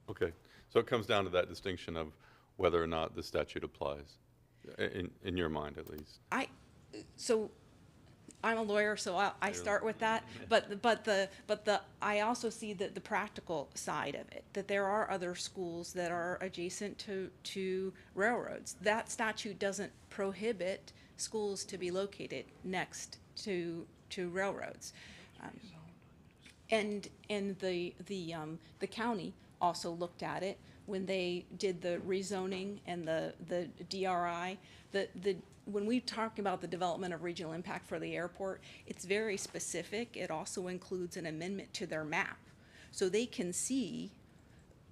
Okay, so it comes down to that distinction of whether or not the statute applies, in your mind at least. I'm a lawyer, so I start with that. But I also see the practical side of it, that there are other schools that are adjacent to railroads. That statute doesn't prohibit schools to be located next to railroads. And the county also looked at it when they did the rezoning and the DRI. When we talk about the development of regional impact for the airport, it's very specific. It also includes an amendment to their map. So they can see,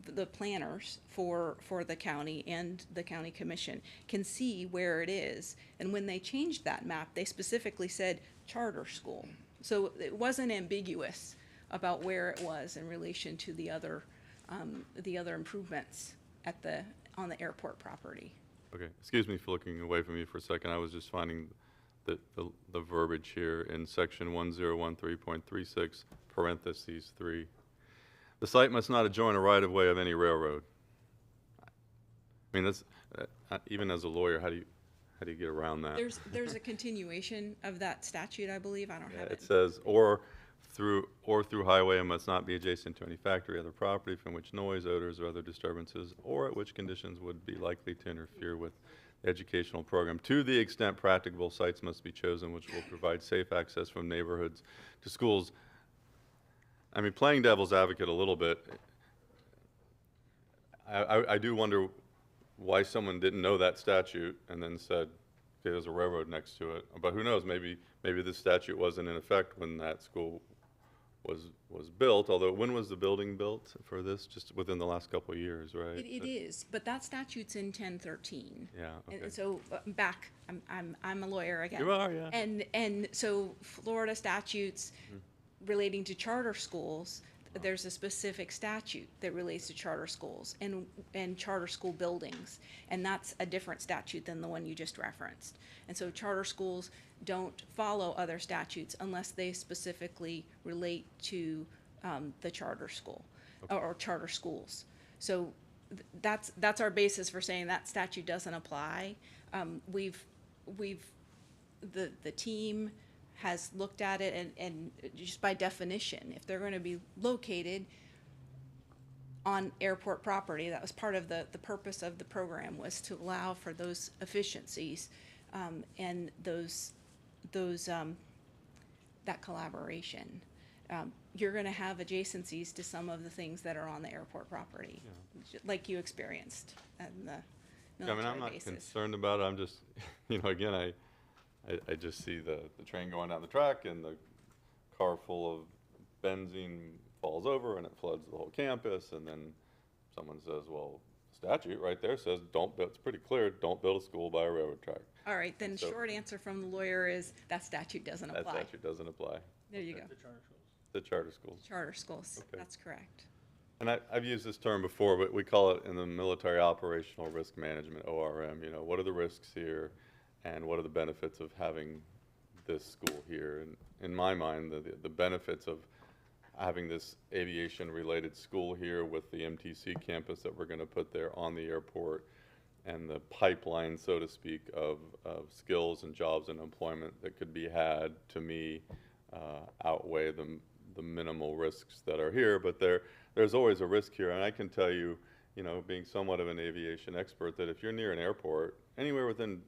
the planners for the county and the county commission can see where it is. And when they changed that map, they specifically said charter school. So it wasn't ambiguous about where it was in relation to the other improvements on the airport property. Okay, excuse me for looking away from you for a second. I was just finding the verbiage here in section 1013.36, parentheses 3. The site must not adjoin a right-of-way of any railroad. I mean, that's, even as a lawyer, how do you get around that? There's a continuation of that statute, I believe. I don't have it. It says, or through highway and must not be adjacent to any factory, other property from which noise, odors, or other disturbances, or at which conditions would be likely to interfere with the educational program. To the extent practicable, sites must be chosen which will provide safe access from neighborhoods to schools. I mean, playing devil's advocate a little bit, I do wonder why someone didn't know that statute and then said, okay, there's a railroad next to it. But who knows, maybe this statute wasn't in effect when that school was built, although when was the building built for this? Just within the last couple of years, right? It is, but that statute's in 1013. Yeah, okay. And so back, I'm a lawyer again. You are, yeah. And so Florida statutes relating to charter schools, there's a specific statute that relates to charter schools and charter school buildings, and that's a different statute than the one you just referenced. And so charter schools don't follow other statutes unless they specifically relate to the charter school or charter schools. So that's our basis for saying that statute doesn't apply. The team has looked at it, and just by definition, if they're going to be located on airport property, that was part of the purpose of the program, was to allow for those efficiencies and that collaboration. You're going to have adjacencies to some of the things that are on the airport property, like you experienced at the military I mean, I'm not bases. concerned about it. I'm just, again, I just see the train going down the track and the car full of benzene falls over and it floods the whole campus, and then someone says, well, statute right there says don't build, it's pretty clear, don't build a school by a railroad track. All right, then So- short answer from the lawyer is that statute doesn't That apply. statute doesn't apply. There you go. The charter schools. Charter schools, Okay. that's correct. And I've used this term before, but we call it in the military operational risk management, ORM, you know, what are the risks here and what are the benefits of having this school here? And in my mind, the benefits of having this aviation-related school here with the MTC campus that we're going to put there on the airport and the pipeline, so to speak, of skills and jobs and employment that could be had, to me, outweigh the minimal risks that are here. But there's always a risk here, and I can tell you, you know, being somewhat of an aviation expert, that if you're near an airport, anywhere within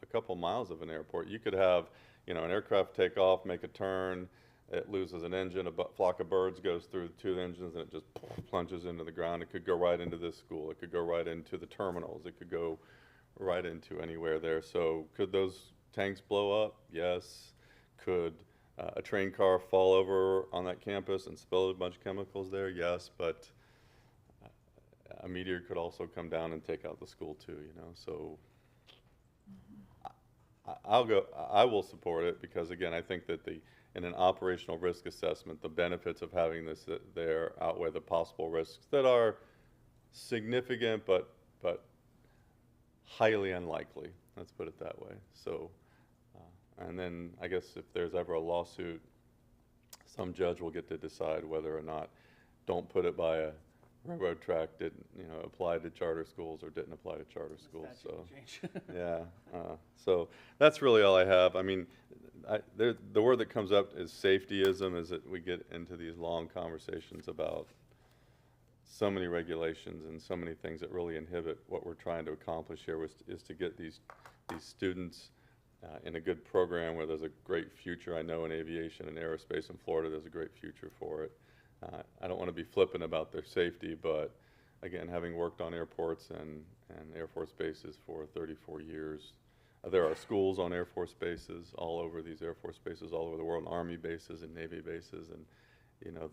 a couple miles of an airport, you could have, you know, an aircraft take off, make a turn, it loses an engine, a flock of birds goes through 2 engines, and it just plunges into the ground. It could go right into this school. It could go right into the terminals. It could go right into anywhere there. So could those tanks blow up? Yes. Could a train car fall over on that campus and spill a bunch of chemicals there? Yes. But a meteor could also come down and take out the school too, you know. So I will support it because, again, I think that in an operational risk assessment, the benefits of having this there outweigh the possible risks that are significant but highly unlikely. Let's put it that way. So, and then I guess if there's ever a lawsuit, some judge will get to decide whether or not don't put it by a railroad track didn't, you know, apply to charter schools or didn't apply to charter schools. So, yeah. So that's really all I have. I mean, the word that comes up is safetyism, is that we get into these long conversations about so many regulations and so many things that really inhibit what we're trying to accomplish here, is to get these students in a good program where there's a great future. I know in aviation and aerospace in Florida, there's a great future for it. I don't want to be flippant about their safety, but again, having worked on airports and Air Force bases for 34 years, there are schools on Air Force bases all over these Air Force bases all over the world, and Army bases and Navy bases, and you know,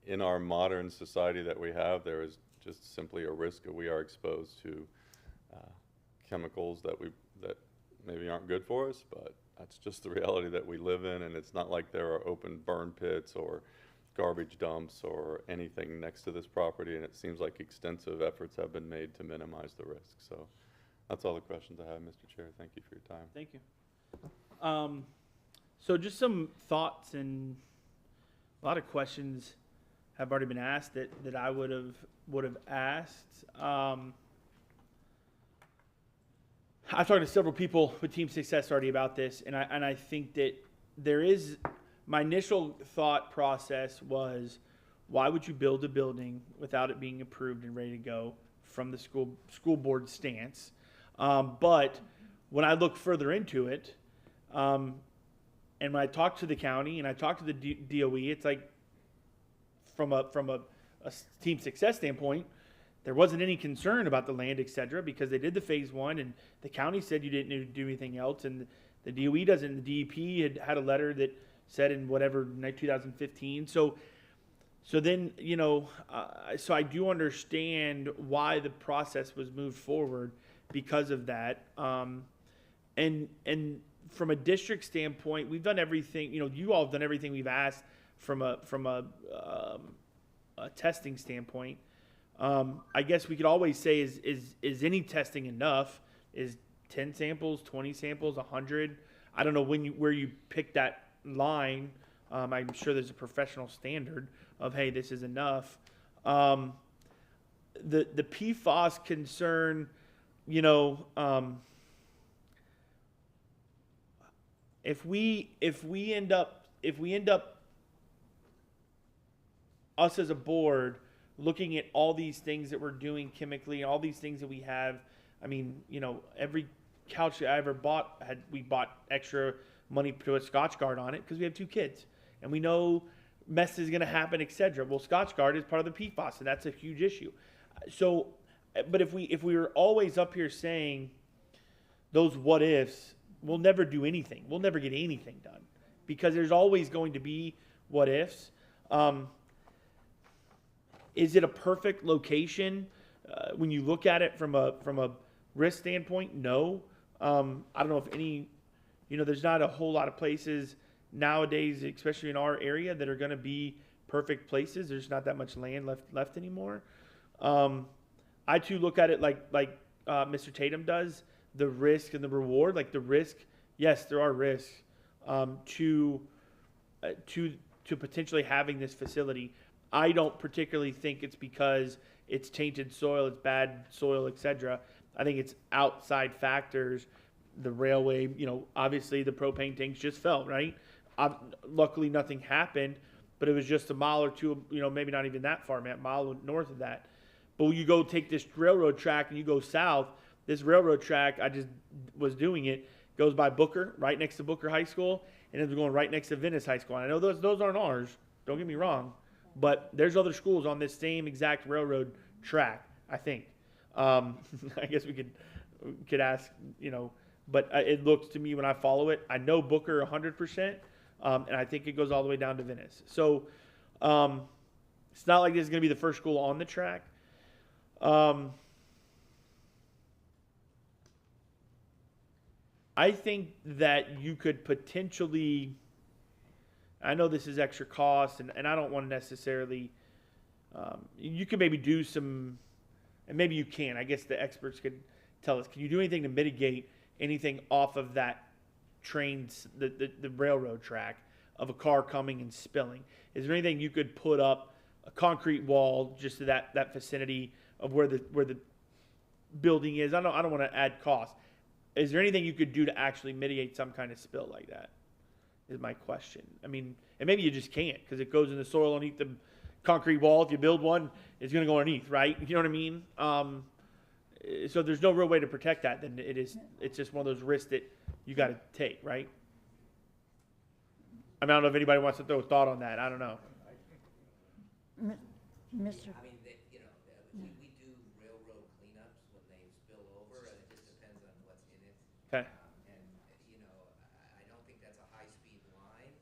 in our modern society that we have, there is just simply a risk that we are exposed to chemicals that maybe aren't good for us, but that's just the reality that we live in, and it's not like there are open burn pits or garbage dumps or anything next to this property, and it seems like extensive efforts have been made to minimize the risk. So that's all the questions I have, Mr. Chair. Thank you for your time. Thank you. So just some thoughts, and a lot of questions have already been asked that I would have asked. I've talked to several people with Team Success already about this, and I think that there is, my initial thought process was, why would you build a building without it being approved and ready to go from the school board stance? But when I look further into it, and when I talk to the county and I talk to the DOE, it's like from a Team Success standpoint, there wasn't any concern about the land, et cetera, because they did the phase 1, and the county said you didn't need to do anything else, and the DOE doesn't. The DEP had a letter that said in whatever, 2015. So then, you know, so I do understand why the process was moved forward because of that. And from a district standpoint, we've done everything, you know, you all have done everything we've asked from a testing standpoint. I guess we could always say, is any testing enough? Is 10 samples, 20 samples, 100? I don't know where you pick that line. I'm sure there's a professional standard of, hey, this is enough. The PFAS concern, you know, if we end up us as a board looking at all these things that we're doing chemically, all these things that we have, I mean, you know, every couch that I ever bought, we bought extra money to put Scotchgard on it because we have 2 kids and we know mess is going to happen, etc. Well, Scotchgard is part of the PFAS, and that's a huge issue. So, but if we were always up here saying those what ifs, we'll never do anything. We'll never get anything done because there's always going to be what ifs. Is it a perfect location? When you look at it from a risk standpoint, no. I don't know if any, there's not a whole lot of places nowadays, especially in our area, that are going to be perfect places. There's not that much land left anymore. I too look at it like Mr. Tatum does, the risk and the reward. Like the risk, yes, there are risks to potentially having this facility. I don't particularly think it's because it's tainted soil, it's bad soil, etc. I think it's outside factors. The railway, obviously the propane tanks just fell, right? Luckily nothing happened, but it was just a mile or two, maybe not even that far, man, a mile north of that. But when you go take this railroad track and you go south, this railroad track, I just was doing it, goes by Booker, right next to Booker High School, and it's going right next to Venice High School. And I know those aren't ours, don't get me wrong, but there's other schools on this same exact railroad track, I think. I guess we could ask, but it looks to me when I follow it, I know Booker 100%, and I think it goes all the way down to Venice. So it's not like this is going to be the first school on the track. I think that you could potentially, I know this is extra cost, and I don't want to necessarily, you could maybe do some, and maybe you can, I guess the experts could tell us, can you do anything to mitigate anything off of that trains, the railroad track of a car coming and spilling? Is there anything you could put up, a concrete wall just to that vicinity of where the building is? I don't want to add cost. Is there anything you could do to actually mitigate some kind of spill like that? Is my question. I mean, and maybe you just can't because it goes in the soil underneath the concrete wall. If you build one, it's going to go underneath, right? You know what I mean? So there's no real way to protect that. Then it's just one of those risks that you got to take, right? I mean, I don't know if anybody wants to throw a thought on that. I don't know. Mr. I mean, we do railroad cleanups when they spill over, and it just depends on what's in it. Okay. And, I don't think that's a high-speed line,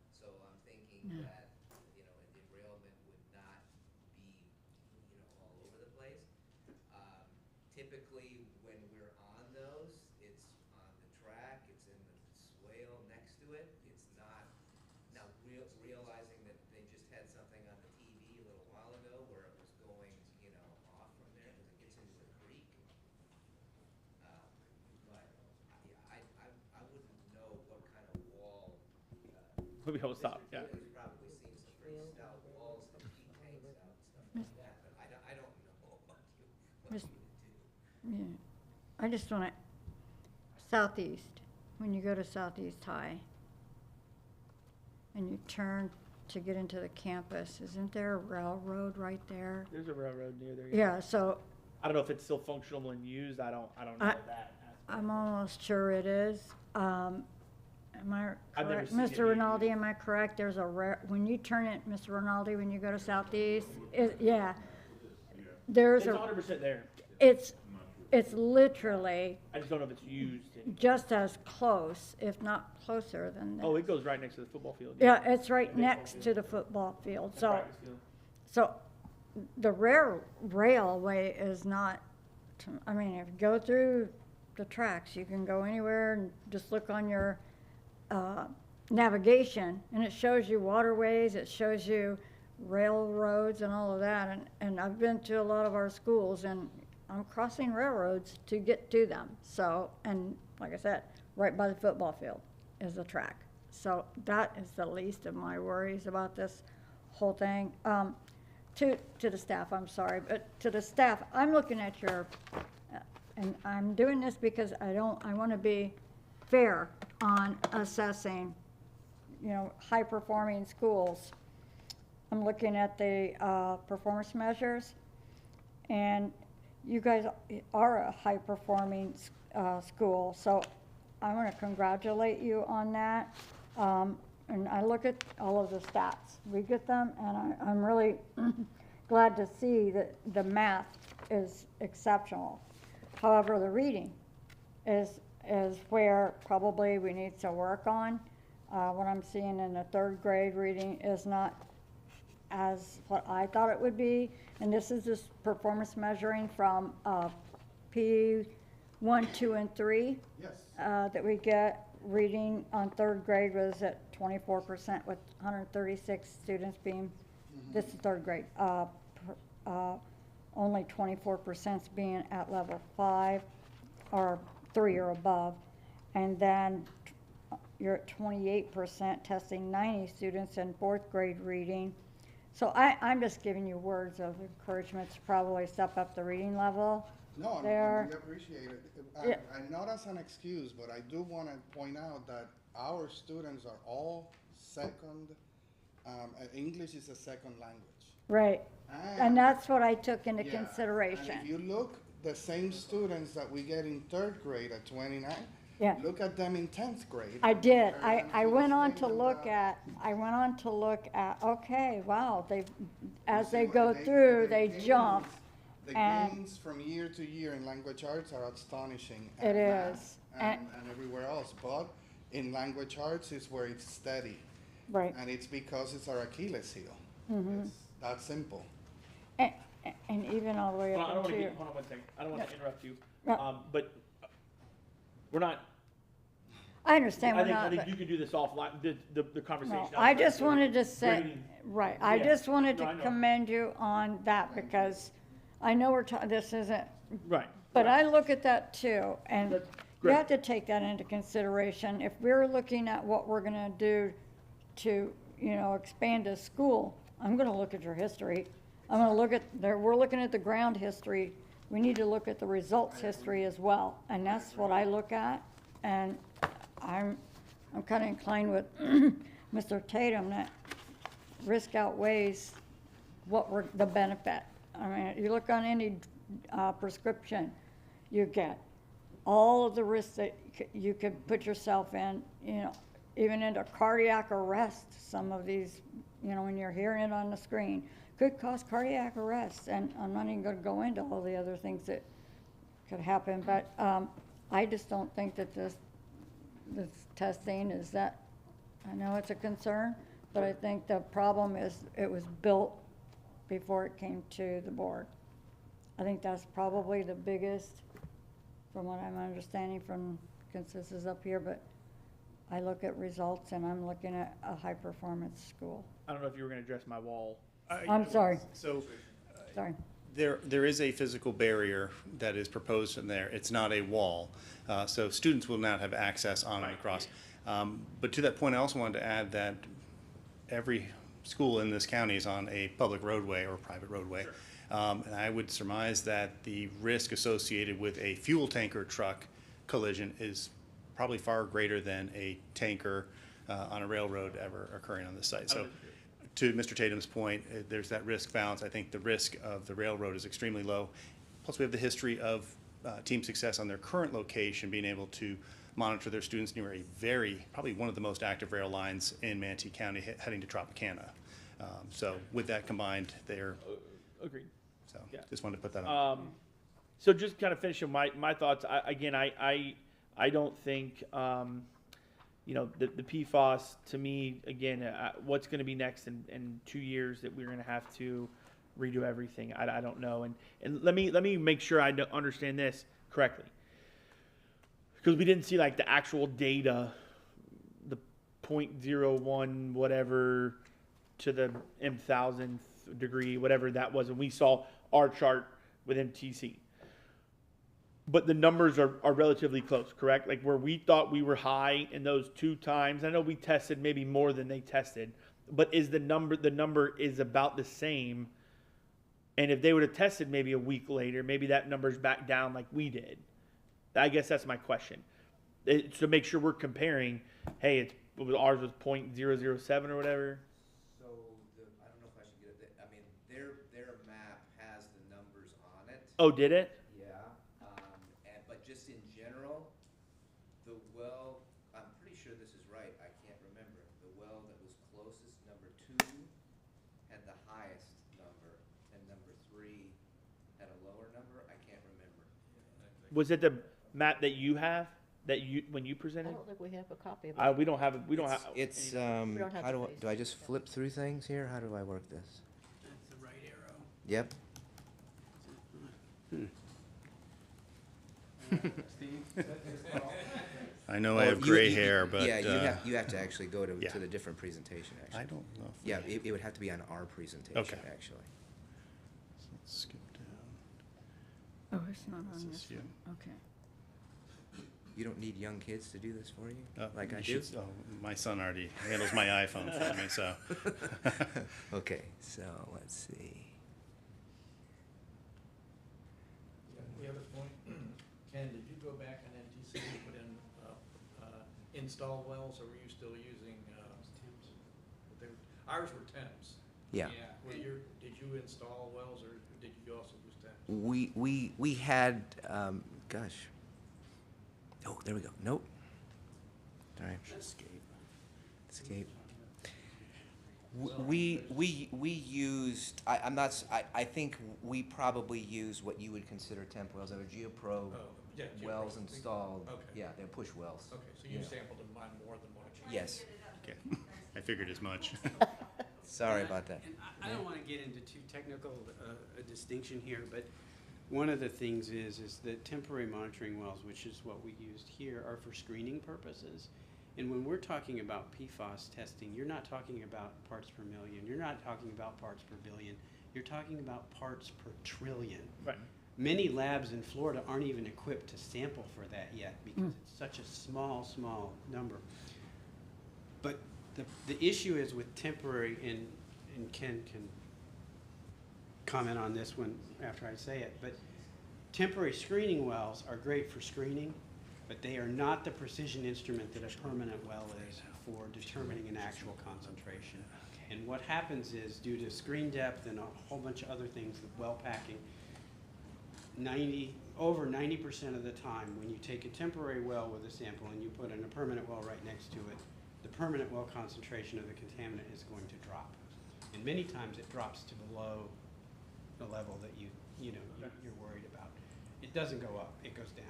so I'm thinking that, the derailment would not be, all over the place. Typically, when we're on those, it's on the track, it's in the swale next to it. It's not, now realizing that they just had something on the TV a little while ago where it was going, off from there because it gets into the creek. But I wouldn't know what kind of wall. We'll be able to stop. Yeah. He's probably seen some pretty stout walls that keep tanks out and stuff like that, but I don't know what you would do. Yeah, I just want to, southeast, when you go to Southeast High and you turn to get into the campus, isn't there a railroad right there? There's a railroad near there. Yeah, so I don't know if it's still functional and used. I don't know that aspect. I'm almost sure it is. Am I I've never correct? seen it Mr. being Rinaldi, am I correct? There's when you turn it, Mr. Rinaldi, when you go to Southeast, yeah. There's It's 100% there. It's literally I just don't know if it's used. just as close, if not closer than that. Oh, it goes right next to the football field. Yeah, it's right next to the football field, so, Practice field. so the railway is not, I mean, if you go through the tracks, you can go anywhere and just look on your, navigation, and it shows you waterways, it shows you railroads and all of that, and I've been to a lot of our schools, and I'm crossing railroads to get to them, so, and like I said, right by the football field is the track. So that is the least of my worries about this whole thing. To the staff, I'm sorry, but to the staff, I'm looking at your, and I'm doing this because I want to be fair on assessing, high-performing schools. I'm looking at the performance measures, and you guys are a high-performing school, so I want to congratulate you on that. And I look at all of the stats. We get them, and I'm really glad to see that the math is exceptional. However, the reading is where probably we need to work on. What I'm seeing in the third grade reading is not as what I thought it would be. And this is just performance measuring from P 1, 2, and 3. Yes. That we get. Reading on third grade was at 24% with 136 students being, this is third grade. Only 24% being at level 5 or 3 or above. And then you're at 28% testing 90 students in fourth grade reading. So I'm just giving you words of encouragement to probably step up the reading level. No, there. we appreciate it. Yeah. Not as an excuse, but I do want to point out that our students are all second, English is a second language. Right. And that's what I took into Yeah, consideration. And if you look, the same students that we get in third grade at 29, Yeah. look at them in 10th grade. I did. Compare them I to went the on to same look amount. at, okay, wow, as You they see go what through, the they gains- jump. The and- gains from year to year in language arts are astonishing. It and math is. And everywhere else, but in language arts is where it's steady. Right. And it's because it's our Achilles heel. Mhm. It's that simple. And even all the way Hold on, I don't up want to into, get, hold on one second. I don't want to interrupt you. No. But we're not, I understand I we're think, not, I think but, you could do this offline, the conversation. no, I outside just of wanted to say, grading. right, I Yeah. just wanted No, I to know. commend you on that because I know this isn't, Right. but I look at that too, and That's you great. have to take that into consideration. If we're looking at what we're gonna do to, expand a school, I'm gonna look at your history. I'm gonna look at, we're looking at the ground history. We need to look at the results history as well, and that's what I look at. And I'm kind of inclined with Mr. Tatum that risk outweighs the benefit. I mean, you look on any prescription you get, all of the risks that you could put yourself in, even into cardiac arrest, some of these, when you're hearing it on the screen, could cause cardiac arrest. And I'm not even gonna go into all the other things that could happen, but I just don't think that this testing is that, I know it's a concern, but I think the problem is it was built before it came to the board. I think that's probably the biggest, from what I'm understanding from consensus up here, but I look at results and I'm looking at a high-performance school. I don't know if you were going to address my wall. I'm sorry, So sorry. there is a physical barrier that is proposed in there. It's not a wall. So students will not have access on and across. But to that point, I also wanted to add that every school in this county is on a public roadway or private roadway. And I would surmise that the risk associated with a fuel tanker truck collision is probably far greater than a tanker on a railroad ever occurring on this site. So to Mr. Tatum's point, there's that risk balance. I think the risk of the railroad is extremely low. Plus, we have the history of Team Success on their current location being able to monitor their students near probably one of the most active rail lines in Manatee County heading to Tropicana. So with that combined, they're, Agreed. so Yeah. just wanted to put that on. So just kind of finishing my thoughts, I don't think, the PFAS, to me, again, what's going to be next in 2 years that we're going to have to redo everything, I don't know. And let me make sure I understand this correctly. Because we didn't see like the actual data, the 0.01 whatever to the m,000th degree, whatever that was, and we saw our chart with MTC. But the numbers are relatively close, correct? Like where we thought we were high in those 2 times. I know we tested maybe more than they tested, but is the number is about the same. And if they would have tested maybe a week later, maybe that number's back down like we did. I guess that's my question. To make sure we're comparing, hey, ours was 0.007 or whatever. So I don't know if I should get it. I mean, their map has the numbers on it. Oh, did it? Yeah, but just in general, the well, I'm pretty sure this is right, I can't remember. The well that was closest, number 2, had the highest number, and number 3 had a lower number, I can't remember. Was it the map that you have? that you, when you I presented? don't think we have a copy of it. We don't have, we don't have. It's, don't have how the do, face. do I just flip through things here? How do I work this? That's the right arrow. Yep. I know I Oh, have you- gray you- hair, but. Yeah, you have to actually go yeah. to the different presentation, actually. I don't know. if Yeah, we- it would have to be on our presentation, Okay. actually. Let's skip down. Oh, it's not This on is this you. one, okay. You don't need young kids to do this for you, like I You do? should- oh, my son already handles my iPhone for me, so. Okay, so let's see. The other point, Ken, did you go back on NTC and put in, install wells, or were you still using, ours were temps. Yeah. Did you install wells, or did you also use temps? We had, gosh. Oh, there we go. Nope. All right. Escape. We used, I think we probably used what you would consider temp wells. They were GeoPro Yeah, wells GeoPro. installed. Okay. Yeah, they're push wells. Okay, so you Yeah. sampled them on more than one. Yes. Okay, I figured as much. Sorry about that. And I don't want to get into too technical a distinction here, but one of the things is that temporary monitoring wells, which is what we used here, are for screening purposes. And when we're talking about PFAS testing, you're not talking about parts per million. You're not talking about parts per billion. You're talking about parts per trillion. Right. Many labs in Florida aren't even equipped to sample for that yet because it's such a small number. But the issue is with temporary, and Ken can comment on this one after I say it, but temporary screening wells are great for screening, but they are not the precision instrument that a permanent well is for determining an actual concentration. And what happens is, due to screen depth and a whole bunch of other things, the well packing, over 90% of the time, when you take a temporary well with a sample and you put in a permanent well right next to it, the permanent well concentration of the contaminant is going to drop. And many times it drops to below the level that you're worried about. It doesn't go up, it goes down.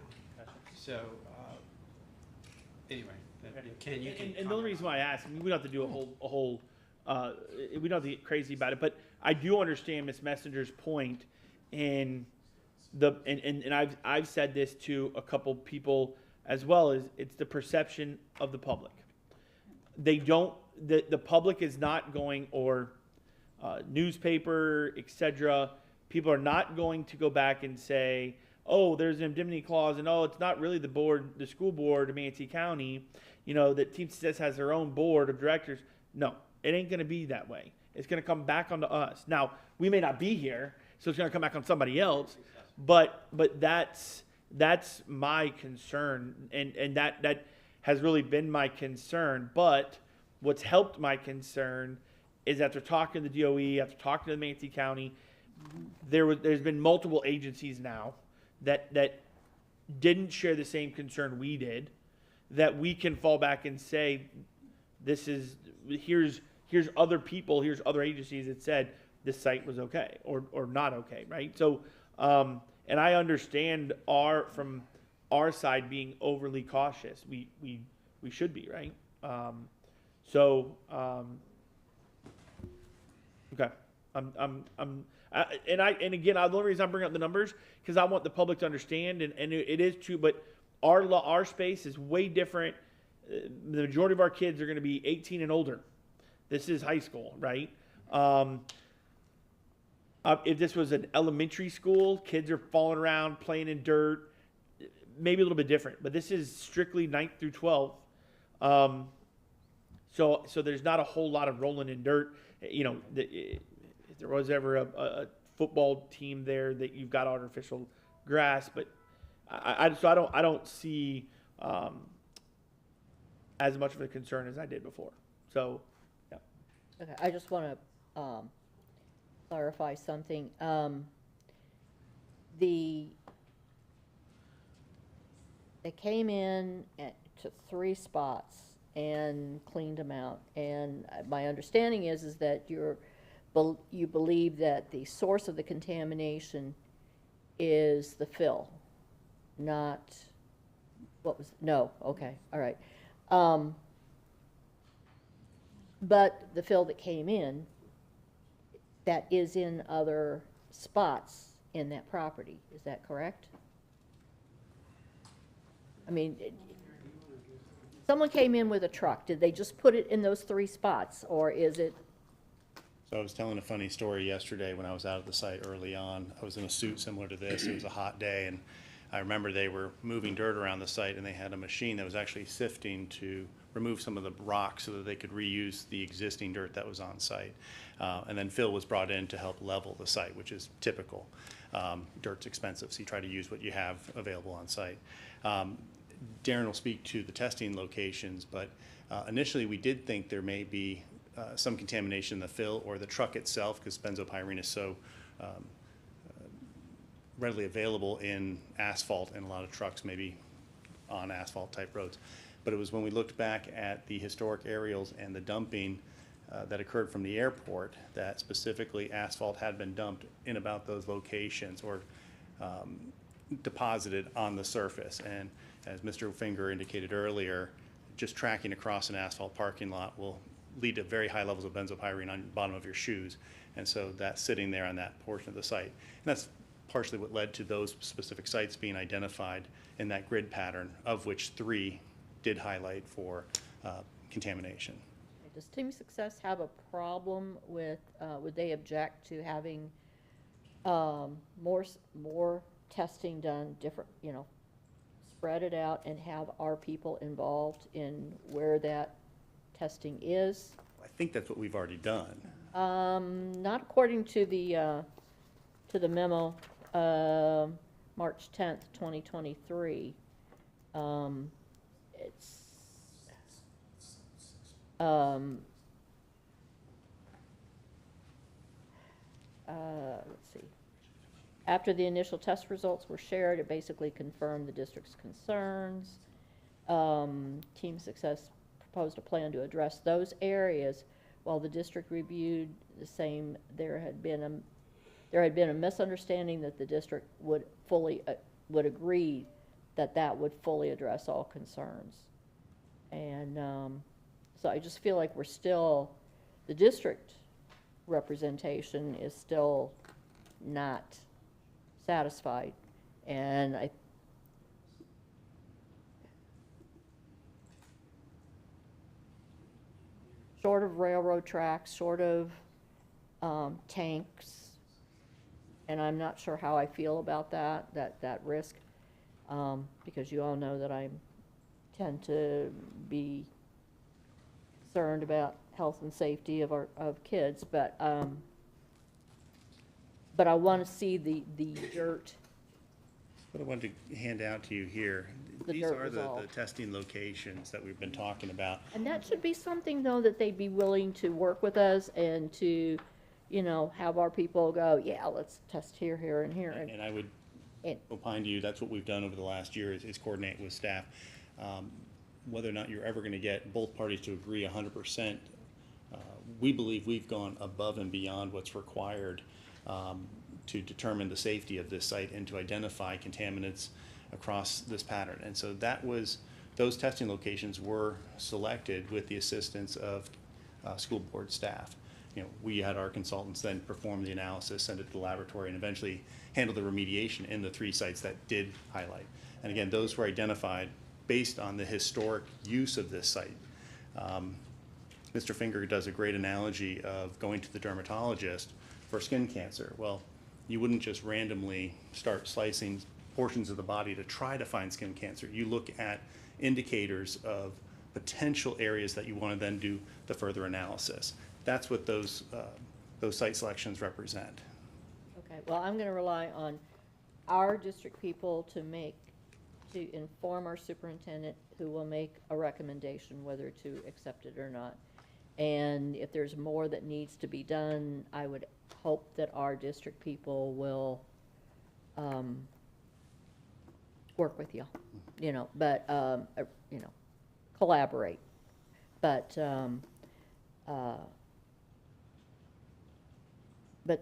So, anyway, and Ken, you can. And the only reason why I ask, I mean, we don't have to do a whole, we don't have to get crazy about it, but I do understand Ms. Messenger's point, and I've said this to a couple people as well, is it's the perception of the public. They don't, the public is not going, or newspaper, etc. People are not going to go back and say, oh, there's an indemnity clause, and oh, it's not really the school board of Manatee County, that Team Success has their own board of directors. No, it ain't going to be that way. It's going to come back onto us. Now, we may not be here, so it's going to come back on somebody else, but that's my concern, and that has really been my concern. But what's helped my concern is after talking to the DOE, after talking to the Manatee County, there's been multiple agencies now that didn't share the same concern we did, that we can fall back and say, here's other people, here's other agencies that said this site was okay or not okay, right? So, and I understand from our side being overly cautious. We should be, right? Okay. And again, the only reason I'm bringing up the numbers because I want the public to understand, and it is true. But our space is way different. The majority of our kids are going to be 18 and older. This is high school, right? If this was an elementary school, kids are falling around, playing in dirt, maybe a little bit different. But this is strictly 9th through 12th. So there's not a whole lot of rolling in dirt. If there was ever a football team there, that you've got artificial grass, but I don't see as much of a concern as I did before. So, yeah. Okay, I just want to clarify something. They came in to 3 spots and cleaned them out, and my understanding is that you believe that the source of the contamination is the fill, not What was, no, okay, all right. But the fill that came in, that is in other spots in that property, is that correct? I mean, someone came in with a truck, did they just put it in those 3 spots, or is it? So I was telling a funny story yesterday when I was out at the site early on. I was in a suit similar to this. It was a hot day, and I remember they were moving dirt around the site, and they had a machine that was actually sifting to remove some of the rocks so that they could reuse the existing dirt that was on site. And then fill was brought in to help level the site, which is typical. Dirt's expensive, so you try to use what you have available on site. Darren will speak to the testing locations, but initially we did think there may be some contamination in the fill or the truck itself, because benzopyrene is so readily available in asphalt, and a lot of trucks maybe on asphalt type roads. But it was when we looked back at the historic aerials and the dumping that occurred from the airport that specifically asphalt had been dumped in about those locations or deposited on the surface. And as Mr. Finger indicated earlier, just tracking across an asphalt parking lot will lead to very high levels of benzopyrene on the bottom of your shoes. And so that's sitting there on that portion of the site. And that's partially what led to those specific sites being identified in that grid pattern, of which 3 did highlight for contamination. Does Team Success have a problem with, would they object to having more testing done, different, spread it out and have our people involved in where that testing is? I think that's what we've already done. Not according to the memo, March 10th, 2023. It's, let's see. After the initial test results were shared, it basically confirmed the district's concerns. Team Success proposed a plan to address those areas. While the district reviewed the same, there had been a misunderstanding that the district would agree that would fully address all concerns. And so I just feel like we're still, the district representation is still not satisfied. And short of railroad tracks, short of tanks, and I'm not sure how I feel about that risk, because you all know that I tend to be concerned about health and safety of kids, but I want to see the dirt. What I wanted to hand out to you here, these are the testing locations that we've been talking about. And that should be something, though, that they'd be willing to work with us and to, have our people go, yeah, let's test here, here, and here. And I would opine to you, that's what we've done over the last year is coordinate with staff. Whether or not you're ever going to get both parties to agree 100%, we believe we've gone above and beyond what's required to determine the safety of this site and to identify contaminants across this pattern. And so those testing locations were selected with the assistance of school board staff. We had our consultants then perform the analysis, send it to the laboratory, and eventually handle the remediation in the 3 sites that did highlight. And again, those were identified based on the historic use of this site. Mr. Finger does a great analogy of going to the dermatologist for skin cancer. Well, you wouldn't just randomly start slicing portions of the body to try to find skin cancer. You look at indicators of potential areas that you want to then do the further analysis. That's what those site selections represent. Okay, well, I'm going to rely on our district people to inform our superintendent, who will make a recommendation whether to accept it or not. And if there's more that needs to be done, I would hope that our district people will work with you, but, collaborate. But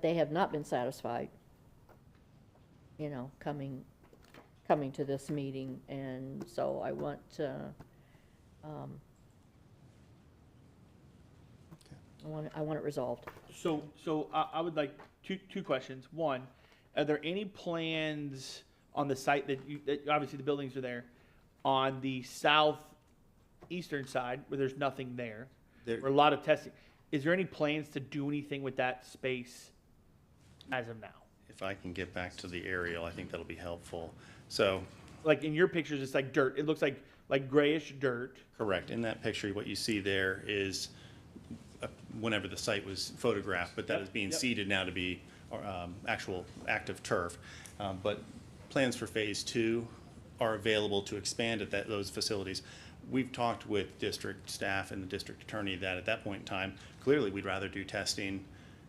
they have not been satisfied, coming coming to this meeting, and so I want I want it resolved. So I would like two questions. One, are there any plans on the site that obviously the buildings are there, on the southeastern side where there's nothing there, where a lot of testing? Is there any plans to do anything with that space as of now? If I can get back to the aerial, I think that'll be helpful. So, Like in your pictures, it's like dirt. It looks like grayish dirt. correct. In that picture, what you see there is whenever the site was photographed, but that is being seeded now to be actual active turf. But plans for phase 2 are available to expand at those facilities. We've talked with district staff and the district attorney that at that point in time, clearly we'd rather do testing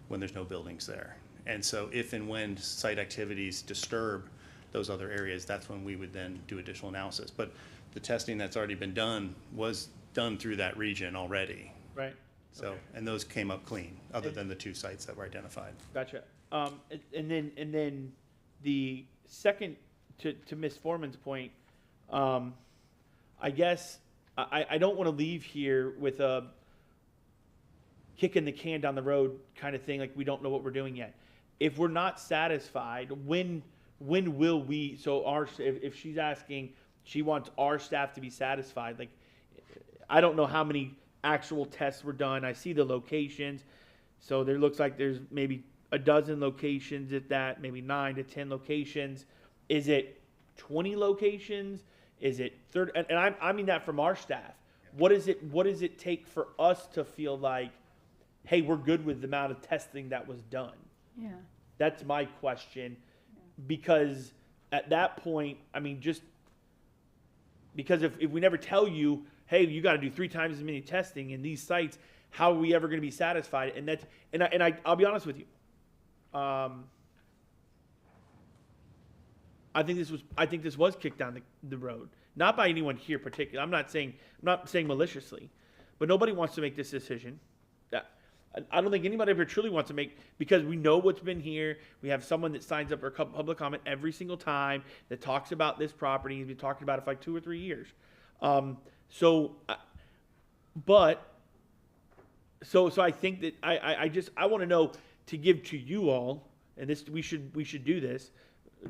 when there's no buildings there. And so if and when site activities disturb those other areas, that's when we would then do additional analysis. But the testing that's already been done was done through that region already. Right. So, Okay. and those came up clean, other than the 2 sites that were identified. Gotcha. And then the second, to Ms. Foreman's point, I guess I don't want to leave here with a kicking the can down the road kind of thing, like we don't know what we're doing yet. If we're not satisfied, when will we? So if she's asking, she wants our staff to be satisfied. Like, I don't know how many actual tests were done. I see the locations. So there looks like there's maybe a dozen locations at that, maybe 9 to 10 locations. Is it 20 locations? Is it 30? And I mean that from our staff. What does it take for us to feel like, hey, we're good with the amount of testing that was done? Yeah. That's my question. Because at that point, I mean, just because if we never tell you, hey, you got to do 3 times as many testing in these sites, how are we ever going to be satisfied? And I'll be honest with you. I think this was kicked down the road, not by anyone here particularly. I'm not saying maliciously, but nobody wants to make this decision. I don't think anybody ever truly wants to make, because we know what's been here. We have someone that signs up for public comment every single time that talks about this property. He's been talking about it for like 2 or 3 years. So I think that I want to know, to give to you all, and this we should do this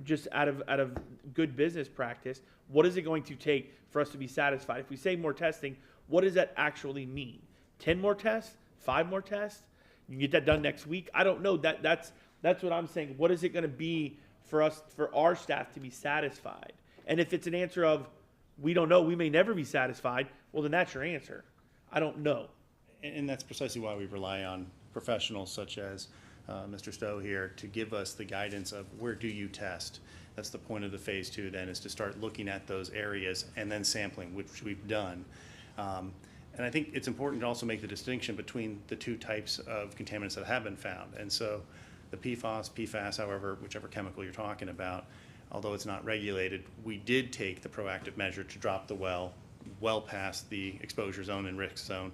just out of good business practice. What is it going to take for us to be satisfied? If we say more testing, what does that actually mean? 10 more tests? 5 more tests? You can get that done next week? I don't know. That's what I'm saying. What is it going to be for our staff to be satisfied? And if it's an answer of, we don't know, we may never be satisfied, well, then that's your answer. I don't know. And that's precisely why we rely on professionals such as Mr. Stowe here to give us the guidance of where do you test. That's the point of the phase 2 then, is to start looking at those areas and then sampling, which we've done. And I think it's important to also make the distinction between the 2 types of contaminants that have been found. And so the PFAS, however, whichever chemical you're talking about, although it's not regulated, we did take the proactive measure to drop the well past the exposure zone and risk zone,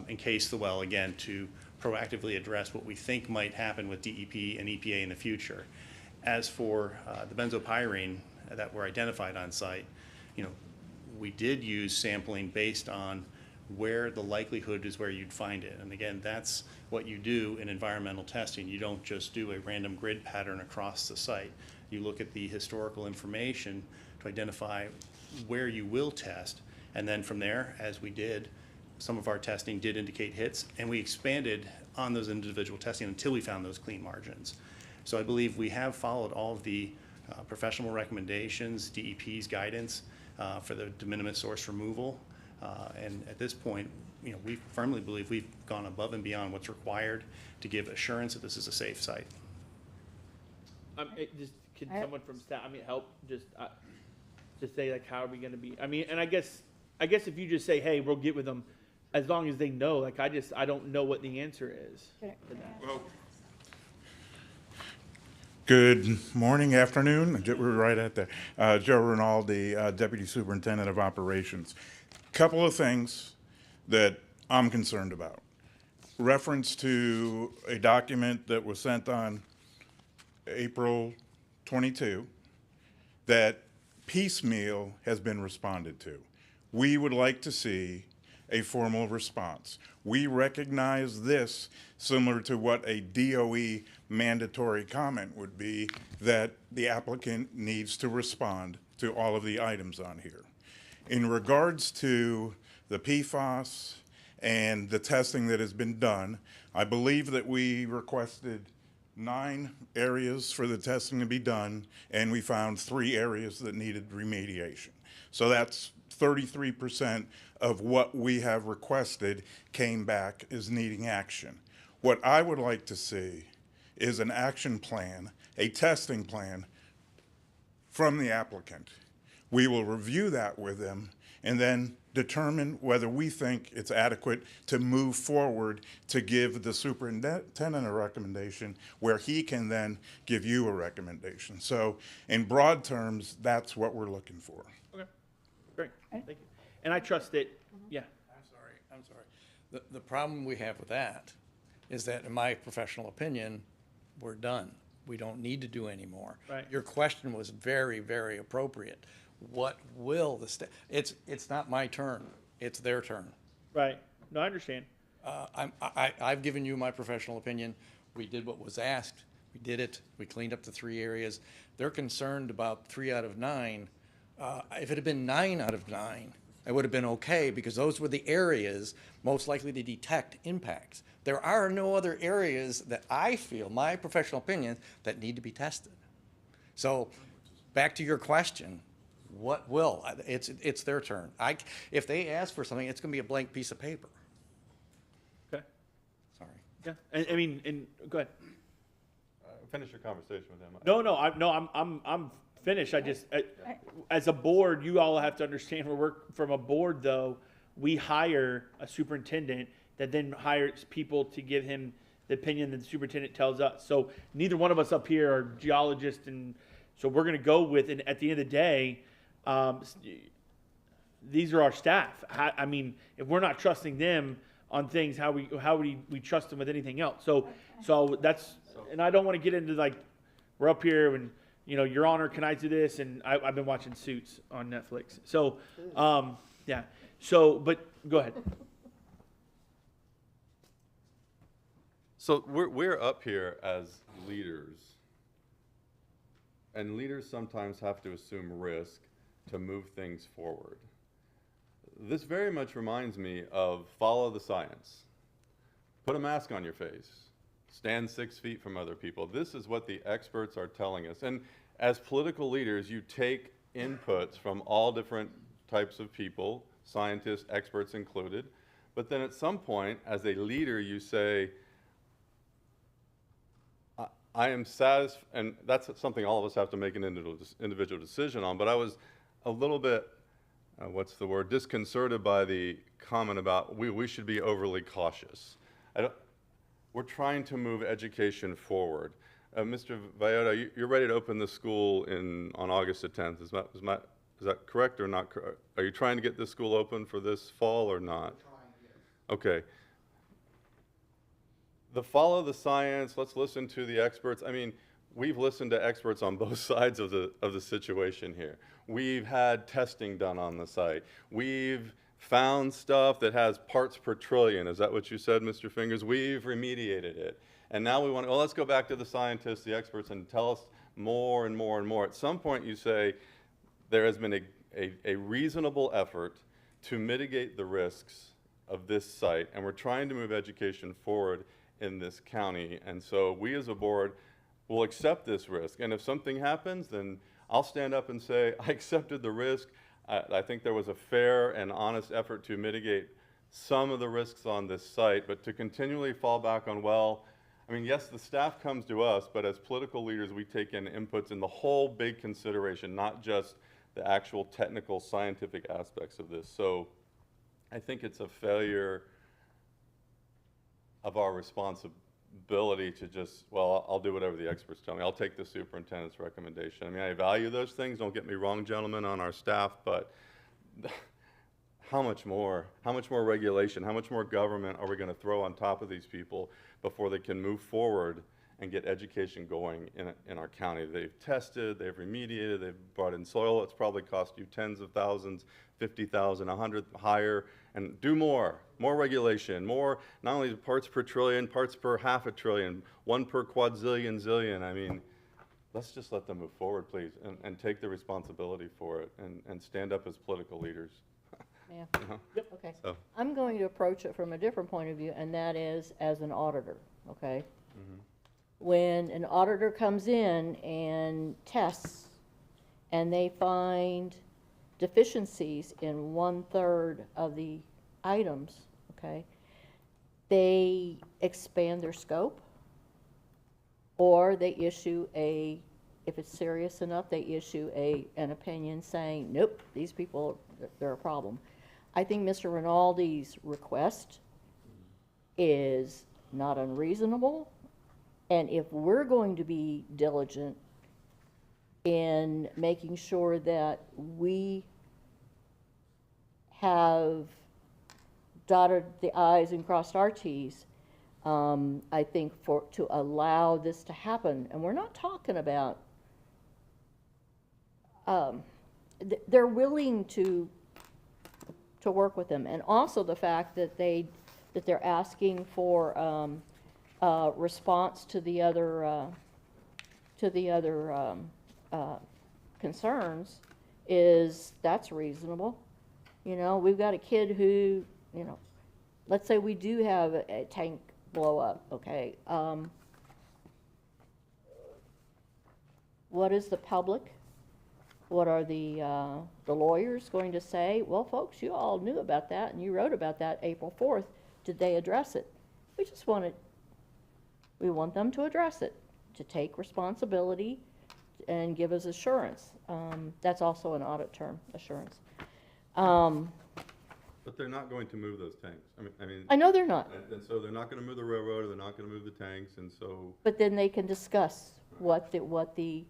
encase the well again to proactively address what we think might happen with DEP and EPA in the future. As for the benzopyrene that were identified on site, we did use sampling based on where the likelihood is where you'd find it. And again, that's what you do in environmental testing. You don't just do a random grid pattern across the site. You look at the historical information to identify where you will test, and then from there, as we did, some of our testing did indicate hits, and we expanded on those individual testing until we found those clean margins. So I believe we have followed all of the professional recommendations, DEP's guidance for the de minimis source removal. And at this point, we firmly believe we've gone above and beyond what's required to give assurance that this is a safe site. Can someone from staff, help just say, like, how are we going to be? And I guess if you just say, hey, we'll get with them, as long as they know. Like, I don't know what the answer is. Well, good morning, afternoon. We're right at there. Joe Rinaldi, Deputy Superintendent of Operations. Couple of things that I'm concerned about. Reference to a document that was sent on April 22 that piecemeal has been responded to. We would like to see a formal response. We recognize this, similar to what a DOE mandatory comment would be, that the applicant needs to respond to all of the items on here. In regards to the PFAS and the testing that has been done, I believe that we requested 9 areas for the testing to be done, and we found 3 areas that needed remediation. So that's 33% of what we have requested came back as needing action. What I would like to see is an action plan, a testing plan from the applicant. We will review that with them and then determine whether we think it's adequate to move forward to give the superintendent a recommendation where he can then give you a recommendation. So in broad terms, that's what we're looking for. Okay, great, thank you. And I trust that, yeah. I'm sorry. The problem we have with that is that, in my professional opinion, we're done. We don't need to do any more. Right. Your question was very, very appropriate. What will the it's not my turn, it's their turn. Right, no, I understand. I've given you my professional opinion. We did what was asked. We did it. We cleaned up the 3 areas. They're concerned about 3 out of 9. If it had been 9 out of 9, it would have been okay, because those were the areas most likely to detect impacts. There are no other areas that I feel, my professional opinion, that need to be tested. So back to your question, what will? It's their turn. If they ask for something, it's going to be a blank piece of paper. Okay. Sorry. Yeah, I mean, and go ahead. Finish your conversation with him. I'm finished. As a board, you all have to understand, from a board though, we hire a superintendent that then hires people to give him the opinion that the superintendent tells us. So neither one of us up here are geologists, and so we're going to go with, and at the end of the day, these are our staff. I mean, if we're not trusting them on things, how would we trust them with anything else? So that's, and I don't want to get into like, we're up here and, Your Honor, can I do this? And I've been watching Suits on Netflix. So, yeah. So, but go ahead. So we're up here as leaders, and leaders sometimes have to assume risk to move things forward. This very much reminds me of follow the science. Put a mask on your face. Stand 6 feet from other people. This is what the experts are telling us. And as political leaders, you take inputs from all different types of people, scientists, experts included, but then at some point, as a leader, you say, I am satisfied, and that's something all of us have to make an individual decision on, but I was a little bit, disconcerted by the comment about we should be overly cautious. We're trying to move education forward. Mr. Vallota, you're ready to open the school on August the 10th. Is that correct or not? Are you trying to get this school open for this fall or not? Okay. Follow the science, let's listen to the experts. I mean, we've listened to experts on both sides of the situation here. We've had testing done on the site. We've found stuff that has parts per trillion. Is that what you said, Mr. Fingers? We've remediated it. And now we want to, let's go back to the scientists, the experts, and tell us more and more and more. At some point you say there has been a reasonable effort to mitigate the risks of this site, and we're trying to move education forward in this county. And so we as a board will accept this risk. And if something happens, then I'll stand up and say, I accepted the risk. I think there was a fair and honest effort to mitigate some of the risks on this site, but to continually fall back on, yes, the staff comes to us, but as political leaders, we take in inputs in the whole big consideration, not just the actual technical scientific aspects of this. So I think it's a failure of our responsibility to just, I'll do whatever the experts tell me. I'll take the superintendent's recommendation. I mean, I value those things. Don't get me wrong, gentlemen, on our staff, but how much more regulation, how much more government are we going to throw on top of these people before they can move forward and get education going in our county. They've tested, they've remediated, they've brought in soil. It's probably cost you tens of thousands, 50,000, 100 higher, and do more regulation, more, not only parts per trillion, parts per half a trillion, 1 per quadzillion, zillion. I mean, let's just let them move forward, please, and take the responsibility for it and stand up as political leaders. Yeah. You know? Okay. So. I'm going to approach it from a different point of view, and that is as an auditor, okay? When an auditor comes in and tests, and they find deficiencies in 1/3 of the items, okay, they expand their scope, or they issue if it's serious enough, they issue an opinion saying, nope, these people, they're a problem. I think Mr. Rinaldi's request is not unreasonable, and if we're going to be diligent in making sure that we have dotted the i's and crossed our t's, I think to allow this to happen, and we're not talking about, they're willing to work with them, and also the fact that they're asking for response to the other concerns that's reasonable. You know, we've got a kid who, you know, let's say we do have a tank blow up, okay? What is the public? What are the lawyers going to say? Well, folks, you all knew about that, and you wrote about that April 4th. Did they address it? We want them to address it, to take responsibility and give us assurance. That's also an audit term, assurance. But they're not going to move those tanks. I mean. I know they're not. And so they're not going to move the railroad, or they're not going to move the tanks, and so. But then they can discuss what the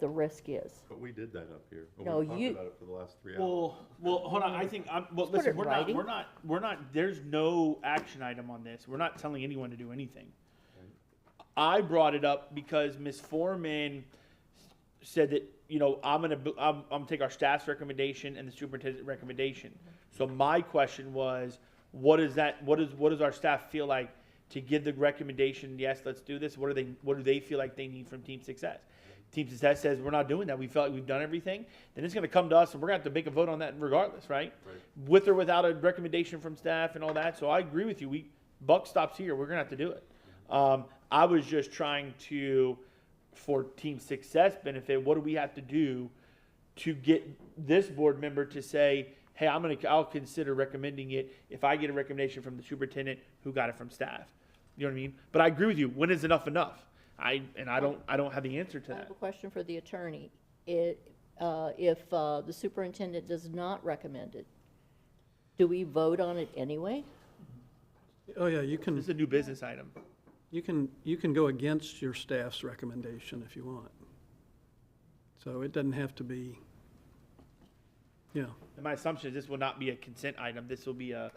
risk is. But we did that up here. No, We talked about it for the last 3 hours. Well, hold on. I think, well, Just put listen, it in writing. we're not, there's no action item on this. We're not telling anyone to do anything. I brought it up because Ms. Foreman said that, you know, I'm gonna take our staff's recommendation and the superintendent's recommendation. So my question was, what does our staff feel like to give the recommendation? Yes, let's do this. What do they feel like they need from Team Success? Team Success says we're not doing that. We felt like we've done everything. Then it's going to come to us, and we're going to have to make a vote on that regardless, right? With or without a recommendation from staff and all that. So I agree with you. Buck stops here. We're going to have to do it. I was just trying to, for Team Success benefit, what do we have to do to get this board member to say, hey, I'll consider recommending it if I get a recommendation from the superintendent who got it from staff. You know what I mean? But I agree with you. When is enough enough? I don't have the answer to I have that. a question for the attorney. If the superintendent does not recommend it, do we vote on it anyway? Oh, yeah, you can. This is a new business item. You can go against your staff's recommendation if you want. So it doesn't have to be, yeah. And my assumption is this will not be a consent item. This will be a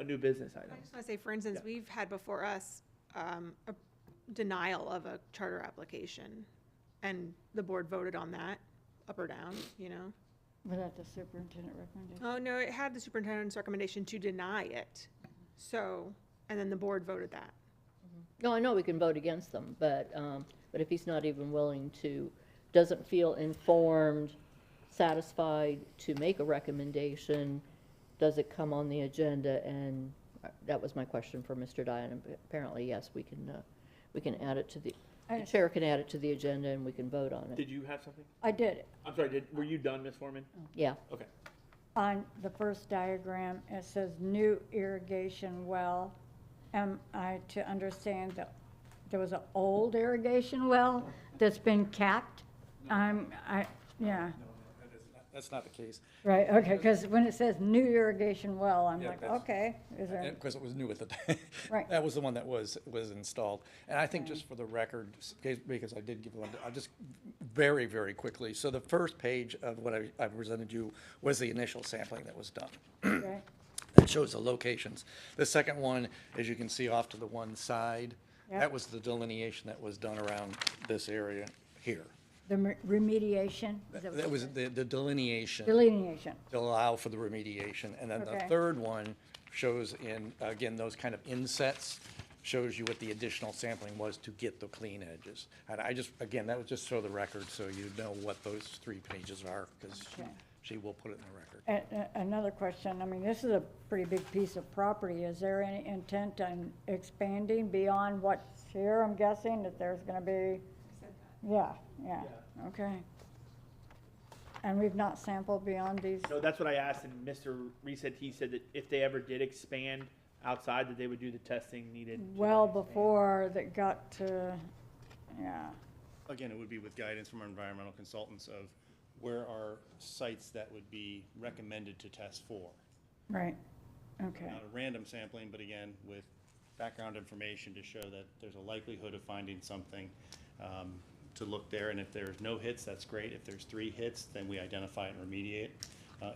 new business item. I just want to say, for instance, we've had before us a denial of a charter application, and the board voted on that, up or down, you know? Was that the superintendent recommendation? Oh, no, it had the superintendent's recommendation to deny it. So, and then the board voted that. No, I know we can vote against them, but if he's not even willing to, doesn't feel informed, satisfied to make a recommendation, does it come on the agenda? And that was my question for Mr. Dion, and apparently, yes, we can add it to the chair can add it to the agenda, and we can vote on it. Did you have something? I did. I'm sorry, were you done, Ms. Foreman? Yeah. Okay. On the first diagram, it says new irrigation well. Am I to understand that there was an old irrigation well that's been capped? Yeah. That's not the case. Right, okay, because when it says new irrigation well, I'm Yeah, like, that's- okay, is there? Because it was new at the time. Right. That was the one that was installed. And I think just for the record, because I did give one, I'll just very, very quickly. So the first page of what I presented you was the initial sampling that was done. Okay. That shows the locations. The second one, as you can see off to the one side, Yep. That was the delineation that was done around this area here. The remediation? Is that what That you was said? the delineation. Delineation. To allow for the remediation. And then the Okay. third one shows in, again, those kind of insets, shows you what the additional sampling was to get the clean edges. And I just, again, that was just for the record, so you know what those 3 pages are, because Okay. she will put it in the record. Another question, I mean, this is a pretty big piece of property. Is there any intent on expanding beyond what's here? I'm guessing that there's gonna be, yeah, okay. And we've not sampled beyond these? So that's what I asked, and Mr. Reese said, he said that if they ever did expand outside, that they would do the testing needed. to Well expand. before that got to, yeah, Again, it would be with guidance from our environmental consultants of where are sites that would be recommended to test for. right, okay. Not a random sampling, but again, with background information to show that there's a likelihood of finding something to look there. And if there's no hits, that's great. If there's 3 hits, then we identify it and remediate.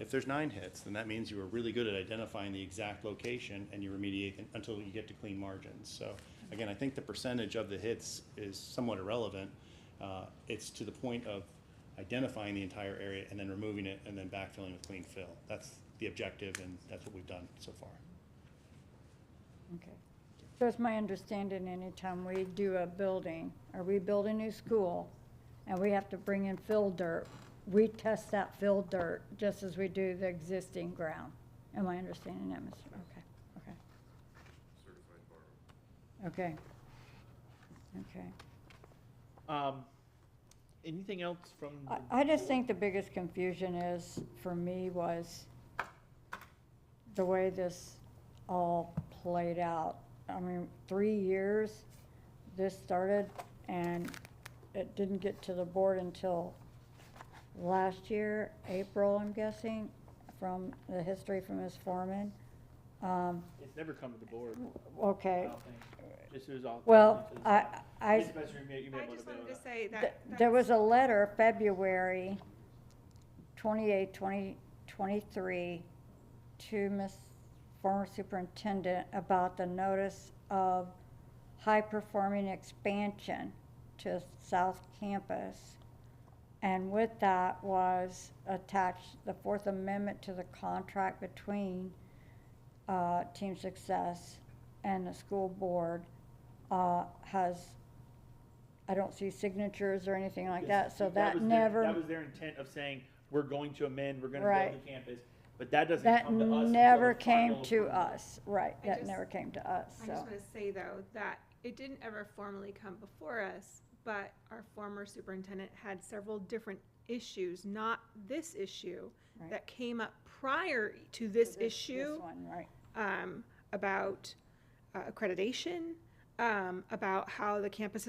If there's 9 hits, then that means you were really good at identifying the exact location and you remediate until you get to clean margins. So again, I think the percentage of the hits is somewhat irrelevant. It's to the point of identifying the entire area and then removing it and then backfilling with clean fill. That's the objective, and that's what we've done so far. Okay. So it's my understanding anytime we do a building, or we build a new school, and we have to bring in fill dirt, we test that fill dirt just as we do the existing ground. Am I understanding that, Mr.? Okay, okay. Okay. Okay. Anything else from? I just think the biggest confusion is, for me, was the way this all played out. I mean, 3 years this started, and it didn't get to the board until last year, April, I'm guessing, from the history from Ms. Foreman. It's never come to the board. Okay. I don't think. This is all. Well, I just wanted to say that. There was a letter, February 28, 2023, to Ms. Former Superintendent about the notice of high-performing expansion to South Campus. And with that was attached the 4th Amendment to the contract between Team Success and the school board. I don't see signatures or anything like that, so that was never. That was their intent of saying, we're going to amend, we're gonna Right. build the campus, but that doesn't That come to us. until never the came final to approval. us, right, I that just- never came to us, I so. just want to say, though, that it didn't ever formally come before us, but our former superintendent had several different issues, not this issue, Right. that came up prior to this This issue. one, right. About accreditation, about how the campus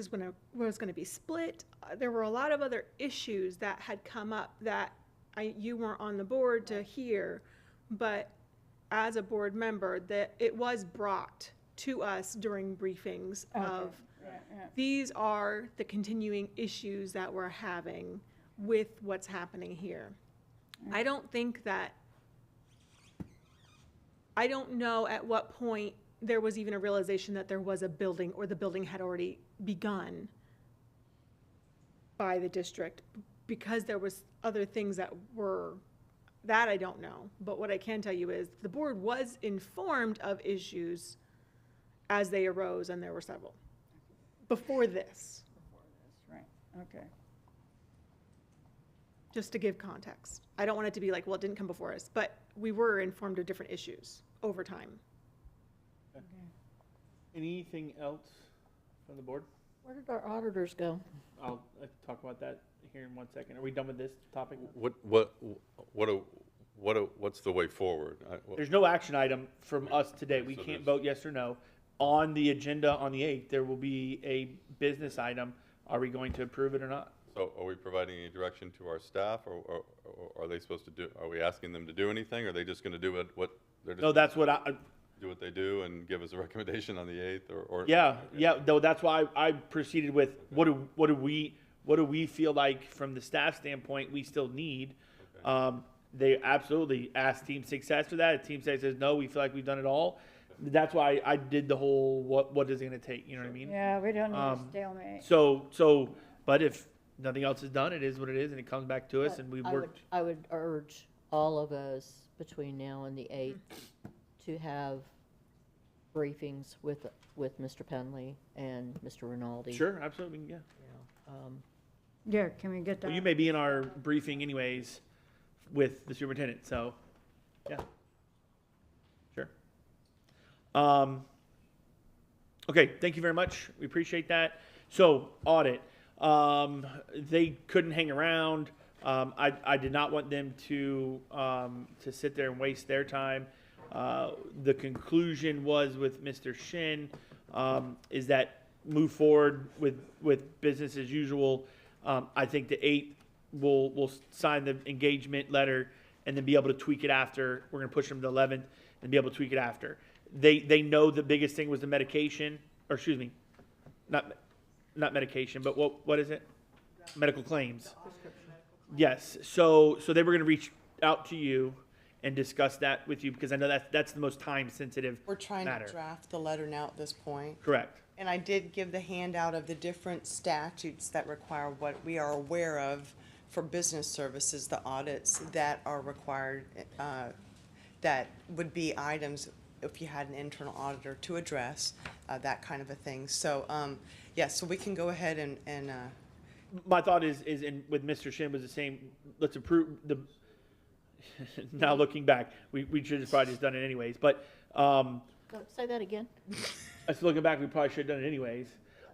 was gonna be split. There were a lot of other issues that had come up that you weren't on the board to hear, but as a board member, that it was brought to us during briefings of, these are the continuing issues that we're having with what's happening here. I don't think that, I don't know at what point there was even a realization that there was a building, or the building had already begun by the district, because there was other things that were, that I don't know. But what I can tell you is the board was informed of issues as they arose, and there were several before this, Right, okay. just to give context. I don't want it to be like, well, it didn't come before us, but we were informed of different issues over time. Anything else from the board? Where did our auditors go? I'll talk about that here in 1 second. Are we done with this topic? What's the way forward? There's no action item from us today. We So can't there's- vote yes or no. On the agenda on the 8th, there will be a business item. Are we going to approve it or not? So are we providing any direction to our staff, or are they supposed to do, are we asking them to do anything, or are they just gonna do what they're just? No, that's what Do what they do and give us a recommendation on the 8th, or? yeah, though that's why I proceeded with, what do we feel like from the staff standpoint we still need? They absolutely asked Team Success for that. If Team Success says, no, we feel like we've done it all, That's why I did the whole, what is it gonna take, you know what I mean? Yeah, we don't need a stalemate. But if nothing else is done, it is what it is, and it comes back to us, and we worked. I would urge all of us between now and the 8th to have briefings with Mr. Penley and Mr. Rinaldi. Sure, absolutely, yeah. Yeah, can we get that? Well, you may be in our briefing anyways with the superintendent, so, yeah. Sure. Okay, thank you very much. We appreciate that. So, audit. They couldn't hang around. I did not want them to sit there and waste their time. The conclusion was with Mr. Shin, is that move forward with business as usual. I think the 8th we'll sign the engagement letter and then be able to tweak it after. We're gonna push them to the 11th and be able to tweak it after. They know the biggest thing was the medication, or excuse me, not medication, but what is it? Medical claims. Yes. So they were gonna reach out to you and discuss that with you, because I know that's the most time sensitive We're trying matter. to draft the letter now at this point. Correct. And I did give the handout of the different statutes that require what we are aware of for business services, the audits that are required, that would be items if you had an internal auditor to address, that kind of a thing. So, yes, so we can go ahead and My thought is in with Mr. Shin was the same. Let's approve the. Now looking back, we should have probably just done it anyways. But Say that again. us looking back, we probably should have done it anyways,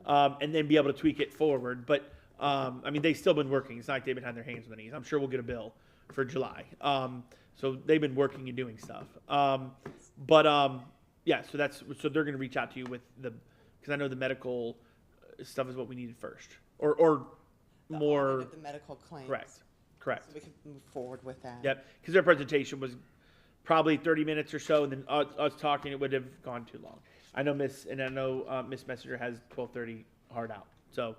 and then be able to tweak it forward. But I mean, they've still been working. It's not like they've been having their hands on the knees. I'm sure we'll get a bill for July. So they've been working and doing stuff. Yeah. So they're going to reach out to you with because I know the medical stuff is what we needed first, or the more. audit of the medical claims. Correct. So we can move forward with that. Yep, because their presentation was probably 30 minutes or so, and then us talking, it would have gone too long. I know Miss Messenger has 12:30 hard out. So,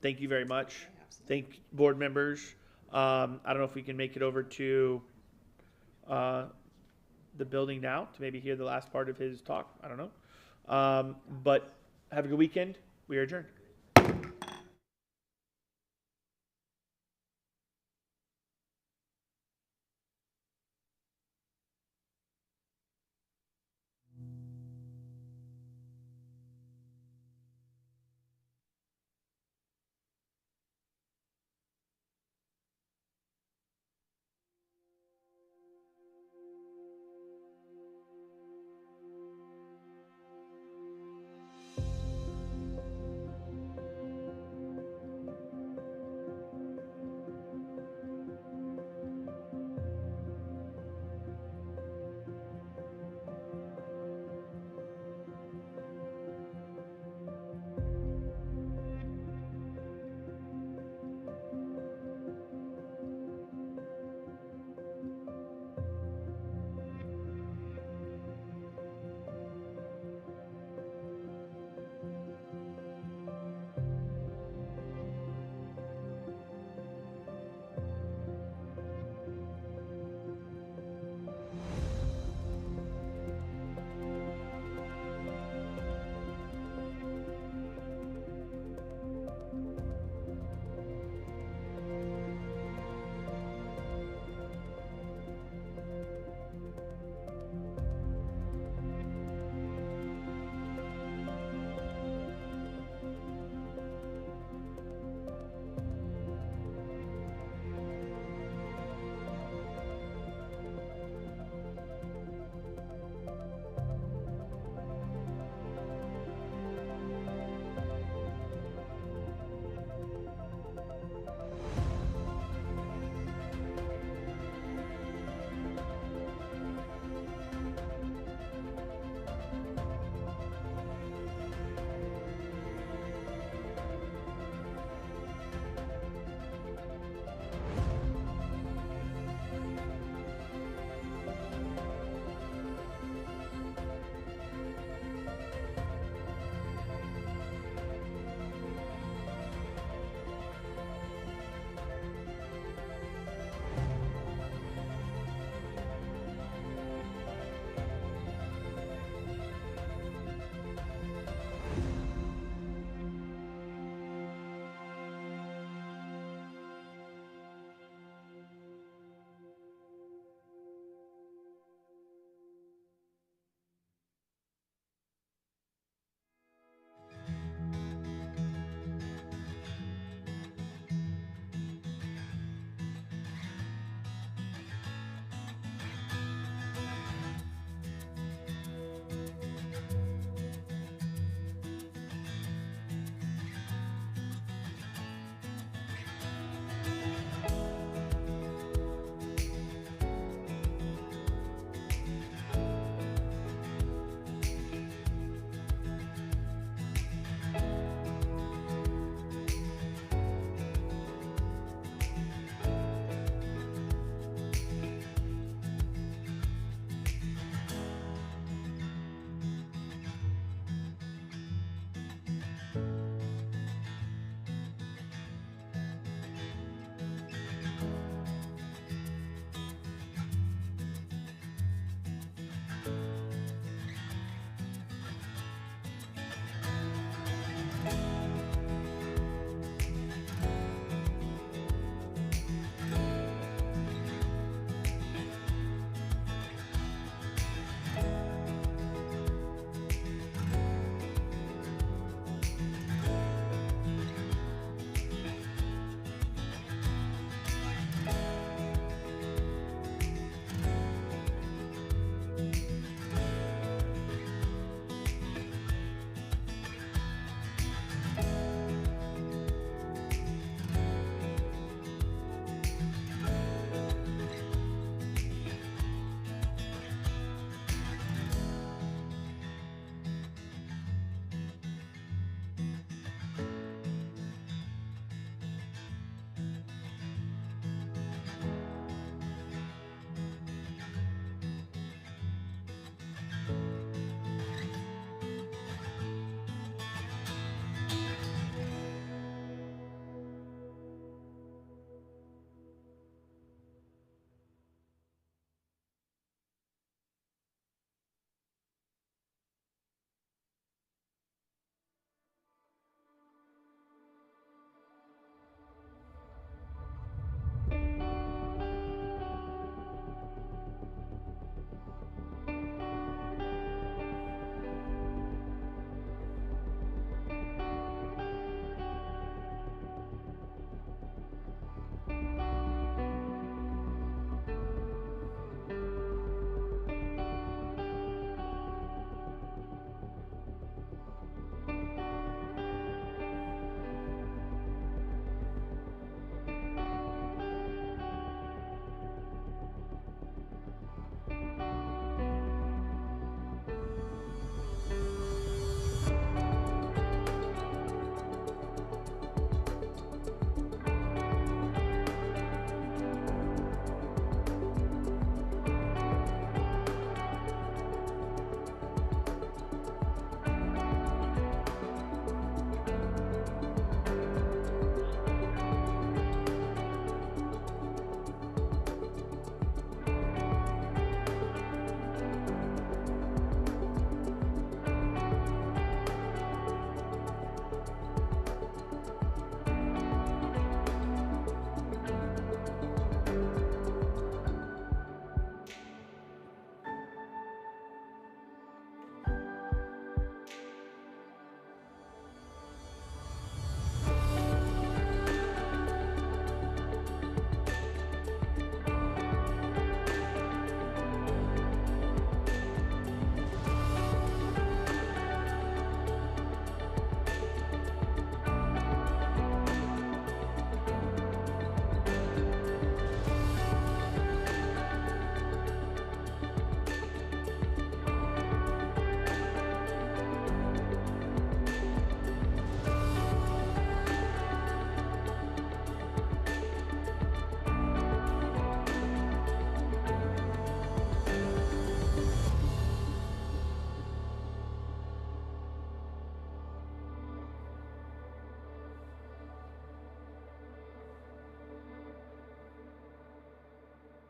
thank you very much. Thank board members. I don't know if we can make it over to the building now to maybe hear the last part of his talk. I don't know. But have a good weekend. We are adjourned.